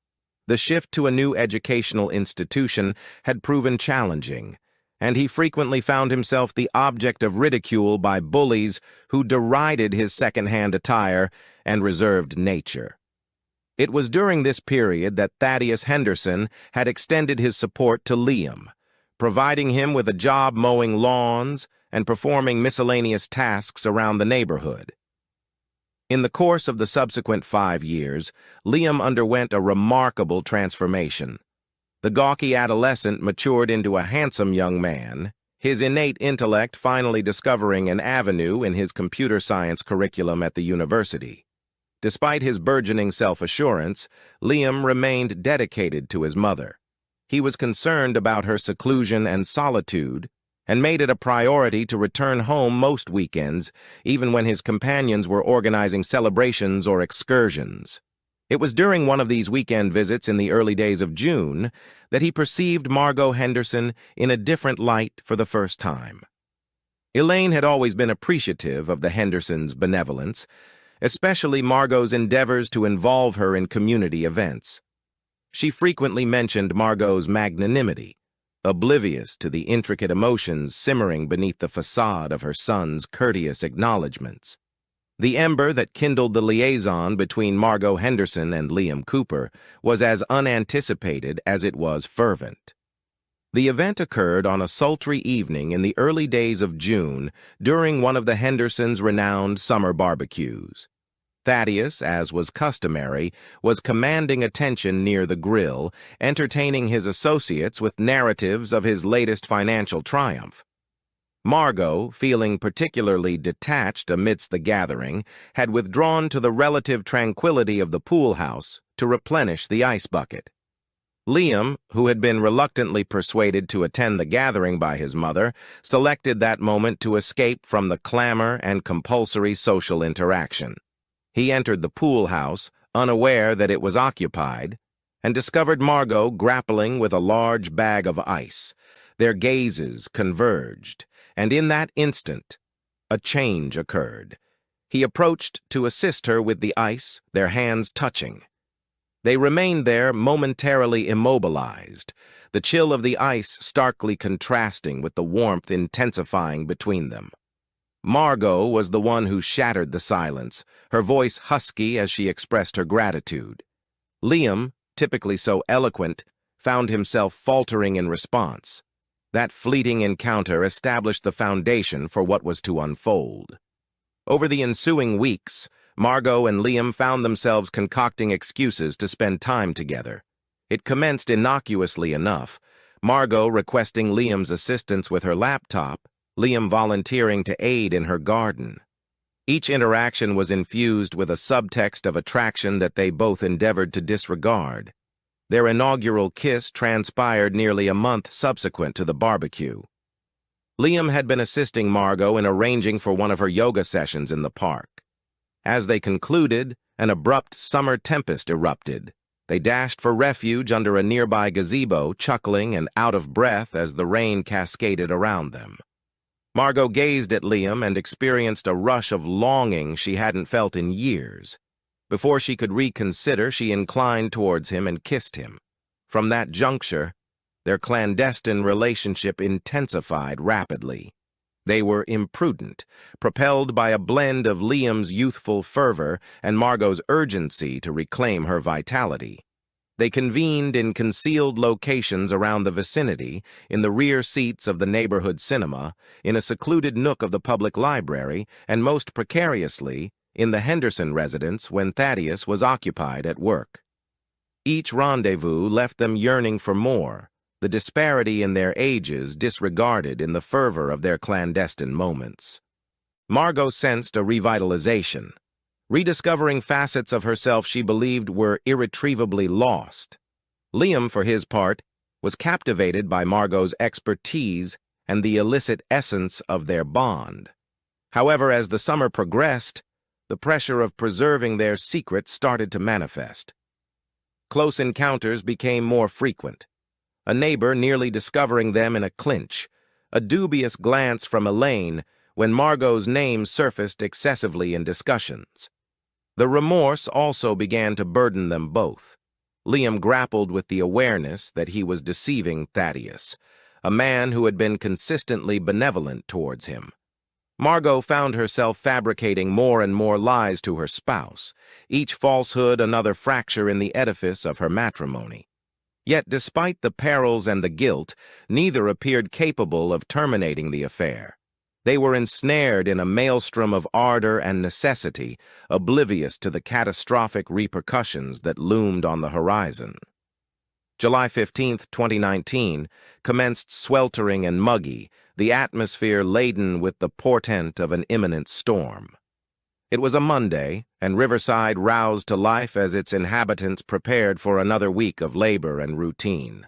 The shift to a new educational institution had proven challenging, and he frequently found himself the object of ridicule by bullies who derided his second-hand attire and reserved nature. It was during this period that Thaddeus Henderson had extended his support to Liam, providing him with a job mowing lawns and performing miscellaneous tasks around the neighborhood. In the course of the subsequent 5 years, Liam underwent a remarkable transformation. The gawky adolescent matured into a handsome young man, his innate intellect finally discovering an avenue in his computer science curriculum at the university. Despite his burgeoning self-assurance, Liam remained dedicated to his mother. He was concerned about her seclusion and solitude, and made it a priority to return home most weekends, even when his companions were organizing celebrations or excursions. It was during one of these weekend visits in the early days of June that he perceived Margot Henderson in a different light for the first time. Elaine had always been appreciative of the Hendersons' benevolence, especially Margot's endeavors to involve her in community events. She frequently mentioned Margot's magnanimity, oblivious to the intricate emotions simmering beneath the facade of her son's courteous acknowledgments. The ember that kindled the liaison between Margot Henderson and Liam Cooper was as unanticipated as it was fervent. The event occurred on a sultry evening in the early days of June during one of the Hendersons' renowned summer barbecues. Thaddeus, as was customary, was commanding attention near the grill, entertaining his associates with narratives of his latest financial triumph. Margot, feeling particularly detached amidst the gathering, had withdrawn to the relative tranquility of the pool house to replenish the ice bucket. Liam, who had been reluctantly persuaded to attend the gathering by his mother, selected that moment to escape from the clamor and compulsory social interaction. He entered the pool house, unaware that it was occupied, and discovered Margot grappling with a large bag of ice. Their gazes converged, and in that instant, a change occurred. He approached to assist her with the ice, their hands touching. They remained there momentarily immobilized, the chill of the ice starkly contrasting with the warmth intensifying between them. Margot was the one who shattered the silence, her voice husky as she expressed her gratitude. Liam, typically so eloquent, found himself faltering in response. That fleeting encounter established the foundation for what was to unfold. Over the ensuing weeks, Margot and Liam found themselves concocting excuses to spend time together. It commenced innocuously enough, Margot requesting Liam's assistance with her laptop, Liam volunteering to aid in her garden. Each interaction was infused with a subtext of attraction that they both endeavored to disregard. Their inaugural kiss transpired nearly a month subsequent to the barbecue. Liam had been assisting Margot in arranging for one of her yoga sessions in the park. As they concluded, an abrupt summer tempest erupted. They dashed for refuge under a nearby gazebo, chuckling and out of breath as the rain cascaded around them. Margot gazed at Liam and experienced a rush of longing she hadn't felt in years. Before she could reconsider, she inclined towards him and kissed him. From that juncture, their clandestine relationship intensified rapidly. They were imprudent, propelled by a blend of Liam's youthful fervor and Margot's urgency to reclaim her vitality. They convened in concealed locations around the vicinity, in the rear seats of the neighborhood cinema, in a secluded nook of the public library, and most precariously, in the Henderson residence when Thaddeus was occupied at work. Each rendezvous left them yearning for more, the disparity in their ages disregarded in the fervor of their clandestine moments. Margot sensed a revitalization, rediscovering facets of herself she believed were irretrievably lost. Liam, for his part, was captivated by Margot's expertise and the illicit essence of their bond. However, as the summer progressed, the pressure of preserving their secret started to manifest. Close encounters became more frequent. A neighbor nearly discovering them in a clinch, a dubious glance from Elaine when Margot's name surfaced excessively in discussions. The remorse also began to burden them both. Liam grappled with the awareness that he was deceiving Thaddeus, a man who had been consistently benevolent towards him. Margot found herself fabricating more and more lies to her spouse, each falsehood another fracture in the edifice of her matrimony. Yet despite the perils and the guilt, neither appeared capable of terminating the affair. They were ensnared in a maelstrom of ardor and necessity, oblivious to the catastrophic repercussions that loomed on the horizon. July 15, 2019, commenced sweltering and muggy, the atmosphere laden with the portent of an imminent storm. It was a Monday, and Riverside roused to life as its inhabitants prepared for another week of labor and routine.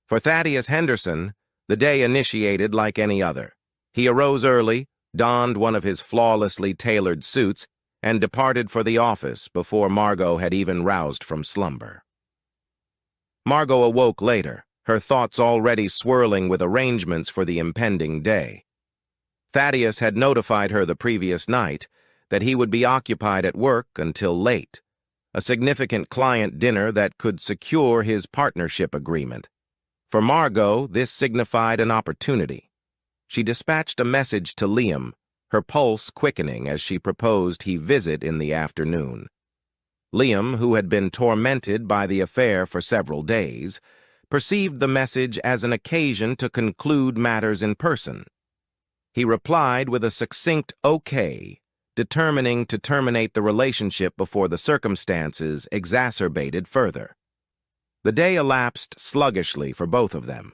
For Thaddeus Henderson, the day initiated like any other. He arose early, donned one of his flawlessly tailored suits, and departed for the office before Margot had even roused from slumber. Margot awoke later, her thoughts already swirling with arrangements for the impending day. Thaddeus had notified her the previous night that he would be occupied at work until late, a significant client dinner that could secure his partnership agreement. For Margot, this signified an opportunity. She dispatched a message to Liam, her pulse quickening as she proposed he visit in the afternoon. Liam, who had been tormented by the affair for several days, perceived the message as an occasion to conclude matters in person. He replied with a succinct "okay," determining to terminate the relationship before the circumstances exacerbated further. The day elapsed sluggishly for both of them.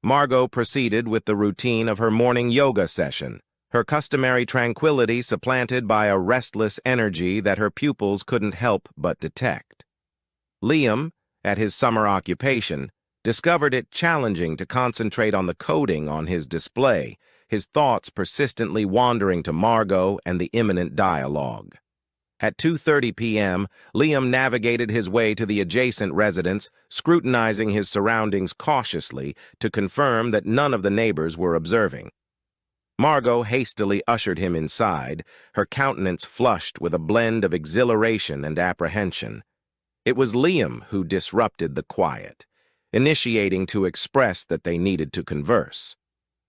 Margot proceeded with the routine of her morning yoga session, her customary tranquility supplanted by a restless energy that her pupils couldn't help but detect. Liam, at his summer occupation, discovered it challenging to concentrate on the coding on his display, his thoughts persistently wandering to Margot and the imminent dialogue. At 2:30 p.m., Liam navigated his way to the adjacent residence, scrutinizing his surroundings cautiously to confirm that none of the neighbors were observing. Margot hastily ushered him inside, her countenance flushed with a blend of exhilaration and apprehension. It was Liam who disrupted the quiet, initiating to express that they needed to converse.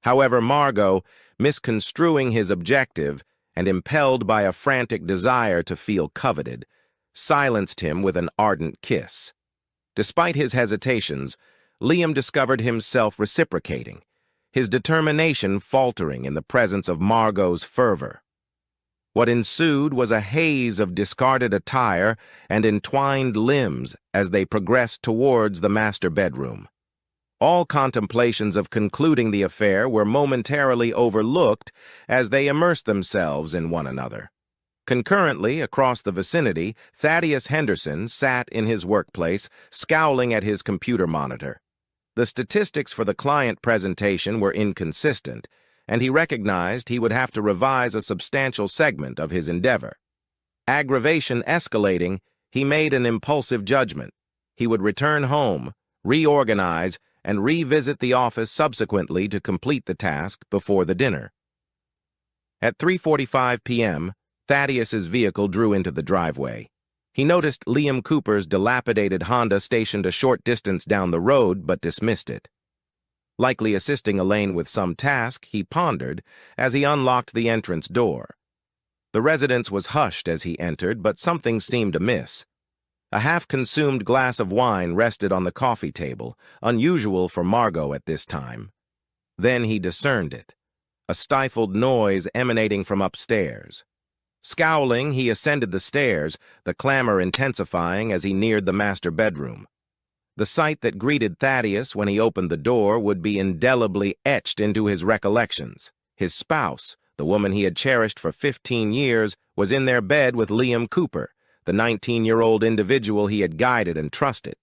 However, Margot, misconstruing his objective and impelled by a frantic desire to feel coveted, silenced him with an ardent kiss. Despite his hesitations, Liam discovered himself reciprocating, his determination faltering in the presence of Margot's fervor. What ensued was a haze of discarded attire and entwined limbs as they progressed towards the master bedroom. All contemplations of concluding the affair were momentarily overlooked as they immersed themselves in one another. Concurrently, across the vicinity, Thaddeus Henderson sat in his workplace, scowling at his computer monitor. The statistics for the client presentation were inconsistent, and he recognized he would have to revise a substantial segment of his endeavor. Aggravation escalating, he made an impulsive judgment. He would return home, reorganize, and revisit the office subsequently to complete the task before the dinner. At 3:45 p.m., Thaddeus's vehicle drew into the driveway. He noticed Liam Cooper's dilapidated Honda stationed a short distance down the road but dismissed it. Likely assisting Elaine with some task, he pondered as he unlocked the entrance door. The residence was hushed as he entered, but something seemed amiss. A half-consumed glass of wine rested on the coffee table, unusual for Margot at this time. Then he discerned it, a stifled noise emanating from upstairs. Scowling, he ascended the stairs, the clamor intensifying as he neared the master bedroom. The sight that greeted Thaddeus when he opened the door would be indelibly etched into his recollections. His spouse, the woman he had cherished for 15 years, was in their bed with Liam Cooper, the 19-year-old individual he had guided and trusted.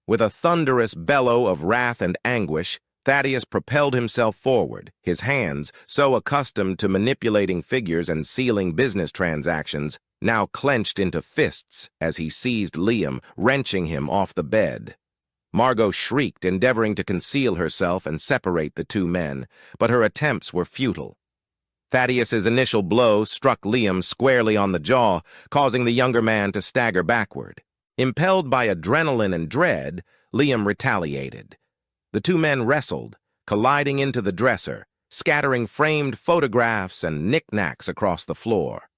With a thunderous bellow of wrath and anguish, Thaddeus propelled himself forward, his hands, so accustomed to manipulating figures and sealing business transactions, now clenched into fists as he seized Liam, wrenching him off the bed. Margot shrieked, endeavoring to conceal herself and separate the two men, but her attempts were futile. Thaddeus's initial blow struck Liam squarely on the jaw, causing the younger man to stagger backward. Impelled by adrenaline and dread, Liam retaliated. The two men wrestled, colliding into the dresser, scattering framed photographs and knickknacks across the floor.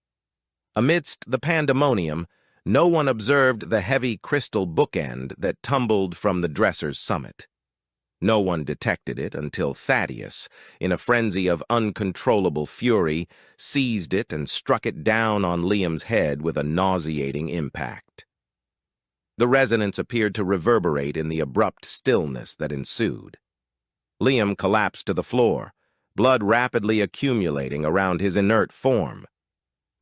Amidst the pandemonium, no one observed the heavy crystal bookend that tumbled from the dresser's summit. No one detected it until Thaddeus, in a frenzy of uncontrollable fury, seized it and struck it down on Liam's head with a nauseating impact. The resonance appeared to reverberate in the abrupt stillness that ensued. Liam collapsed to the floor, blood rapidly accumulating around his inert form.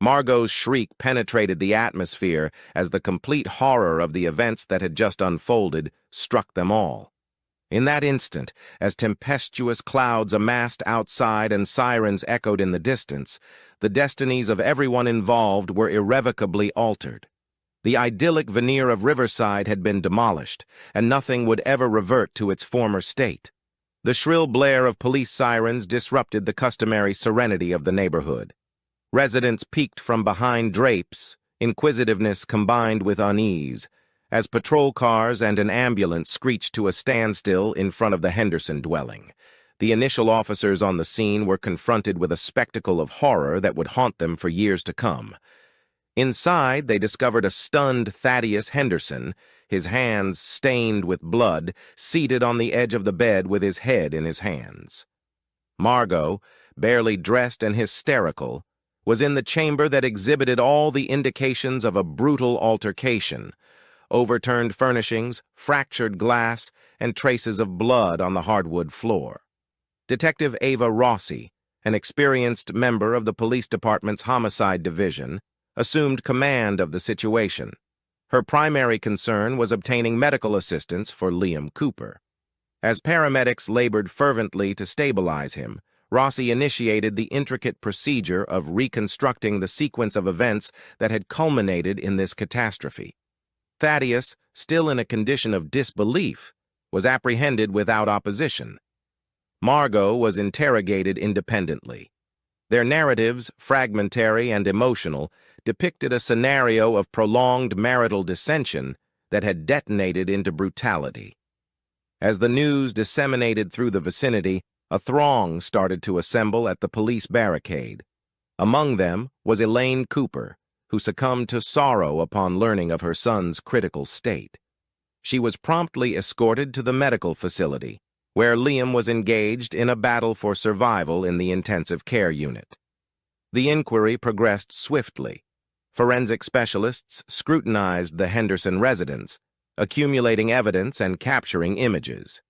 Margot's shriek penetrated the atmosphere as the complete horror of the events that had just unfolded struck them all. In that instant, as tempestuous clouds amassed outside and sirens echoed in the distance, the destinies of everyone involved were irrevocably altered. The idyllic veneer of Riverside had been demolished, and nothing would ever revert to its former state. The shrill blare of police sirens disrupted the customary serenity of the neighborhood. Residents peeked from behind drapes, inquisitiveness combined with unease, as patrol cars and an ambulance screeched to a standstill in front of the Henderson dwelling. The initial officers on the scene were confronted with a spectacle of horror that would haunt them for years to come. Inside, they discovered a stunned Thaddeus Henderson, his hands stained with blood, seated on the edge of the bed with his head in his hands. Margot, barely dressed and hysterical, was in the chamber that exhibited all the indications of a brutal altercation: overturned furnishings, fractured glass, and traces of blood on the hardwood floor. Detective Ava Rossi, an experienced member of the police department's homicide division, assumed command of the situation. Her primary concern was obtaining medical assistance for Liam Cooper. As paramedics labored fervently to stabilize him, Rossi initiated the intricate procedure of reconstructing the sequence of events that had culminated in this catastrophe. Thaddeus, still in a condition of disbelief, was apprehended without opposition. Margot was interrogated independently. Their narratives, fragmentary and emotional, depicted a scenario of prolonged marital dissension that had detonated into brutality. As the news disseminated through the vicinity, a throng started to assemble at the police barricade. Among them was Elaine Cooper, who succumbed to sorrow upon learning of her son's critical state. She was promptly escorted to the medical facility, where Liam was engaged in a battle for survival in the intensive care unit. The inquiry progressed swiftly. Forensic specialists scrutinized the Henderson residence, accumulating evidence and capturing images.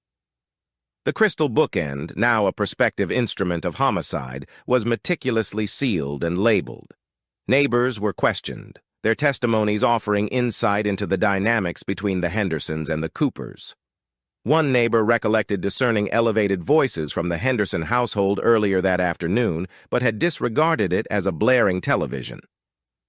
The crystal bookend, now a prospective instrument of homicide, was meticulously sealed and labeled. Neighbors were questioned, their testimonies offering insight into the dynamics between the Hendersons and the Coopers. One neighbor recollected discerning elevated voices from the Henderson household earlier that afternoon, but had disregarded it as a blaring television.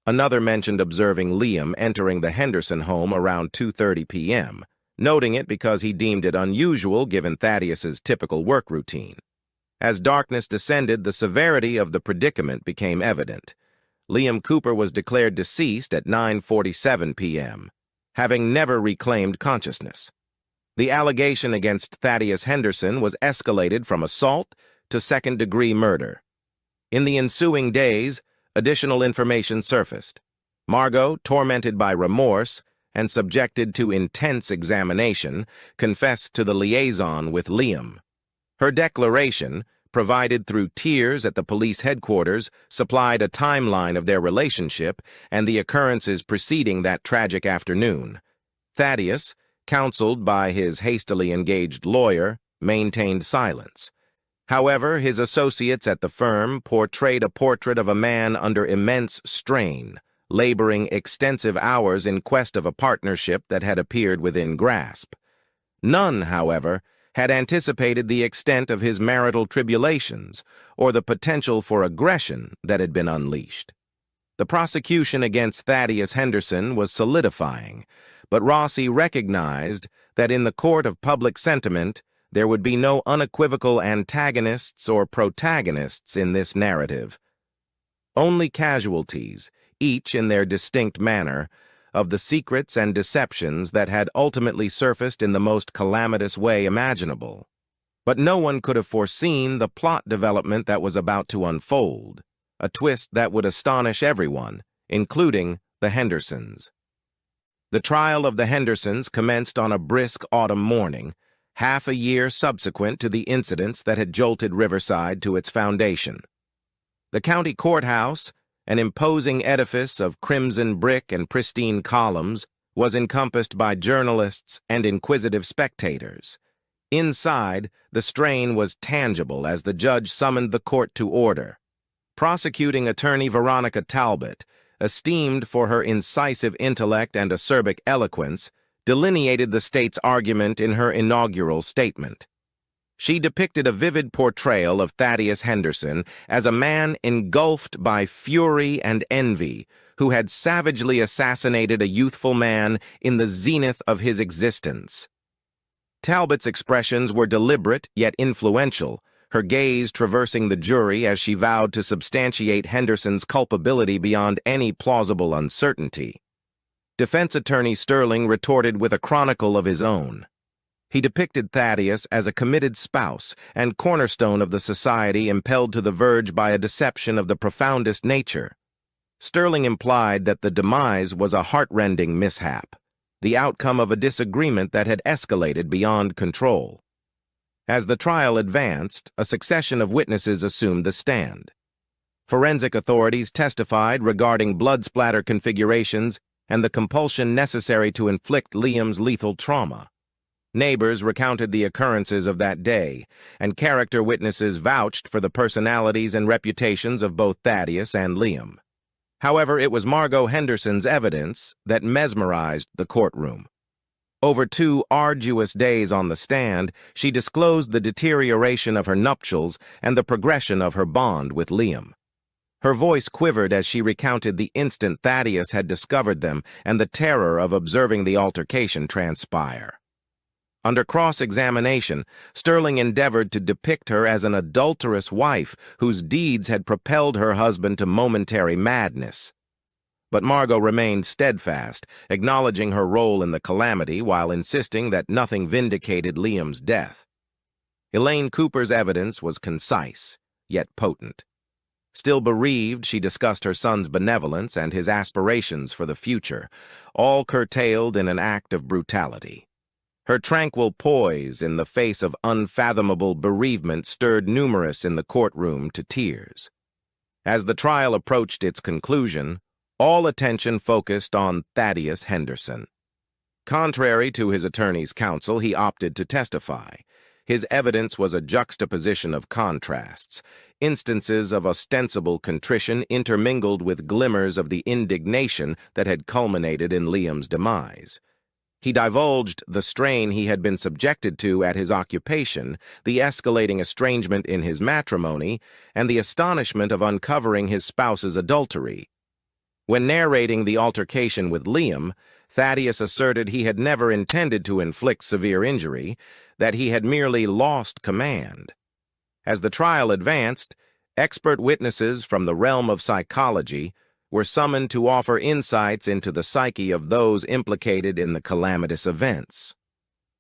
Another mentioned observing Liam entering the Henderson home around 2:30 p.m. noting it because he deemed it unusual given Thaddeus's typical work routine. As darkness descended, the severity of the predicament became evident. Liam Cooper was declared deceased at 9:47 p.m., having never reclaimed consciousness. The allegation against Thaddeus Henderson was escalated from assault to second-degree murder. In the ensuing days, additional information surfaced. Margot, tormented by remorse and subjected to intense examination, confessed to the liaison with Liam. Her declaration, provided through tears at the police headquarters, supplied a timeline of their relationship and the occurrences preceding that tragic afternoon. Thaddeus, counseled by his hastily engaged lawyer, maintained silence. However, his associates at the firm portrayed a portrait of a man under immense strain, laboring extensive hours in quest of a partnership that had appeared within grasp. None, however, had anticipated the extent of his marital tribulations or the potential for aggression that had been unleashed. The prosecution against Thaddeus Henderson was solidifying, but Rossi recognized that in the court of public sentiment, there would be no unequivocal antagonists or protagonists in this narrative. Only casualties, each in their distinct manner, of the secrets and deceptions that had ultimately surfaced in the most calamitous way imaginable. But no one could have foreseen the plot development that was about to unfold, a twist that would astonish everyone, including the Hendersons. The trial of the Hendersons commenced on a brisk autumn morning, half a year subsequent to the incidents that had jolted Riverside to its foundation. The county courthouse, an imposing edifice of crimson brick and pristine columns, was encompassed by journalists and inquisitive spectators. Inside, the strain was tangible as the judge summoned the court to order. Prosecuting attorney Veronica Talbot, esteemed for her incisive intellect and acerbic eloquence, delineated the state's argument in her inaugural statement. She depicted a vivid portrayal of Thaddeus Henderson as a man engulfed by fury and envy who had savagely assassinated a youthful man in the zenith of his existence. Talbot's expressions were deliberate yet influential, her gaze traversing the jury as she vowed to substantiate Henderson's culpability beyond any plausible uncertainty. Defense attorney Sterling retorted with a chronicle of his own. He depicted Thaddeus as a committed spouse and cornerstone of the society impelled to the verge by a deception of the profoundest nature. Sterling implied that the demise was a heart-rending mishap, the outcome of a disagreement that had escalated beyond control. As the trial advanced, a succession of witnesses assumed the stand. Forensic authorities testified regarding blood splatter configurations and the compulsion necessary to inflict Liam's lethal trauma. Neighbors recounted the occurrences of that day, and character witnesses vouched for the personalities and reputations of both Thaddeus and Liam. However, it was Margot Henderson's evidence that mesmerized the courtroom. Over 2 arduous days on the stand, she disclosed the deterioration of her nuptials and the progression of her bond with Liam. Her voice quivered as she recounted the instant Thaddeus had discovered them and the terror of observing the altercation transpire. Under cross-examination, Sterling endeavored to depict her as an adulterous wife whose deeds had propelled her husband to momentary madness. But Margot remained steadfast, acknowledging her role in the calamity while insisting that nothing vindicated Liam's death. Elaine Cooper's evidence was concise, yet potent. Still bereaved, she discussed her son's benevolence and his aspirations for the future, all curtailed in an act of brutality. Her tranquil poise in the face of unfathomable bereavement stirred numerous in the courtroom to tears. As the trial approached its conclusion, all attention focused on Thaddeus Henderson. Contrary to his attorney's counsel, he opted to testify. His evidence was a juxtaposition of contrasts, instances of ostensible contrition intermingled with glimmers of the indignation that had culminated in Liam's demise. He divulged the strain he had been subjected to at his occupation, the escalating estrangement in his matrimony, and the astonishment of uncovering his spouse's adultery. When narrating the altercation with Liam, Thaddeus asserted he had never intended to inflict severe injury, that he had merely lost command. As the trial advanced, expert witnesses from the realm of psychology were summoned to offer insights into the psyche of those implicated in the calamitous events.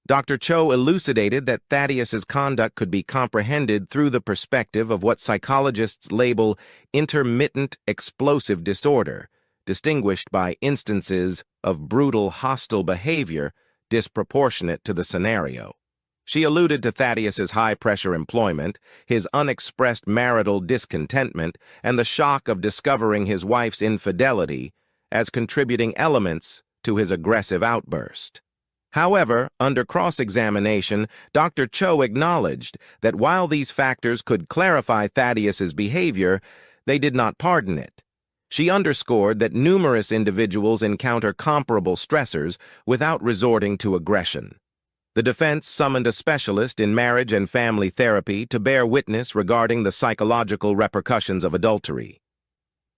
Dr. Cho elucidated that Thaddeus's conduct could be comprehended through the perspective of what psychologists label intermittent explosive disorder, distinguished by instances of brutal, hostile behavior disproportionate to the scenario. She alluded to Thaddeus's high-pressure employment, his unexpressed marital discontentment, and the shock of discovering his wife's infidelity as contributing elements to his aggressive outburst. However, under cross-examination, Dr. Cho acknowledged that while these factors could clarify Thaddeus's behavior, they did not pardon it. She underscored that numerous individuals encounter comparable stressors without resorting to aggression. The defense summoned a specialist in marriage and family therapy to bear witness regarding the psychological repercussions of adultery.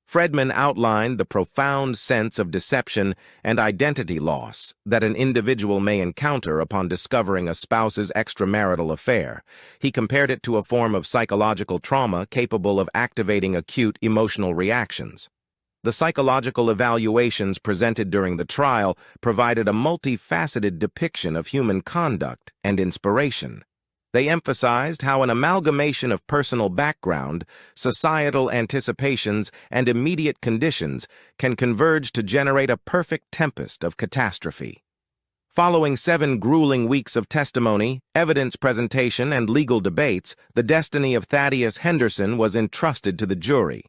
Fredman outlined the profound sense of deception and identity loss that an individual may encounter upon discovering a spouse's extramarital affair. He compared it to a form of psychological trauma capable of activating acute emotional reactions. The psychological evaluations presented during the trial provided a multifaceted depiction of human conduct and inspiration. They emphasized how an amalgamation of personal background, societal anticipations, and immediate conditions can converge to generate a perfect tempest of catastrophe. Following 7 grueling weeks of testimony, evidence presentation, and legal debates, the destiny of Thaddeus Henderson was entrusted to the jury.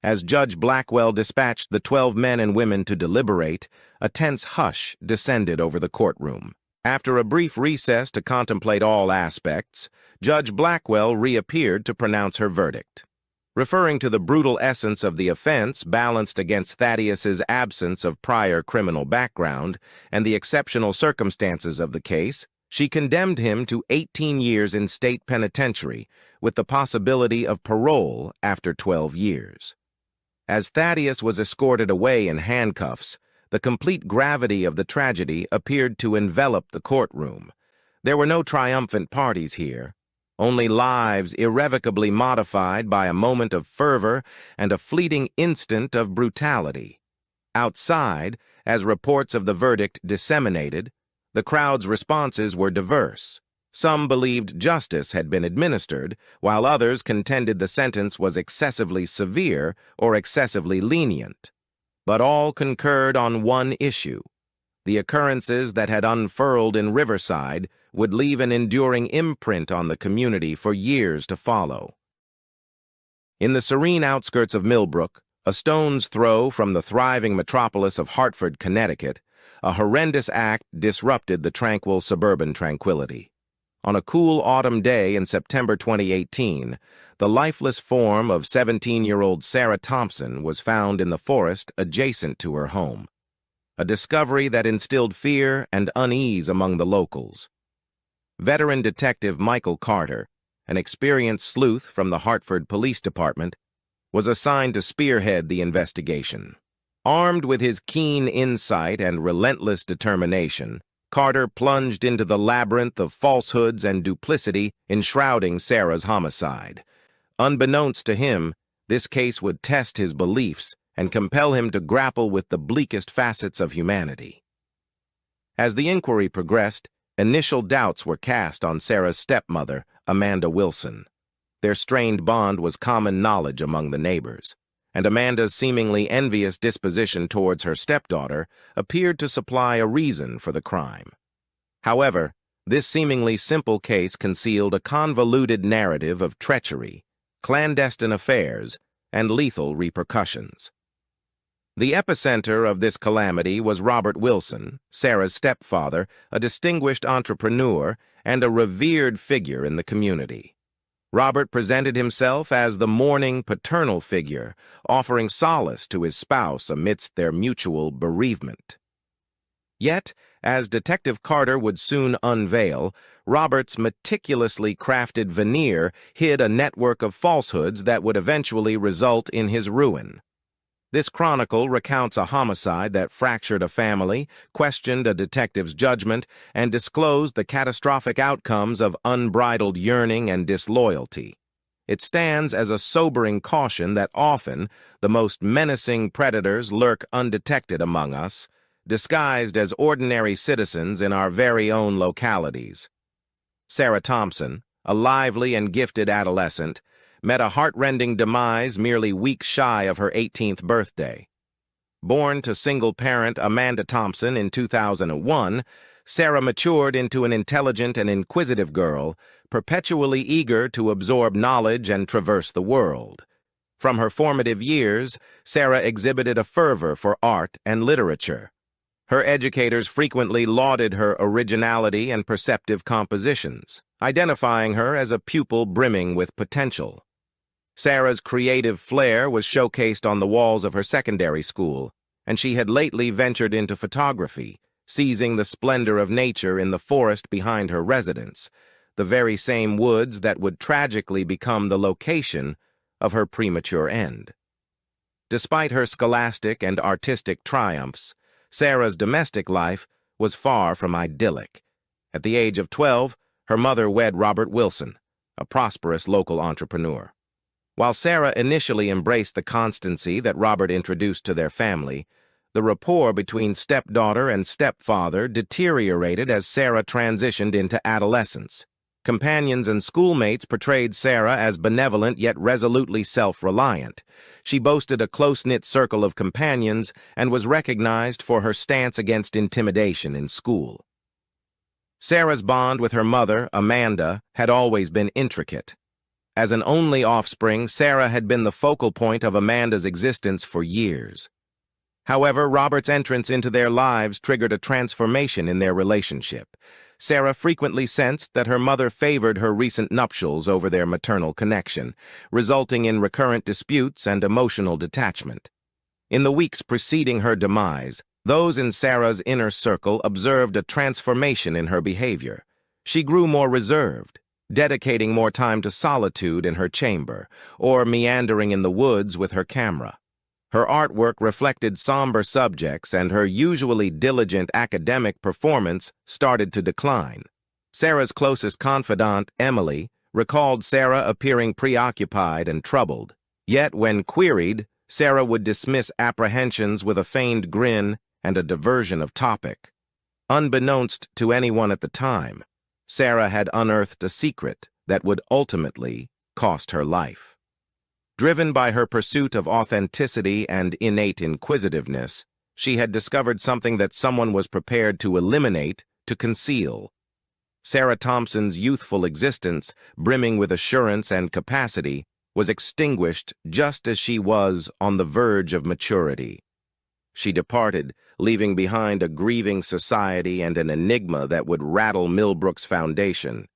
As Judge Blackwell dispatched the 12 men and women to deliberate, a tense hush descended over the courtroom. After a brief recess to contemplate all aspects, Judge Blackwell reappeared to pronounce her verdict. Referring to the brutal essence of the offense balanced against Thaddeus's absence of prior criminal background and the exceptional circumstances of the case, she condemned him to 18 years in state penitentiary with the possibility of parole after 12 years. As Thaddeus was escorted away in handcuffs, the complete gravity of the tragedy appeared to envelop the courtroom. There were no triumphant parties here, only lives irrevocably modified by a moment of fervor and a fleeting instant of brutality. Outside, as reports of the verdict disseminated, the crowd's responses were diverse. Some believed justice had been administered, while others contended the sentence was excessively severe or excessively lenient. But all concurred on one issue. The occurrences that had unfurled in Riverside would leave an enduring imprint on the community for years to follow. In the serene outskirts of Millbrook, a stone's throw from the thriving metropolis of Hartford, Connecticut, a horrendous act disrupted the tranquil suburban tranquility. On a cool autumn day in September 2018, the lifeless form of 17-year-old Sarah Thompson was found in the forest adjacent to her home, a discovery that instilled fear and unease among the locals. Veteran Detective Michael Carter, an experienced sleuth from the Hartford Police Department, was assigned to spearhead the investigation. Armed with his keen insight and relentless determination, Carter plunged into the labyrinth of falsehoods and duplicity enshrouding Sarah's homicide. Unbeknownst to him, this case would test his beliefs and compel him to grapple with the bleakest facets of humanity. As the inquiry progressed, initial doubts were cast on Sarah's stepmother, Amanda Wilson. Their strained bond was common knowledge among the neighbors, and Amanda's seemingly envious disposition towards her stepdaughter appeared to supply a reason for the crime. However, this seemingly simple case concealed a convoluted narrative of treachery, clandestine affairs, and lethal repercussions. The epicenter of this calamity was Robert Wilson, Sarah's stepfather, a distinguished entrepreneur and a revered figure in the community. Robert presented himself as the mourning paternal figure, offering solace to his spouse amidst their mutual bereavement. Yet, as Detective Carter would soon unveil, Robert's meticulously crafted veneer hid a network of falsehoods that would eventually result in his ruin. This chronicle recounts a homicide that fractured a family, questioned a detective's judgment, and disclosed the catastrophic outcomes of unbridled yearning and disloyalty. It stands as a sobering caution that often the most menacing predators lurk undetected among us, disguised as ordinary citizens in our very own localities. Sarah Thompson, a lively and gifted adolescent, met a heartrending demise merely weeks shy of her 18th birthday. Born to single-parent Amanda Thompson in 2001, Sarah matured into an intelligent and inquisitive girl, perpetually eager to absorb knowledge and traverse the world. From her formative years, Sarah exhibited a fervor for art and literature. Her educators frequently lauded her originality and perceptive compositions, identifying her as a pupil brimming with potential. Sarah's creative flair was showcased on the walls of her secondary school, and she had lately ventured into photography, seizing the splendor of nature in the forest behind her residence, the very same woods that would tragically become the location of her premature end. Despite her scholastic and artistic triumphs, Sarah's domestic life was far from idyllic. At the age of 12, her mother wed Robert Wilson, a prosperous local entrepreneur. While Sarah initially embraced the constancy that Robert introduced to their family, the rapport between stepdaughter and stepfather deteriorated as Sarah transitioned into adolescence. Companions and schoolmates portrayed Sarah as benevolent yet resolutely self-reliant. She boasted a close-knit circle of companions and was recognized for her stance against intimidation in school. Sarah's bond with her mother, Amanda, had always been intricate. As an only offspring, Sarah had been the focal point of Amanda's existence for years. However, Robert's entrance into their lives triggered a transformation in their relationship. Sarah frequently sensed that her mother favored her recent nuptials over their maternal connection, resulting in recurrent disputes and emotional detachment. In the weeks preceding her demise, those in Sarah's inner circle observed a transformation in her behavior. She grew more reserved, dedicating more time to solitude in her chamber, or meandering in the woods with her camera. Her artwork reflected somber subjects, and her usually diligent academic performance started to decline. Sarah's closest confidant, Emily, recalled Sarah appearing preoccupied and troubled. Yet, when queried, Sarah would dismiss apprehensions with a feigned grin and a diversion of topic. Unbeknownst to anyone at the time, Sarah had unearthed a secret that would ultimately cost her life. Driven by her pursuit of authenticity and innate inquisitiveness, she had discovered something that someone was prepared to eliminate, to conceal. Sarah Thompson's youthful existence, brimming with assurance and capacity, was extinguished just as she was on the verge of maturity. She departed, leaving behind a grieving society and an enigma that would rattle Millbrook's foundation.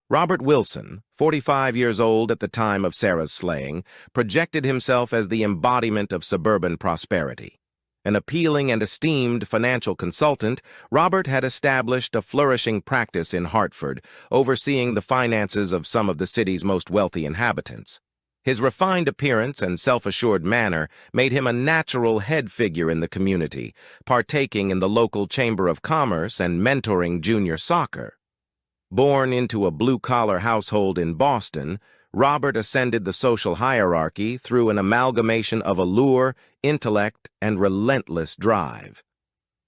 Robert Wilson, 45 years old at the time of Sarah's slaying, projected himself as the embodiment of suburban prosperity. An appealing and esteemed financial consultant, Robert had established a flourishing practice in Hartford, overseeing the finances of some of the city's most wealthy inhabitants. His refined appearance and self-assured manner made him a natural head figure in the community, partaking in the local Chamber of Commerce and mentoring junior soccer. Born into a blue-collar household in Boston, Robert ascended the social hierarchy through an amalgamation of allure, intellect, and relentless drive.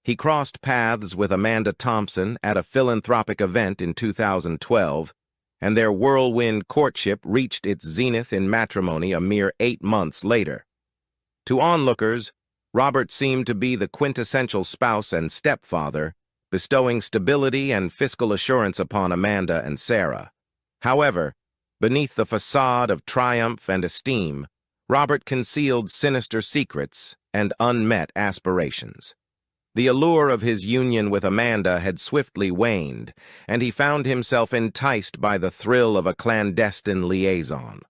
He crossed paths with Amanda Thompson at a philanthropic event in 2012, and their whirlwind courtship reached its zenith in matrimony a mere 8 months later. To onlookers, Robert seemed to be the quintessential spouse and stepfather, bestowing stability and fiscal assurance upon Amanda and Sarah. However, beneath the facade of triumph and esteem, Robert concealed sinister secrets and unmet aspirations. The allure of his union with Amanda had swiftly waned, and he found himself enticed by the thrill of a clandestine liaison.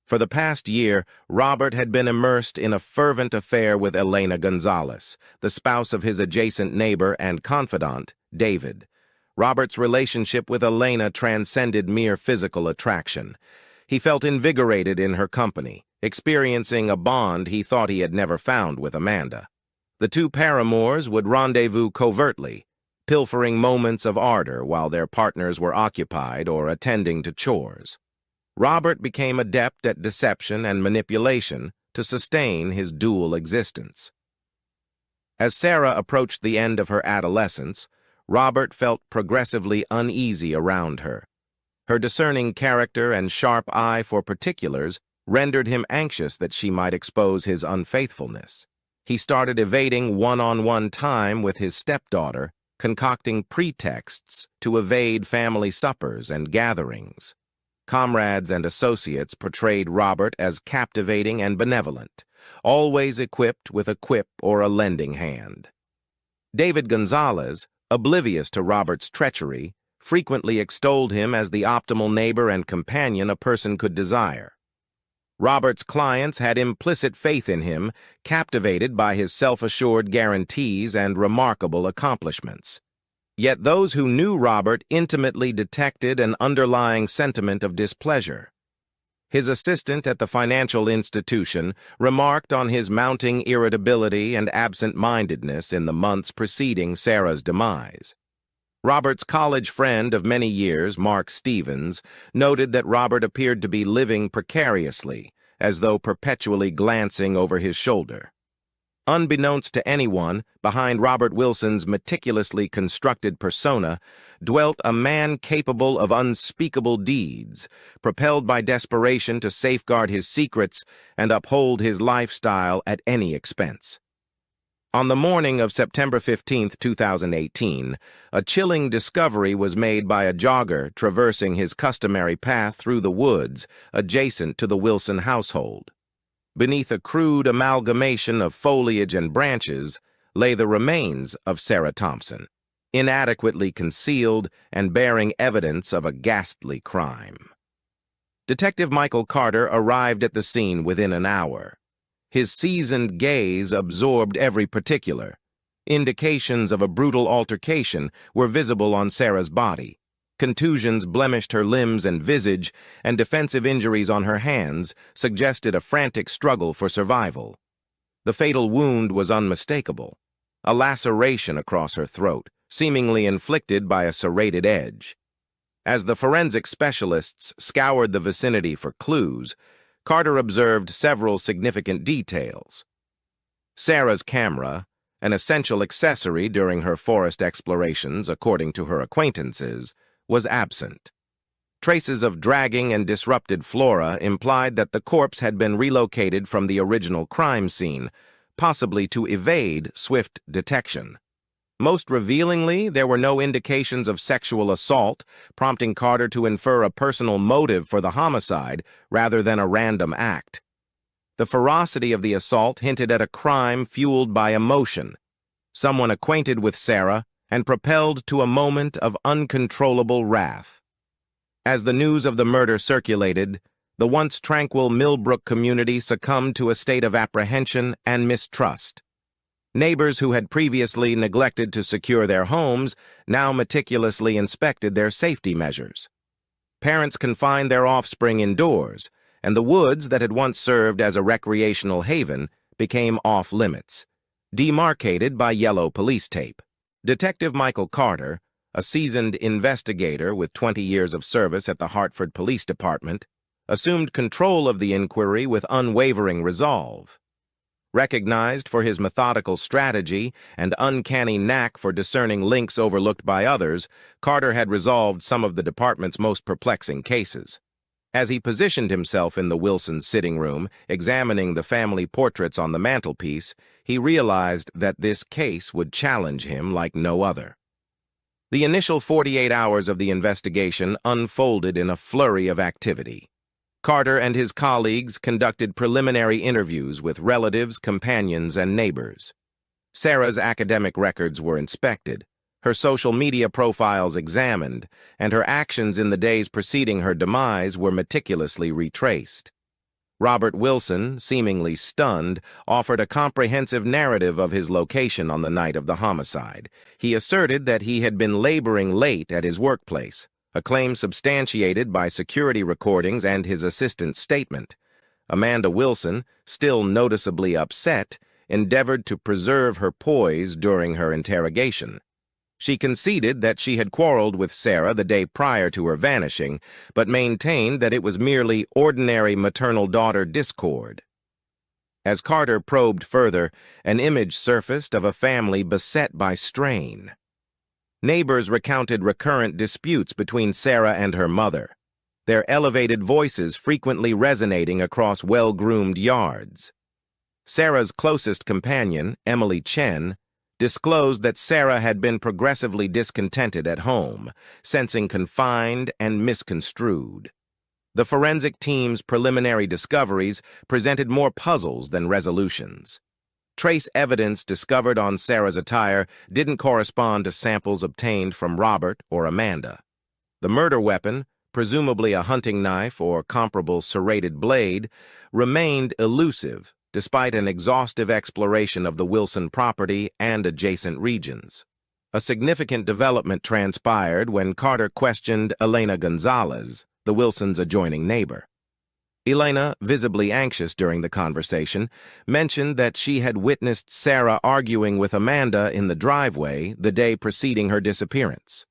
For the past year, Robert had been immersed in a fervent affair with Elena Gonzalez, the spouse of his adjacent neighbor and confidant, David. Robert's relationship with Elena transcended mere physical attraction. He felt invigorated in her company, experiencing a bond he thought he had never found with Amanda. The two paramours would rendezvous covertly, pilfering moments of ardor while their partners were occupied or attending to chores. Robert became adept at deception and manipulation to sustain his dual existence. As Sarah approached the end of her adolescence, Robert felt progressively uneasy around her. Her discerning character and sharp eye for particulars rendered him anxious that she might expose his unfaithfulness. He started evading one-on-one time with his stepdaughter, concocting pretexts to evade family suppers and gatherings. Comrades and associates portrayed Robert as captivating and benevolent, always equipped with a quip or a lending hand. David Gonzalez, oblivious to Robert's treachery, frequently extolled him as the optimal neighbor and companion a person could desire. Robert's clients had implicit faith in him, captivated by his self-assured guarantees and remarkable accomplishments. Yet those who knew Robert intimately detected an underlying sentiment of displeasure. His assistant at the financial institution remarked on his mounting irritability and absent-mindedness in the months preceding Sarah's demise. Robert's college friend of many years, Mark Stevens, noted that Robert appeared to be living precariously, as though perpetually glancing over his shoulder. Unbeknownst to anyone, behind Robert Wilson's meticulously constructed persona dwelt a man capable of unspeakable deeds, propelled by desperation to safeguard his secrets and uphold his lifestyle at any expense. On the morning of September 15, 2018, a chilling discovery was made by a jogger traversing his customary path through the woods adjacent to the Wilson household. Beneath a crude amalgamation of foliage and branches lay the remains of Sarah Thompson, inadequately concealed and bearing evidence of a ghastly crime. Detective Michael Carter arrived at the scene within an hour. His seasoned gaze absorbed every particular. Indications of a brutal altercation were visible on Sarah's body. Contusions blemished her limbs and visage, and defensive injuries on her hands suggested a frantic struggle for survival. The fatal wound was unmistakable, a laceration across her throat, seemingly inflicted by a serrated edge. As the forensic specialists scoured the vicinity for clues, Carter observed several significant details. Sarah's camera, an essential accessory during her forest explorations according to her acquaintances, was absent. Traces of dragging and disrupted flora implied that the corpse had been relocated from the original crime scene, possibly to evade swift detection. Most revealingly, there were no indications of sexual assault, prompting Carter to infer a personal motive for the homicide rather than a random act. The ferocity of the assault hinted at a crime fueled by emotion, someone acquainted with Sarah and propelled to a moment of uncontrollable wrath. As the news of the murder circulated, the once tranquil Millbrook community succumbed to a state of apprehension and mistrust. Neighbors who had previously neglected to secure their homes now meticulously inspected their safety measures. Parents confined their offspring indoors, and the woods that had once served as a recreational haven became off-limits, demarcated by yellow police tape. Detective Michael Carter, a seasoned investigator with 20 years of service at the Hartford Police Department, assumed control of the inquiry with unwavering resolve. Recognized for his methodical strategy and uncanny knack for discerning links overlooked by others, Carter had resolved some of the department's most perplexing cases. As he positioned himself in the Wilson sitting room, examining the family portraits on the mantelpiece, he realized that this case would challenge him like no other. The initial 48 hours of the investigation unfolded in a flurry of activity. Carter and his colleagues conducted preliminary interviews with relatives, companions, and neighbors. Sarah's academic records were inspected, her social media profiles examined, and her actions in the days preceding her demise were meticulously retraced. Robert Wilson, seemingly stunned, offered a comprehensive narrative of his location on the night of the homicide. He asserted that he had been laboring late at his workplace, a claim substantiated by security recordings and his assistant's statement. Amanda Wilson, still noticeably upset, endeavored to preserve her poise during her interrogation. She conceded that she had quarreled with Sarah the day prior to her vanishing, but maintained that it was merely ordinary maternal-daughter discord. As Carter probed further, an image surfaced of a family beset by strain. Neighbors recounted recurrent disputes between Sarah and her mother, their elevated voices frequently resonating across well-groomed yards. Sarah's closest companion, Emily Chen, disclosed that Sarah had been progressively discontented at home, sensing confined and misconstrued. The forensic team's preliminary discoveries presented more puzzles than resolutions. Trace evidence discovered on Sarah's attire didn't correspond to samples obtained from Robert or Amanda. The murder weapon, presumably a hunting knife or comparable serrated blade, remained elusive despite an exhaustive exploration of the Wilson property and adjacent regions. A significant development transpired when Carter questioned Elena Gonzalez, the Wilsons' adjoining neighbor. Elena, visibly anxious during the conversation, mentioned that she had witnessed Sarah arguing with Amanda in the driveway the day preceding her disappearance.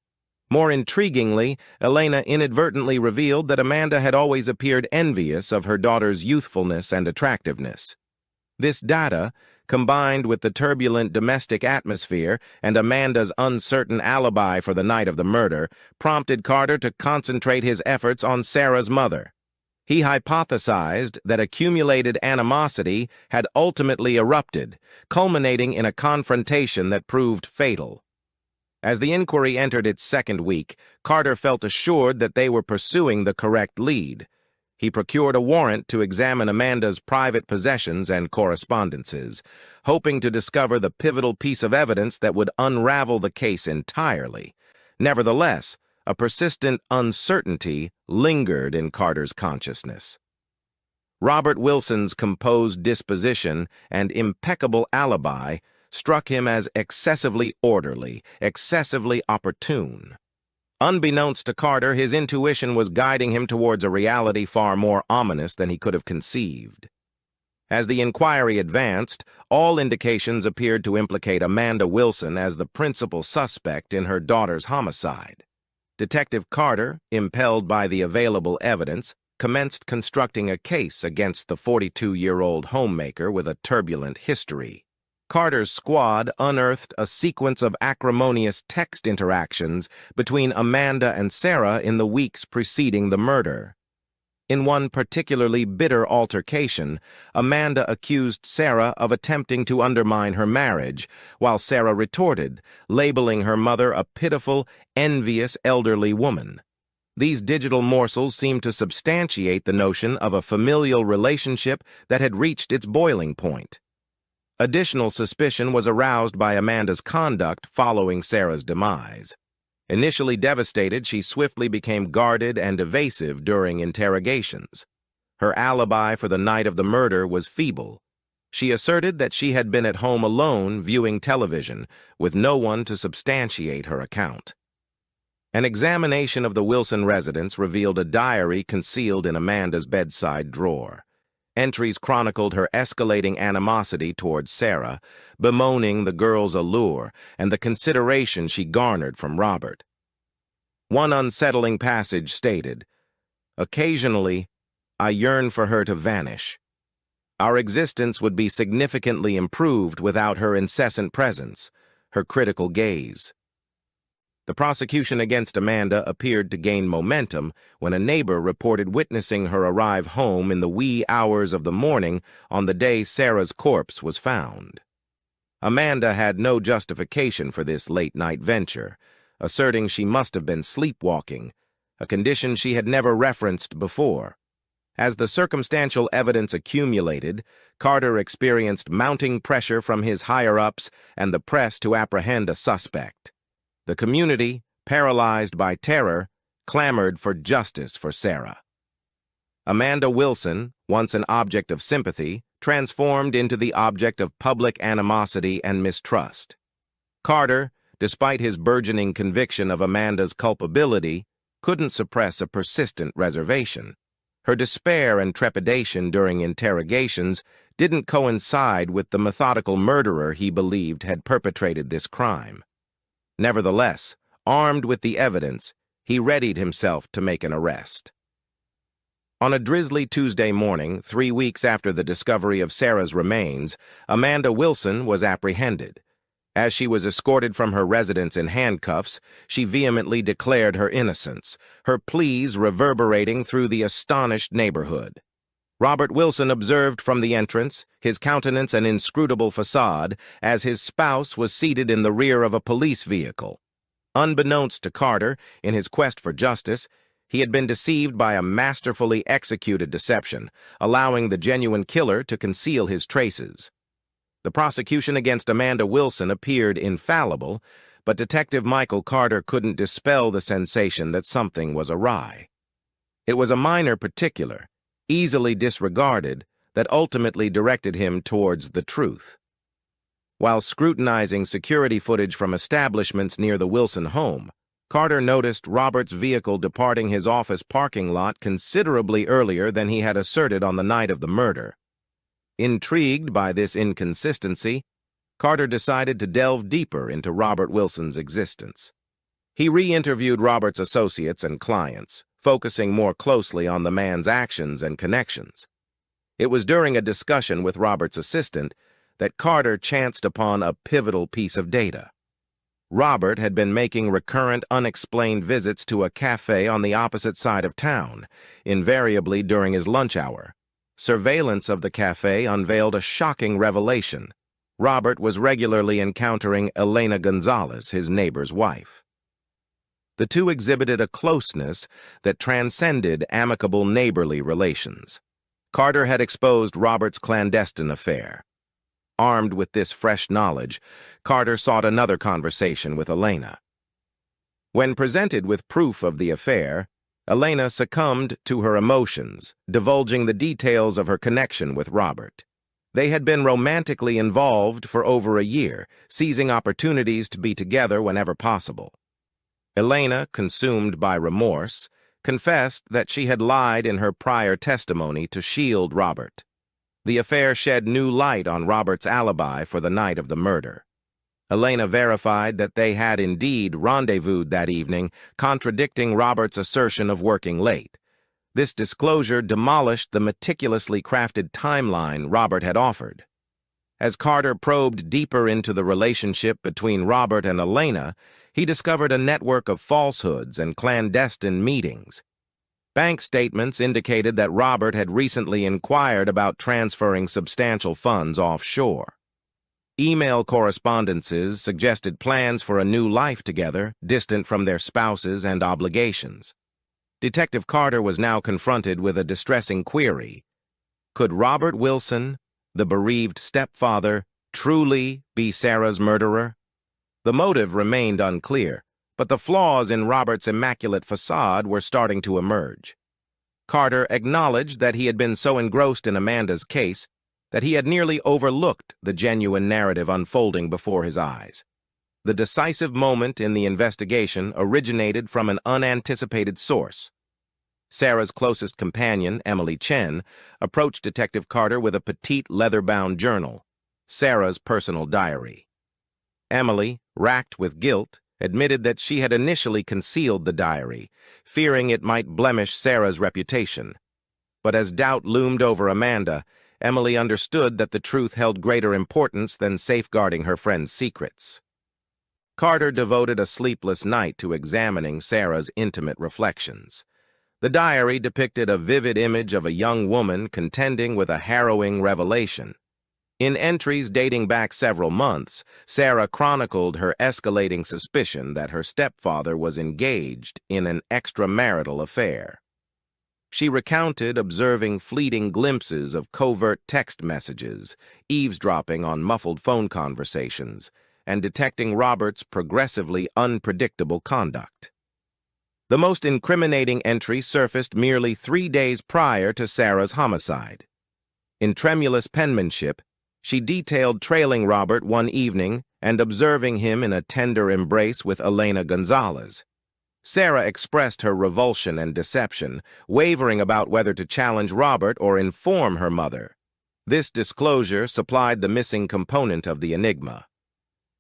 More intriguingly, Elena inadvertently revealed that Amanda had always appeared envious of her daughter's youthfulness and attractiveness. This data, combined with the turbulent domestic atmosphere and Amanda's uncertain alibi for the night of the murder, prompted Carter to concentrate his efforts on Sarah's mother. He hypothesized that accumulated animosity had ultimately erupted, culminating in a confrontation that proved fatal. As the inquiry entered its second week, Carter felt assured that they were pursuing the correct lead. He procured a warrant to examine Amanda's private possessions and correspondences, hoping to discover the pivotal piece of evidence that would unravel the case entirely. Nevertheless, a persistent uncertainty lingered in Carter's consciousness. Robert Wilson's composed disposition and impeccable alibi struck him as excessively orderly, excessively opportune. Unbeknownst to Carter, his intuition was guiding him towards a reality far more ominous than he could have conceived. As the inquiry advanced, all indications appeared to implicate Amanda Wilson as the principal suspect in her daughter's homicide. Detective Carter, impelled by the available evidence, commenced constructing a case against the 42-year-old homemaker with a turbulent history. Carter's squad unearthed a sequence of acrimonious text interactions between Amanda and Sarah in the weeks preceding the murder. In one particularly bitter altercation, Amanda accused Sarah of attempting to undermine her marriage, while Sarah retorted, labeling her mother a pitiful, envious elderly woman. These digital morsels seemed to substantiate the notion of a familial relationship that had reached its boiling point. Additional suspicion was aroused by Amanda's conduct following Sarah's demise. Initially devastated, she swiftly became guarded and evasive during interrogations. Her alibi for the night of the murder was feeble. She asserted that she had been at home alone viewing television, with no one to substantiate her account. An examination of the Wilson residence revealed a diary concealed in Amanda's bedside drawer. Entries chronicled her escalating animosity towards Sarah, bemoaning the girl's allure and the consideration she garnered from Robert. One unsettling passage stated, "Occasionally, I yearn for her to vanish. Our existence would be significantly improved without her incessant presence, her critical gaze." The prosecution against Amanda appeared to gain momentum when a neighbor reported witnessing her arrive home in the wee hours of the morning on the day Sarah's corpse was found. Amanda had no justification for this late-night venture, asserting she must have been sleepwalking, a condition she had never referenced before. As the circumstantial evidence accumulated, Carter experienced mounting pressure from his higher-ups and the press to apprehend a suspect. The community, paralyzed by terror, clamored for justice for Sarah. Amanda Wilson, once an object of sympathy, transformed into the object of public animosity and mistrust. Carter, despite his burgeoning conviction of Amanda's culpability, couldn't suppress a persistent reservation. Her despair and trepidation during interrogations didn't coincide with the methodical murderer he believed had perpetrated this crime. Nevertheless, armed with the evidence, he readied himself to make an arrest. On a drizzly Tuesday morning, 3 weeks after the discovery of Sarah's remains, Amanda Wilson was apprehended. As she was escorted from her residence in handcuffs, she vehemently declared her innocence, her pleas reverberating through the astonished neighborhood. Robert Wilson observed from the entrance, his countenance an inscrutable facade, as his spouse was seated in the rear of a police vehicle. Unbeknownst to Carter, in his quest for justice, he had been deceived by a masterfully executed deception, allowing the genuine killer to conceal his traces. The prosecution against Amanda Wilson appeared infallible, but Detective Michael Carter couldn't dispel the sensation that something was awry. It was a minor particular, easily disregarded, that ultimately directed him towards the truth. While scrutinizing security footage from establishments near the Wilson home, Carter noticed Robert's vehicle departing his office parking lot considerably earlier than he had asserted on the night of the murder. Intrigued by this inconsistency, Carter decided to delve deeper into Robert Wilson's existence. He re-interviewed Robert's associates and clients, focusing more closely on the man's actions and connections. It was during a discussion with Robert's assistant that Carter chanced upon a pivotal piece of data. Robert had been making recurrent unexplained visits to a cafe on the opposite side of town, invariably during his lunch hour. Surveillance of the cafe unveiled a shocking revelation. Robert was regularly encountering Elena Gonzalez, his neighbor's wife. The two exhibited a closeness that transcended amicable neighborly relations. Carter had exposed Robert's clandestine affair. Armed with this fresh knowledge, Carter sought another conversation with Elena. When presented with proof of the affair, Elena succumbed to her emotions, divulging the details of her connection with Robert. They had been romantically involved for over a year, seizing opportunities to be together whenever possible. Elena, consumed by remorse, confessed that she had lied in her prior testimony to shield Robert. The affair shed new light on Robert's alibi for the night of the murder. Elena verified that they had indeed rendezvoused that evening, contradicting Robert's assertion of working late. This disclosure demolished the meticulously crafted timeline Robert had offered. As Carter probed deeper into the relationship between Robert and Elena, he discovered a network of falsehoods and clandestine meetings. Bank statements indicated that Robert had recently inquired about transferring substantial funds offshore. Email correspondences suggested plans for a new life together, distant from their spouses and obligations. Detective Carter was now confronted with a distressing query. Could Robert Wilson, the bereaved stepfather, truly be Sarah's murderer? The motive remained unclear, but the flaws in Robert's immaculate facade were starting to emerge. Carter acknowledged that he had been so engrossed in Amanda's case that he had nearly overlooked the genuine narrative unfolding before his eyes. The decisive moment in the investigation originated from an unanticipated source. Sarah's closest companion, Emily Chen, approached Detective Carter with a petite leather-bound journal, Sarah's personal diary. Emily, racked with guilt, admitted that she had initially concealed the diary, fearing it might blemish Sarah's reputation. But as doubt loomed over Amanda, Emily understood that the truth held greater importance than safeguarding her friend's secrets. Carter devoted a sleepless night to examining Sarah's intimate reflections. The diary depicted a vivid image of a young woman contending with a harrowing revelation. In entries dating back several months, Sarah chronicled her escalating suspicion that her stepfather was engaged in an extramarital affair. She recounted observing fleeting glimpses of covert text messages, eavesdropping on muffled phone conversations, and detecting Robert's progressively unpredictable conduct. The most incriminating entry surfaced merely 3 days prior to Sarah's homicide. In tremulous penmanship, she detailed trailing Robert one evening and observing him in a tender embrace with Elena Gonzalez. Sarah expressed her revulsion and deception, wavering about whether to challenge Robert or inform her mother. This disclosure supplied the missing component of the enigma.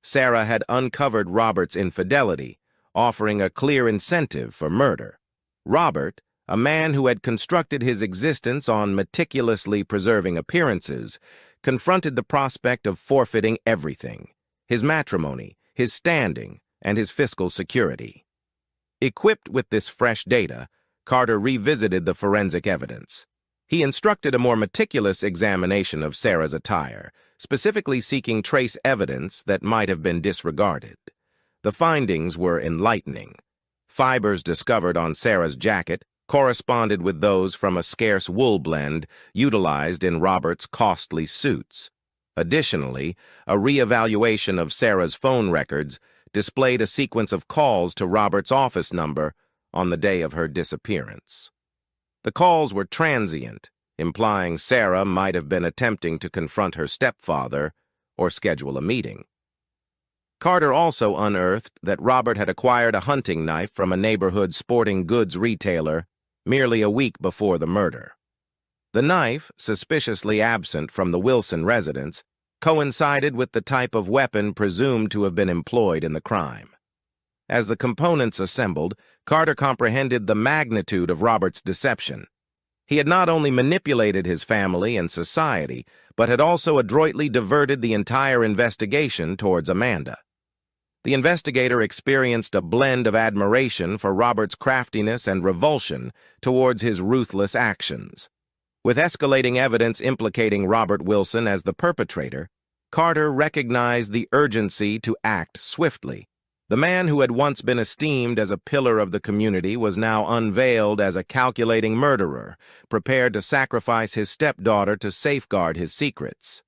Sarah had uncovered Robert's infidelity, offering a clear incentive for murder. Robert, a man who had constructed his existence on meticulously preserving appearances, confronted the prospect of forfeiting everything: his matrimony, his standing, and his fiscal security. Equipped with this fresh data, Carter revisited the forensic evidence. He instructed a more meticulous examination of Sarah's attire, specifically seeking trace evidence that might have been disregarded. The findings were enlightening. Fibers discovered on Sarah's jacket corresponded with those from a scarce wool blend utilized in Robert's costly suits. Additionally, a reevaluation of Sarah's phone records displayed a sequence of calls to Robert's office number on the day of her disappearance. The calls were transient, implying Sarah might have been attempting to confront her stepfather or schedule a meeting. Carter also unearthed that Robert had acquired a hunting knife from a neighborhood sporting goods retailer merely a week before the murder. The knife, suspiciously absent from the Wilson residence, coincided with the type of weapon presumed to have been employed in the crime. As the components assembled, Carter comprehended the magnitude of Robert's deception. He had not only manipulated his family and society, but had also adroitly diverted the entire investigation towards Amanda. The investigator experienced a blend of admiration for Robert's craftiness and revulsion towards his ruthless actions. With escalating evidence implicating Robert Wilson as the perpetrator, Carter recognized the urgency to act swiftly. The man who had once been esteemed as a pillar of the community was now unveiled as a calculating murderer, prepared to sacrifice his stepdaughter to safeguard his secrets.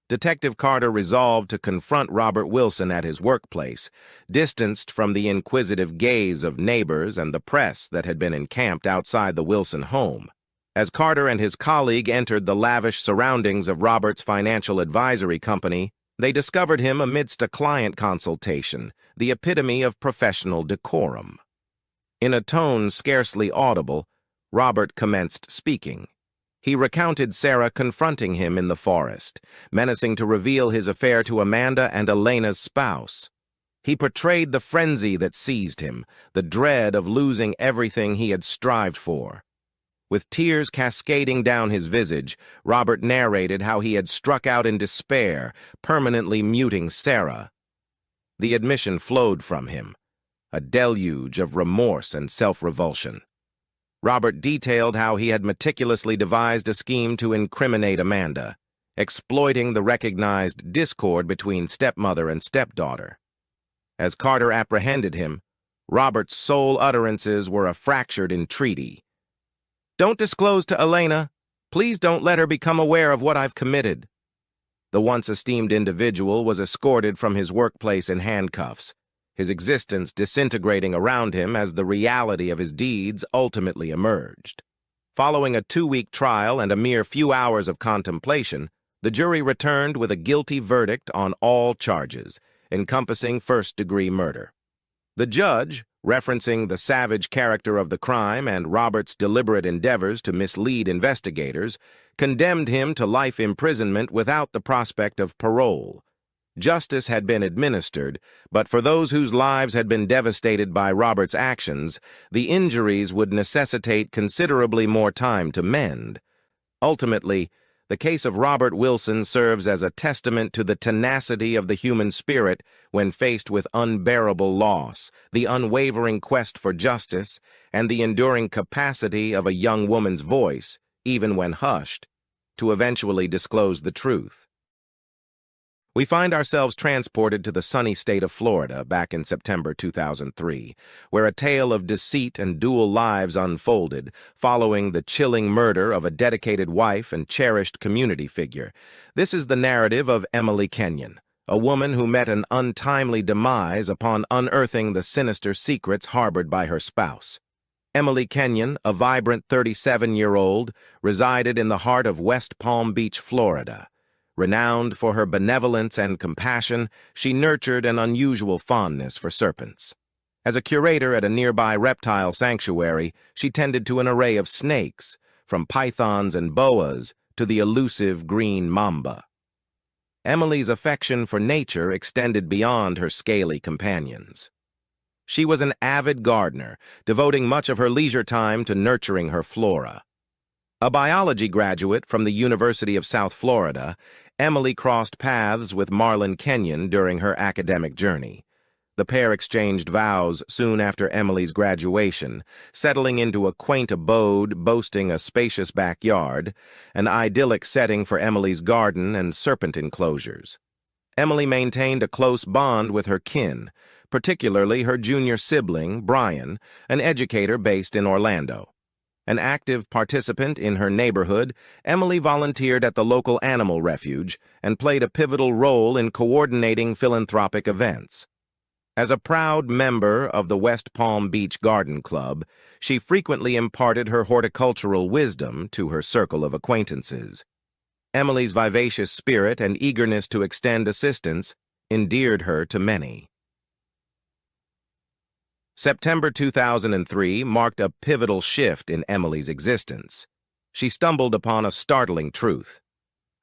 Detective Carter resolved to confront Robert Wilson at his workplace, distanced from the inquisitive gaze of neighbors and the press that had been encamped outside the Wilson home. As Carter and his colleague entered the lavish surroundings of Robert's financial advisory company, they discovered him amidst a client consultation, the epitome of professional decorum. In a tone scarcely audible, Robert commenced speaking. He recounted Sarah confronting him in the forest, menacing to reveal his affair to Amanda and Elena's spouse. He portrayed the frenzy that seized him, the dread of losing everything he had strived for. With tears cascading down his visage, Robert narrated how he had struck out in despair, permanently muting Sarah. The admission flowed from him, a deluge of remorse and self-revulsion. Robert detailed how he had meticulously devised a scheme to incriminate Amanda, exploiting the recognized discord between stepmother and stepdaughter. As Carter apprehended him, Robert's sole utterances were a fractured entreaty. "Don't disclose to Elena. Please don't let her become aware of what I've committed." The once esteemed individual was escorted from his workplace in handcuffs, his existence disintegrating around him as the reality of his deeds ultimately emerged. Following a 2-week trial and a mere few hours of contemplation, the jury returned with a guilty verdict on all charges, encompassing first-degree murder. The judge, referencing the savage character of the crime and Robert's deliberate endeavors to mislead investigators, condemned him to life imprisonment without the prospect of parole. Justice had been administered, but for those whose lives had been devastated by Robert's actions, the injuries would necessitate considerably more time to mend. Ultimately, the case of Robert Wilson serves as a testament to the tenacity of the human spirit when faced with unbearable loss, the unwavering quest for justice, and the enduring capacity of a young woman's voice, even when hushed, to eventually disclose the truth. We find ourselves transported to the sunny state of Florida back in September 2003, where a tale of deceit and dual lives unfolded following the chilling murder of a dedicated wife and cherished community figure. This is the narrative of Emily Kenyon, a woman who met an untimely demise upon unearthing the sinister secrets harbored by her spouse. Emily Kenyon, a vibrant 37-year-old, resided in the heart of West Palm Beach, Florida. Renowned for her benevolence and compassion, she nurtured an unusual fondness for serpents. As a curator at a nearby reptile sanctuary, she tended to an array of snakes, from pythons and boas to the elusive green mamba. Emily's affection for nature extended beyond her scaly companions. She was an avid gardener, devoting much of her leisure time to nurturing her flora. A biology graduate from the University of South Florida, Emily crossed paths with Marlon Kenyon during her academic journey. The pair exchanged vows soon after Emily's graduation, settling into a quaint abode boasting a spacious backyard, an idyllic setting for Emily's garden and serpent enclosures. Emily maintained a close bond with her kin, particularly her junior sibling, Brian, an educator based in Orlando. An active participant in her neighborhood, Emily volunteered at the local animal refuge and played a pivotal role in coordinating philanthropic events. As a proud member of the West Palm Beach Garden Club, she frequently imparted her horticultural wisdom to her circle of acquaintances. Emily's vivacious spirit and eagerness to extend assistance endeared her to many. September 2003 marked a pivotal shift in Emily's existence. She stumbled upon a startling truth.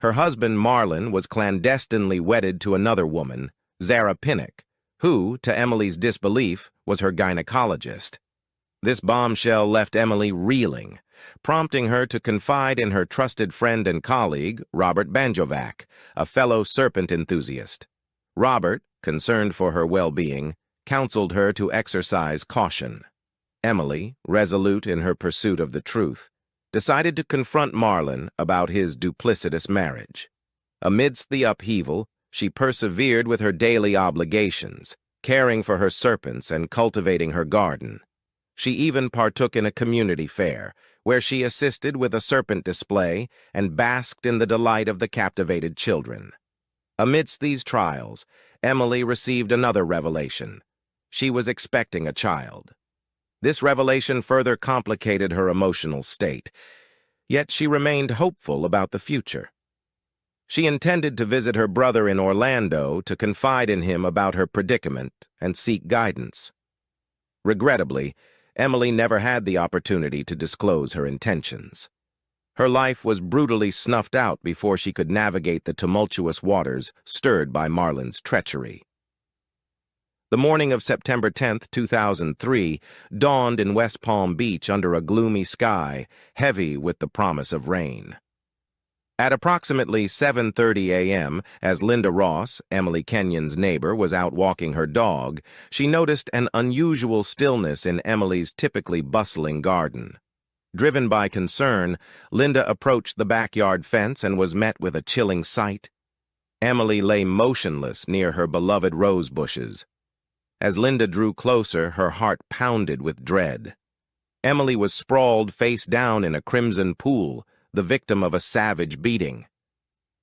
Her husband, Marlon, was clandestinely wedded to another woman, Zara Pinnock, who, to Emily's disbelief, was her gynecologist. This bombshell left Emily reeling, prompting her to confide in her trusted friend and colleague, Robert Banjovac, a fellow serpent enthusiast. Robert, concerned for her well-being, counseled her to exercise caution. Emily, resolute in her pursuit of the truth, decided to confront Marlon about his duplicitous marriage. Amidst the upheaval, she persevered with her daily obligations, caring for her serpents and cultivating her garden. She even partook in a community fair, where she assisted with a serpent display and basked in the delight of the captivated children. Amidst these trials, Emily received another revelation. She was expecting a child. This revelation further complicated her emotional state, yet she remained hopeful about the future. She intended to visit her brother in Orlando to confide in him about her predicament and seek guidance. Regrettably, Emily never had the opportunity to disclose her intentions. Her life was brutally snuffed out before she could navigate the tumultuous waters stirred by Marlon's treachery. The morning of September 10, 2003, dawned in West Palm Beach under a gloomy sky, heavy with the promise of rain. At approximately 7:30 a.m., as Linda Ross, Emily Kenyon's neighbor, was out walking her dog, she noticed an unusual stillness in Emily's typically bustling garden. Driven by concern, Linda approached the backyard fence and was met with a chilling sight. Emily lay motionless near her beloved rose bushes. As Linda drew closer, her heart pounded with dread. Emily was sprawled face down in a crimson pool, the victim of a savage beating.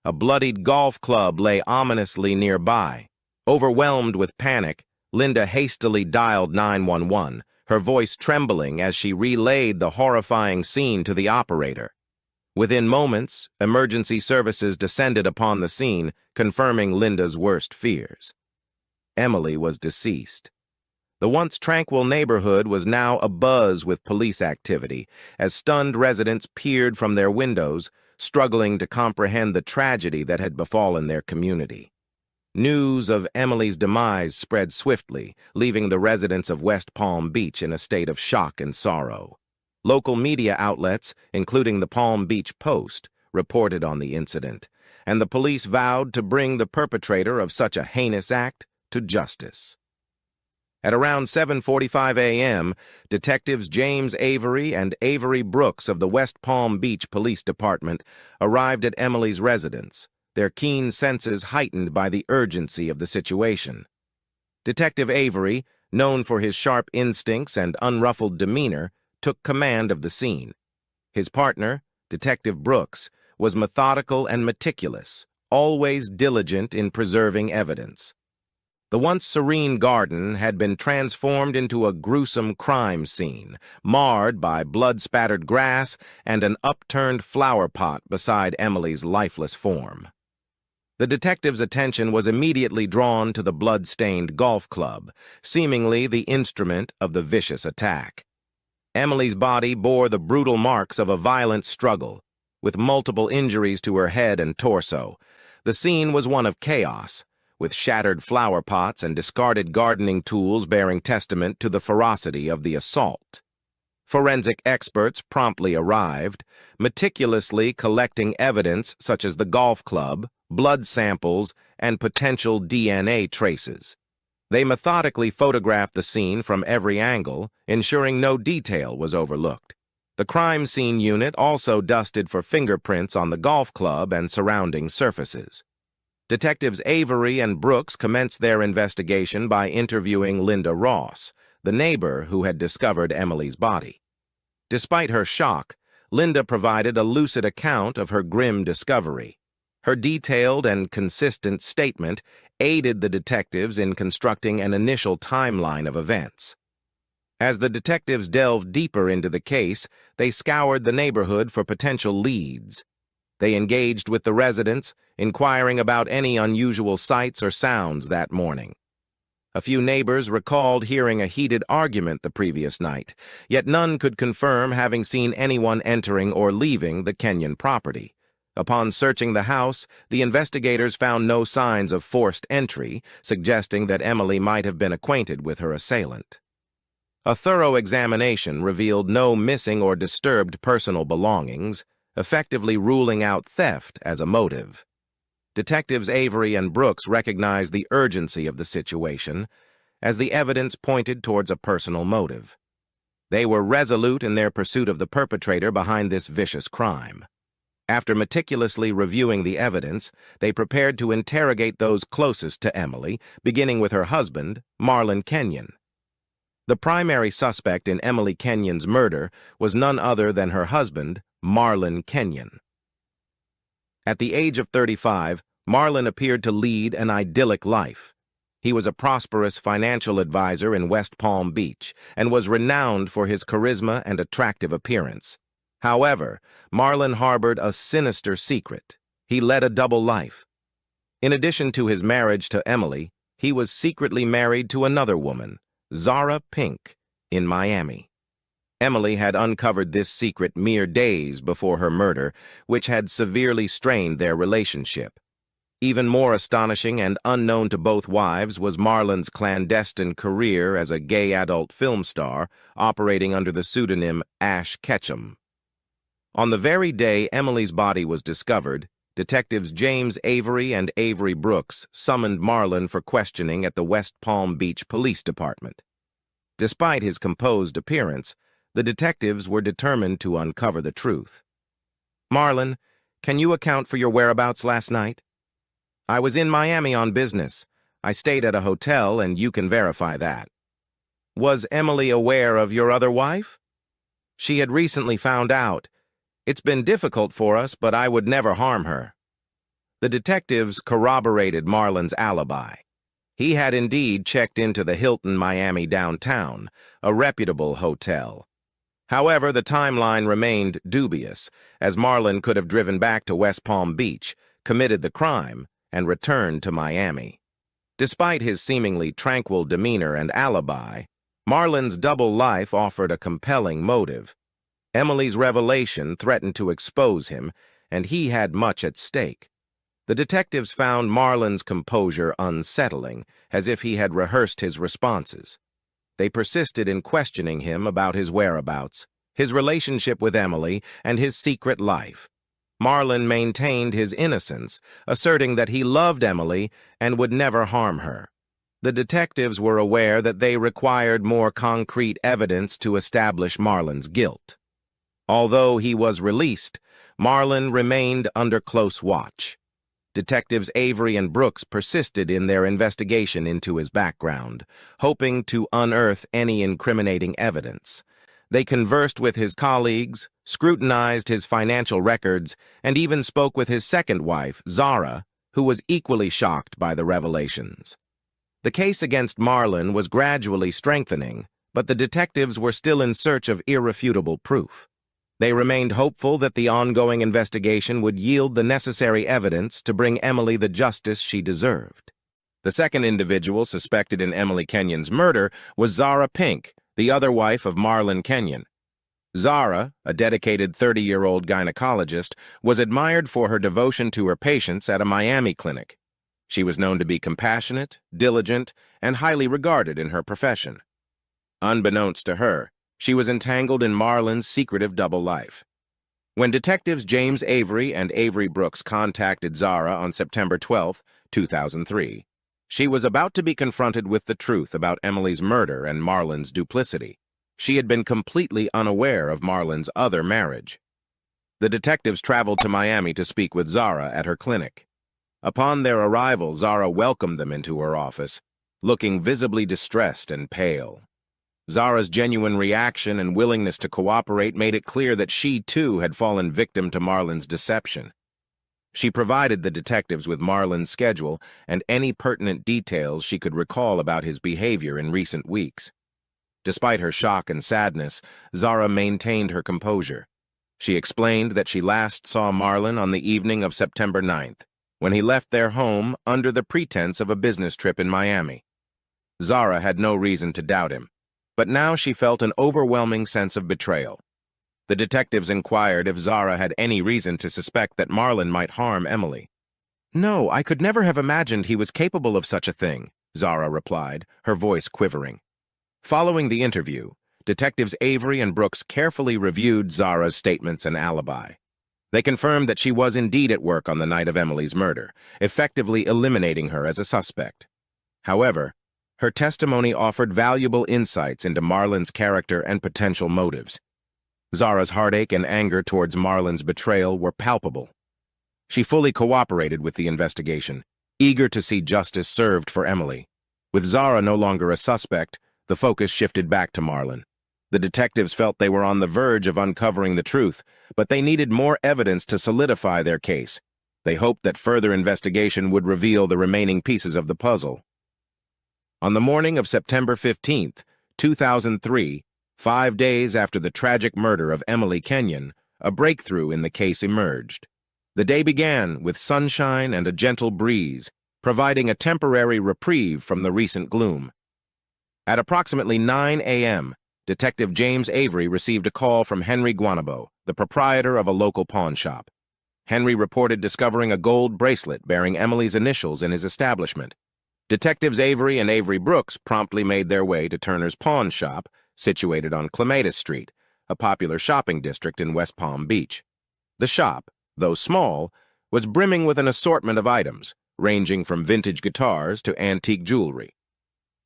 A bloodied golf club lay ominously nearby. Overwhelmed with panic, Linda hastily dialed 911, her voice trembling as she relayed the horrifying scene to the operator. Within moments, emergency services descended upon the scene, confirming Linda's worst fears. Emily was deceased. The once tranquil neighborhood was now abuzz with police activity, as stunned residents peered from their windows, struggling to comprehend the tragedy that had befallen their community. News of Emily's demise spread swiftly, leaving the residents of West Palm Beach in a state of shock and sorrow. Local media outlets, including the Palm Beach Post, reported on the incident, and the police vowed to bring the perpetrator of such a heinous act to justice. At around 7:45 a.m., Detectives James Avery and Avery Brooks of the West Palm Beach Police Department arrived at Emily's residence, their keen senses heightened by the urgency of the situation. Detective Avery, known for his sharp instincts and unruffled demeanor, took command of the scene. His partner, Detective Brooks, was methodical and meticulous, always diligent in preserving evidence. The once serene garden had been transformed into a gruesome crime scene, marred by blood-spattered grass and an upturned flower pot beside Emily's lifeless form. The detective's attention was immediately drawn to the blood-stained golf club, seemingly the instrument of the vicious attack. Emily's body bore the brutal marks of a violent struggle, with multiple injuries to her head and torso. The scene was one of chaos, with shattered flower pots and discarded gardening tools bearing testament to the ferocity of the assault. Forensic experts promptly arrived, meticulously collecting evidence such as the golf club, blood samples, and potential DNA traces. They methodically photographed the scene from every angle, ensuring no detail was overlooked. The crime scene unit also dusted for fingerprints on the golf club and surrounding surfaces. Detectives Avery and Brooks commenced their investigation by interviewing Linda Ross, the neighbor who had discovered Emily's body. Despite her shock, Linda provided a lucid account of her grim discovery. Her detailed and consistent statement aided the detectives in constructing an initial timeline of events. As the detectives delved deeper into the case, they scoured the neighborhood for potential leads. They engaged with the residents, inquiring about any unusual sights or sounds that morning. A few neighbors recalled hearing a heated argument the previous night, yet none could confirm having seen anyone entering or leaving the Kenyon property. Upon searching the house, the investigators found no signs of forced entry, suggesting that Emily might have been acquainted with her assailant. A thorough examination revealed no missing or disturbed personal belongings, effectively ruling out theft as a motive. Detectives Avery and Brooks recognized the urgency of the situation, as the evidence pointed towards a personal motive. They were resolute in their pursuit of the perpetrator behind this vicious crime. After meticulously reviewing the evidence, they prepared to interrogate those closest to Emily, beginning with her husband, Marlon Kenyon. The primary suspect in Emily Kenyon's murder was none other than her husband, Marlon Kenyon. At the age of 35, Marlon appeared to lead an idyllic life. He was a prosperous financial advisor in West Palm Beach and was renowned for his charisma and attractive appearance. However, Marlon harbored a sinister secret. He led a double life. In addition to his marriage to Emily, he was secretly married to another woman, Zara Pink, in Miami. Emily had uncovered this secret mere days before her murder, which had severely strained their relationship. Even more astonishing and unknown to both wives was Marlon's clandestine career as a gay adult film star, operating under the pseudonym Ash Ketchum. On the very day Emily's body was discovered, detectives James Avery and Avery Brooks summoned Marlon for questioning at the West Palm Beach Police Department. Despite his composed appearance, the detectives were determined to uncover the truth. "Marlon, can you account for your whereabouts last night?" "I was in Miami on business. I stayed at a hotel, and you can verify that." "Was Emily aware of your other wife?" "She had recently found out. It's been difficult for us, but I would never harm her." The detectives corroborated Marlon's alibi. He had indeed checked into the Hilton Miami downtown, a reputable hotel. However, the timeline remained dubious, as Marlon could have driven back to West Palm Beach, committed the crime, and returned to Miami. Despite his seemingly tranquil demeanor and alibi, Marlon's double life offered a compelling motive. Emily's revelation threatened to expose him, and he had much at stake. The detectives found Marlon's composure unsettling, as if he had rehearsed his responses. They persisted in questioning him about his whereabouts, his relationship with Emily, and his secret life. Marlon maintained his innocence, asserting that he loved Emily and would never harm her. The detectives were aware that they required more concrete evidence to establish Marlon's guilt. Although he was released, Marlon remained under close watch. Detectives Avery and Brooks persisted in their investigation into his background, hoping to unearth any incriminating evidence. They conversed with his colleagues, scrutinized his financial records, and even spoke with his second wife, Zara, who was equally shocked by the revelations. The case against Marlon was gradually strengthening, but the detectives were still in search of irrefutable proof. They remained hopeful that the ongoing investigation would yield the necessary evidence to bring Emily the justice she deserved. The second individual suspected in Emily Kenyon's murder was Zara Pink, the other wife of Marlon Kenyon. Zara, a dedicated 30-year-old gynecologist, was admired for her devotion to her patients at a Miami clinic. She was known to be compassionate, diligent, and highly regarded in her profession. Unbeknownst to her, she was entangled in Marlon's secretive double life. When detectives James Avery and Avery Brooks contacted Zara on September 12, 2003, she was about to be confronted with the truth about Emily's murder and Marlon's duplicity. She had been completely unaware of Marlon's other marriage. The detectives traveled to Miami to speak with Zara at her clinic. Upon their arrival, Zara welcomed them into her office, looking visibly distressed and pale. Zara's genuine reaction and willingness to cooperate made it clear that she, too, had fallen victim to Marlon's deception. She provided the detectives with Marlon's schedule and any pertinent details she could recall about his behavior in recent weeks. Despite her shock and sadness, Zara maintained her composure. She explained that she last saw Marlon on the evening of September 9th, when he left their home under the pretense of a business trip in Miami. Zara had no reason to doubt him, but now she felt an overwhelming sense of betrayal. The detectives inquired if Zara had any reason to suspect that Marlon might harm Emily. "No, I could never have imagined he was capable of such a thing," Zara replied, her voice quivering. Following the interview, detectives Avery and Brooks carefully reviewed Zara's statements and alibi. They confirmed that she was indeed at work on the night of Emily's murder, effectively eliminating her as a suspect. However, her testimony offered valuable insights into Marlon's character and potential motives. Zara's heartache and anger towards Marlon's betrayal were palpable. She fully cooperated with the investigation, eager to see justice served for Emily. With Zara no longer a suspect, the focus shifted back to Marlon. The detectives felt they were on the verge of uncovering the truth, but they needed more evidence to solidify their case. They hoped that further investigation would reveal the remaining pieces of the puzzle. On the morning of September 15, 2003, 5 days after the tragic murder of Emily Kenyon, a breakthrough in the case emerged. The day began with sunshine and a gentle breeze, providing a temporary reprieve from the recent gloom. At approximately 9 a.m., Detective James Avery received a call from Henry Guanabo, the proprietor of a local pawn shop. Henry reported discovering a gold bracelet bearing Emily's initials in his establishment. Detectives Avery and Avery Brooks promptly made their way to Turner's Pawn Shop, situated on Clematis Street, a popular shopping district in West Palm Beach. The shop, though small, was brimming with an assortment of items, ranging from vintage guitars to antique jewelry.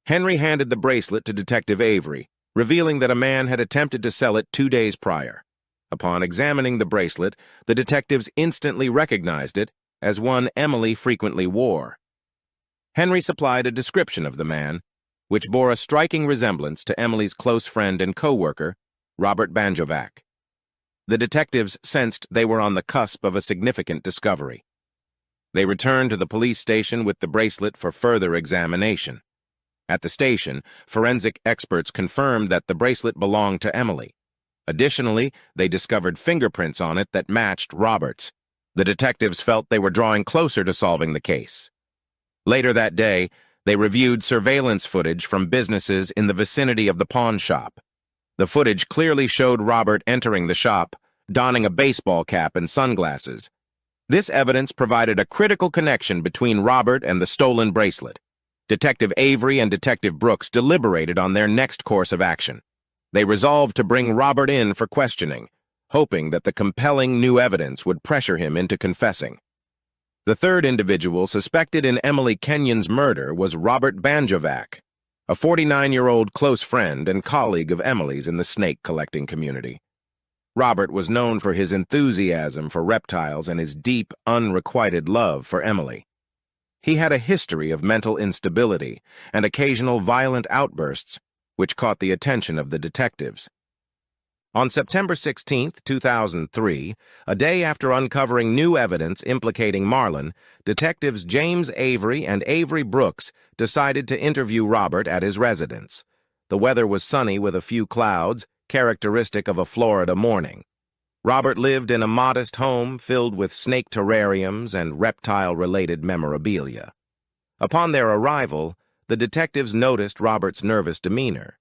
Henry handed the bracelet to Detective Avery, revealing that a man had attempted to sell it 2 days prior. Upon examining the bracelet, the detectives instantly recognized it as one Emily frequently wore. Henry supplied a description of the man, which bore a striking resemblance to Emily's close friend and co-worker, Robert Banjovac. The detectives sensed they were on the cusp of a significant discovery. They returned to the police station with the bracelet for further examination. At the station, forensic experts confirmed that the bracelet belonged to Emily. Additionally, they discovered fingerprints on it that matched Robert's. The detectives felt they were drawing closer to solving the case. Later that day, they reviewed surveillance footage from businesses in the vicinity of the pawn shop. The footage clearly showed Robert entering the shop, donning a baseball cap and sunglasses. This evidence provided a critical connection between Robert and the stolen bracelet. Detective Avery and Detective Brooks deliberated on their next course of action. They resolved to bring Robert in for questioning, hoping that the compelling new evidence would pressure him into confessing. The third individual suspected in Emily Kenyon's murder was Robert Banjovac, a 49-year-old close friend and colleague of Emily's in the snake-collecting community. Robert was known for his enthusiasm for reptiles and his deep, unrequited love for Emily. He had a history of mental instability and occasional violent outbursts, which caught the attention of the detectives. On September 16, 2003, a day after uncovering new evidence implicating Marlon, detectives James Avery and Avery Brooks decided to interview Robert at his residence. The weather was sunny with a few clouds, characteristic of a Florida morning. Robert lived in a modest home filled with snake terrariums and reptile-related memorabilia. Upon their arrival, the detectives noticed Robert's nervous demeanor.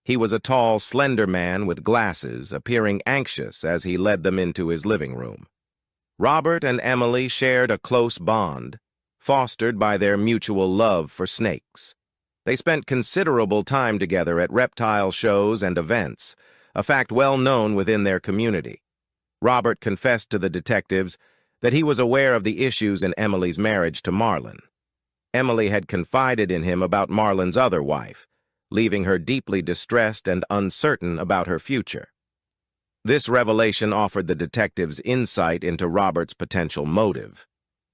He was a tall, slender man with glasses, appearing anxious as he led them into his living room. Robert and Emily shared a close bond, fostered by their mutual love for snakes. They spent considerable time together at reptile shows and events, a fact well known within their community. Robert confessed to the detectives that he was aware of the issues in Emily's marriage to Marlon. Emily had confided in him about Marlon's other wife, leaving her deeply distressed and uncertain about her future. This revelation offered the detectives insight into Robert's potential motive.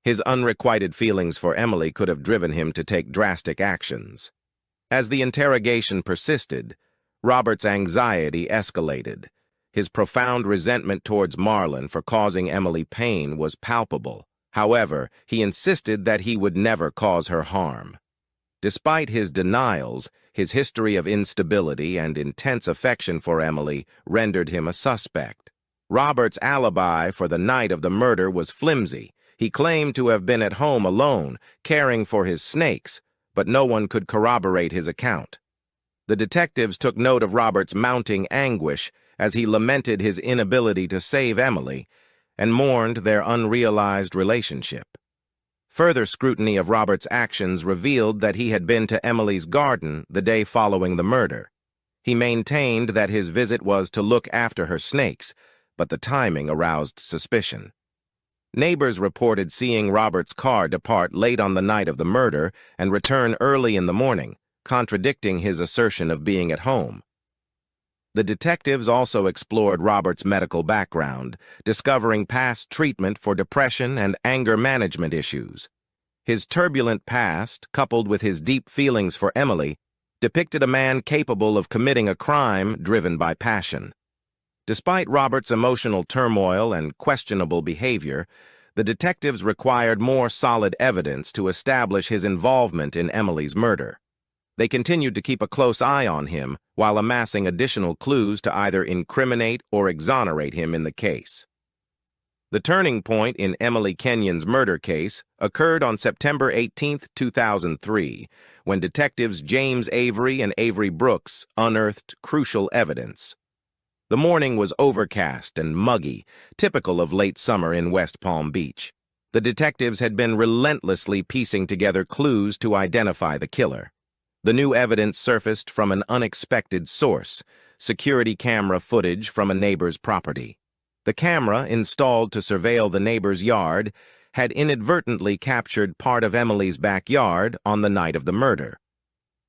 His unrequited feelings for Emily could have driven him to take drastic actions. As the interrogation persisted, Robert's anxiety escalated. His profound resentment towards Marlon for causing Emily pain was palpable. However, he insisted that he would never cause her harm. Despite his denials, his history of instability and intense affection for Emily rendered him a suspect. Robert's alibi for the night of the murder was flimsy. He claimed to have been at home alone, caring for his snakes, but no one could corroborate his account. The detectives took note of Robert's mounting anguish as he lamented his inability to save Emily and mourned their unrealized relationship. Further scrutiny of Robert's actions revealed that he had been to Emily's garden the day following the murder. He maintained that his visit was to look after her snakes, but the timing aroused suspicion. Neighbors reported seeing Robert's car depart late on the night of the murder and return early in the morning, contradicting his assertion of being at home. The detectives also explored Robert's medical background, discovering past treatment for depression and anger management issues. His turbulent past, coupled with his deep feelings for Emily, depicted a man capable of committing a crime driven by passion. Despite Robert's emotional turmoil and questionable behavior, the detectives required more solid evidence to establish his involvement in Emily's murder. They continued to keep a close eye on him while amassing additional clues to either incriminate or exonerate him in the case. The turning point in Emily Kenyon's murder case occurred on September 18, 2003, when detectives James Avery and Avery Brooks unearthed crucial evidence. The morning was overcast and muggy, typical of late summer in West Palm Beach. The detectives had been relentlessly piecing together clues to identify the killer. The new evidence surfaced from an unexpected source: security camera footage from a neighbor's property. The camera, installed to surveil the neighbor's yard, had inadvertently captured part of Emily's backyard on the night of the murder.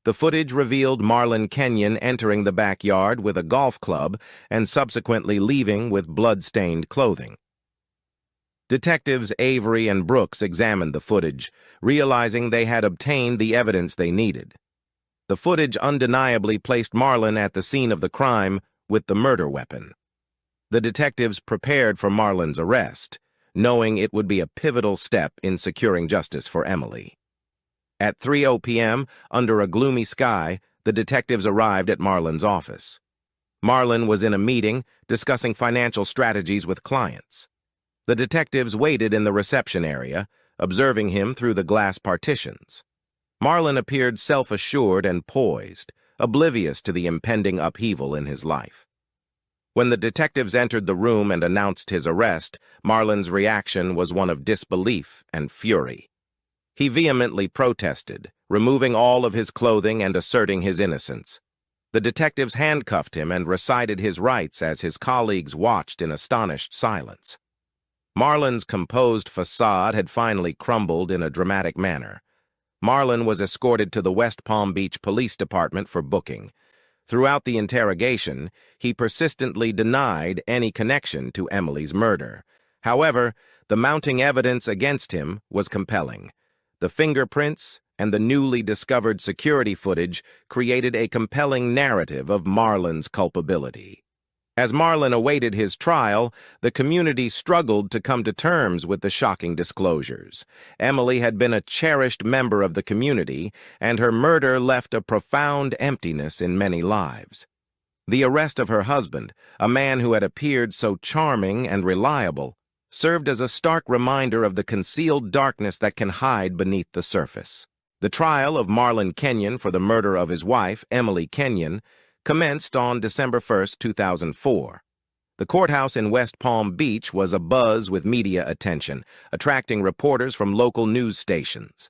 The footage revealed Marlon Kenyon entering the backyard with a golf club and subsequently leaving with blood-stained clothing. Detectives Avery and Brooks examined the footage, realizing they had obtained the evidence they needed. The footage undeniably placed Marlon at the scene of the crime with the murder weapon. The detectives prepared for Marlon's arrest, knowing it would be a pivotal step in securing justice for Emily. At 3:00 p.m., under a gloomy sky, the detectives arrived at Marlon's office. Marlon was in a meeting discussing financial strategies with clients. The detectives waited in the reception area, observing him through the glass partitions. Marlon appeared self-assured and poised, oblivious to the impending upheaval in his life. When the detectives entered the room and announced his arrest, Marlon's reaction was one of disbelief and fury. He vehemently protested, removing all of his clothing and asserting his innocence. The detectives handcuffed him and recited his rights as his colleagues watched in astonished silence. Marlon's composed facade had finally crumbled in a dramatic manner. Marlon was escorted to the West Palm Beach Police Department for booking. Throughout the interrogation, he persistently denied any connection to Emily's murder. However, the mounting evidence against him was compelling. The fingerprints and the newly discovered security footage created a compelling narrative of Marlon's culpability. As Marlon awaited his trial, the community struggled to come to terms with the shocking disclosures. Emily had been a cherished member of the community, and her murder left a profound emptiness in many lives. The arrest of her husband, a man who had appeared so charming and reliable, served as a stark reminder of the concealed darkness that can hide beneath the surface. The trial of Marlon Kenyon for the murder of his wife, Emily Kenyon, commenced on December 1, 2004. The courthouse in West Palm Beach was abuzz with media attention, attracting reporters from local news stations.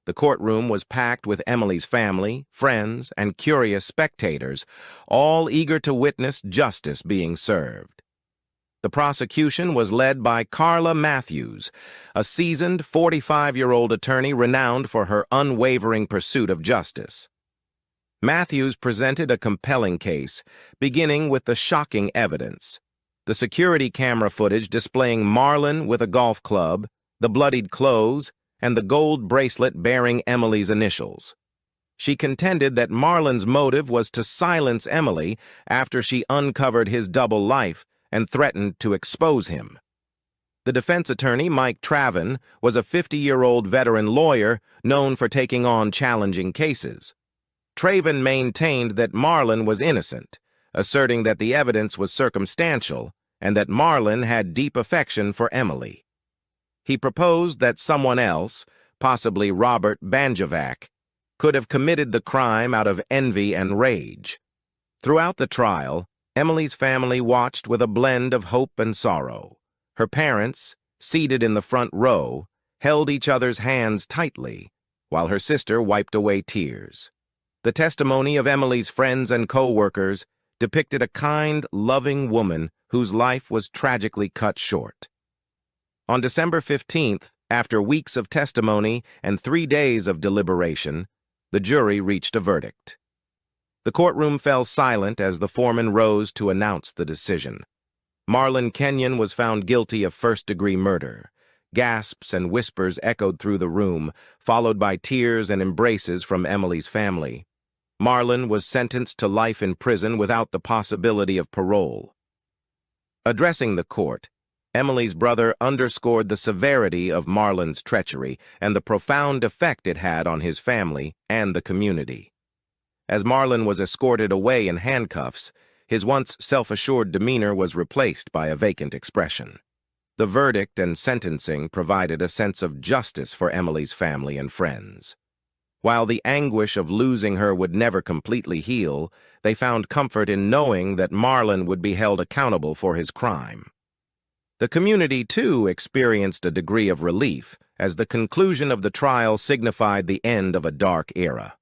The courtroom was packed with Emily's family, friends, and curious spectators, all eager to witness justice being served. The prosecution was led by Carla Matthews, a seasoned 45-year-old attorney renowned for her unwavering pursuit of justice. Matthews presented a compelling case, beginning with the shocking evidence: the security camera footage displaying Marlon with a golf club, the bloodied clothes, and the gold bracelet bearing Emily's initials. She contended that Marlon's motive was to silence Emily after she uncovered his double life and threatened to expose him. The defense attorney, Mike Traven, was a 50-year-old veteran lawyer known for taking on challenging cases. Traven maintained that Marlon was innocent, asserting that the evidence was circumstantial and that Marlon had deep affection for Emily. He proposed that someone else, possibly Robert Banjovac, could have committed the crime out of envy and rage. Throughout the trial, Emily's family watched with a blend of hope and sorrow. Her parents, seated in the front row, held each other's hands tightly, while her sister wiped away tears. The testimony of Emily's friends and co-workers depicted a kind, loving woman whose life was tragically cut short. On December 15th, after weeks of testimony and 3 days of deliberation, the jury reached a verdict. The courtroom fell silent as the foreman rose to announce the decision. Marlon Kenyon was found guilty of first-degree murder. Gasps and whispers echoed through the room, followed by tears and embraces from Emily's family. Marlon was sentenced to life in prison without the possibility of parole. Addressing the court, Emily's brother underscored the severity of Marlon's treachery and the profound effect it had on his family and the community. As Marlon was escorted away in handcuffs, his once self-assured demeanor was replaced by a vacant expression. The verdict and sentencing provided a sense of justice for Emily's family and friends. While the anguish of losing her would never completely heal, they found comfort in knowing that Marlon would be held accountable for his crime. The community, too, experienced a degree of relief, as the conclusion of the trial signified the end of a dark era.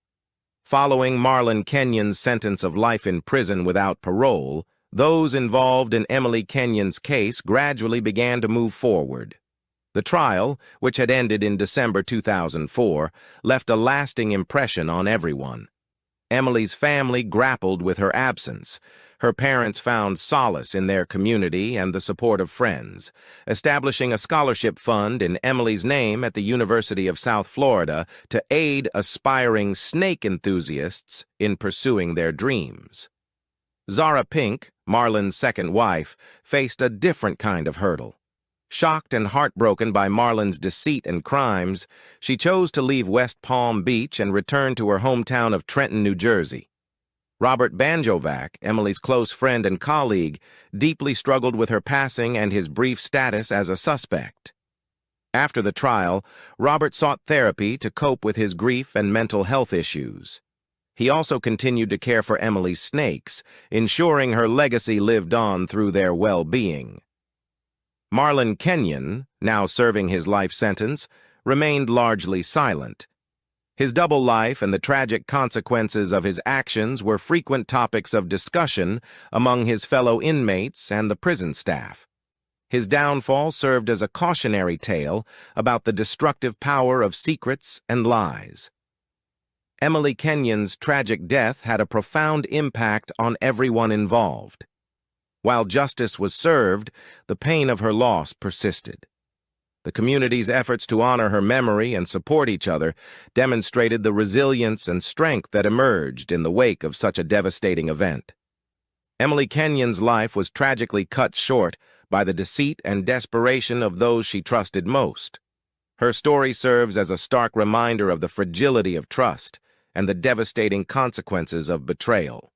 Following Marlon Kenyon's sentence of life in prison without parole, those involved in Emily Kenyon's case gradually began to move forward. The trial, which had ended in December 2004, left a lasting impression on everyone. Emily's family grappled with her absence. Her parents found solace in their community and the support of friends, establishing a scholarship fund in Emily's name at the University of South Florida to aid aspiring snake enthusiasts in pursuing their dreams. Zara Pink, Marlon's second wife, faced a different kind of hurdle. Shocked and heartbroken by Marlon's deceit and crimes, she chose to leave West Palm Beach and return to her hometown of Trenton, New Jersey. Robert Banjovac, Emily's close friend and colleague, deeply struggled with her passing and his brief status as a suspect. After the trial, Robert sought therapy to cope with his grief and mental health issues. He also continued to care for Emily's snakes, ensuring her legacy lived on through their well-being. Marlon Kenyon, now serving his life sentence, remained largely silent. His double life and the tragic consequences of his actions were frequent topics of discussion among his fellow inmates and the prison staff. His downfall served as a cautionary tale about the destructive power of secrets and lies. Emily Kenyon's tragic death had a profound impact on everyone involved. While justice was served, the pain of her loss persisted. The community's efforts to honor her memory and support each other demonstrated the resilience and strength that emerged in the wake of such a devastating event. Emily Kenyon's life was tragically cut short by the deceit and desperation of those she trusted most. Her story serves as a stark reminder of the fragility of trust and the devastating consequences of betrayal.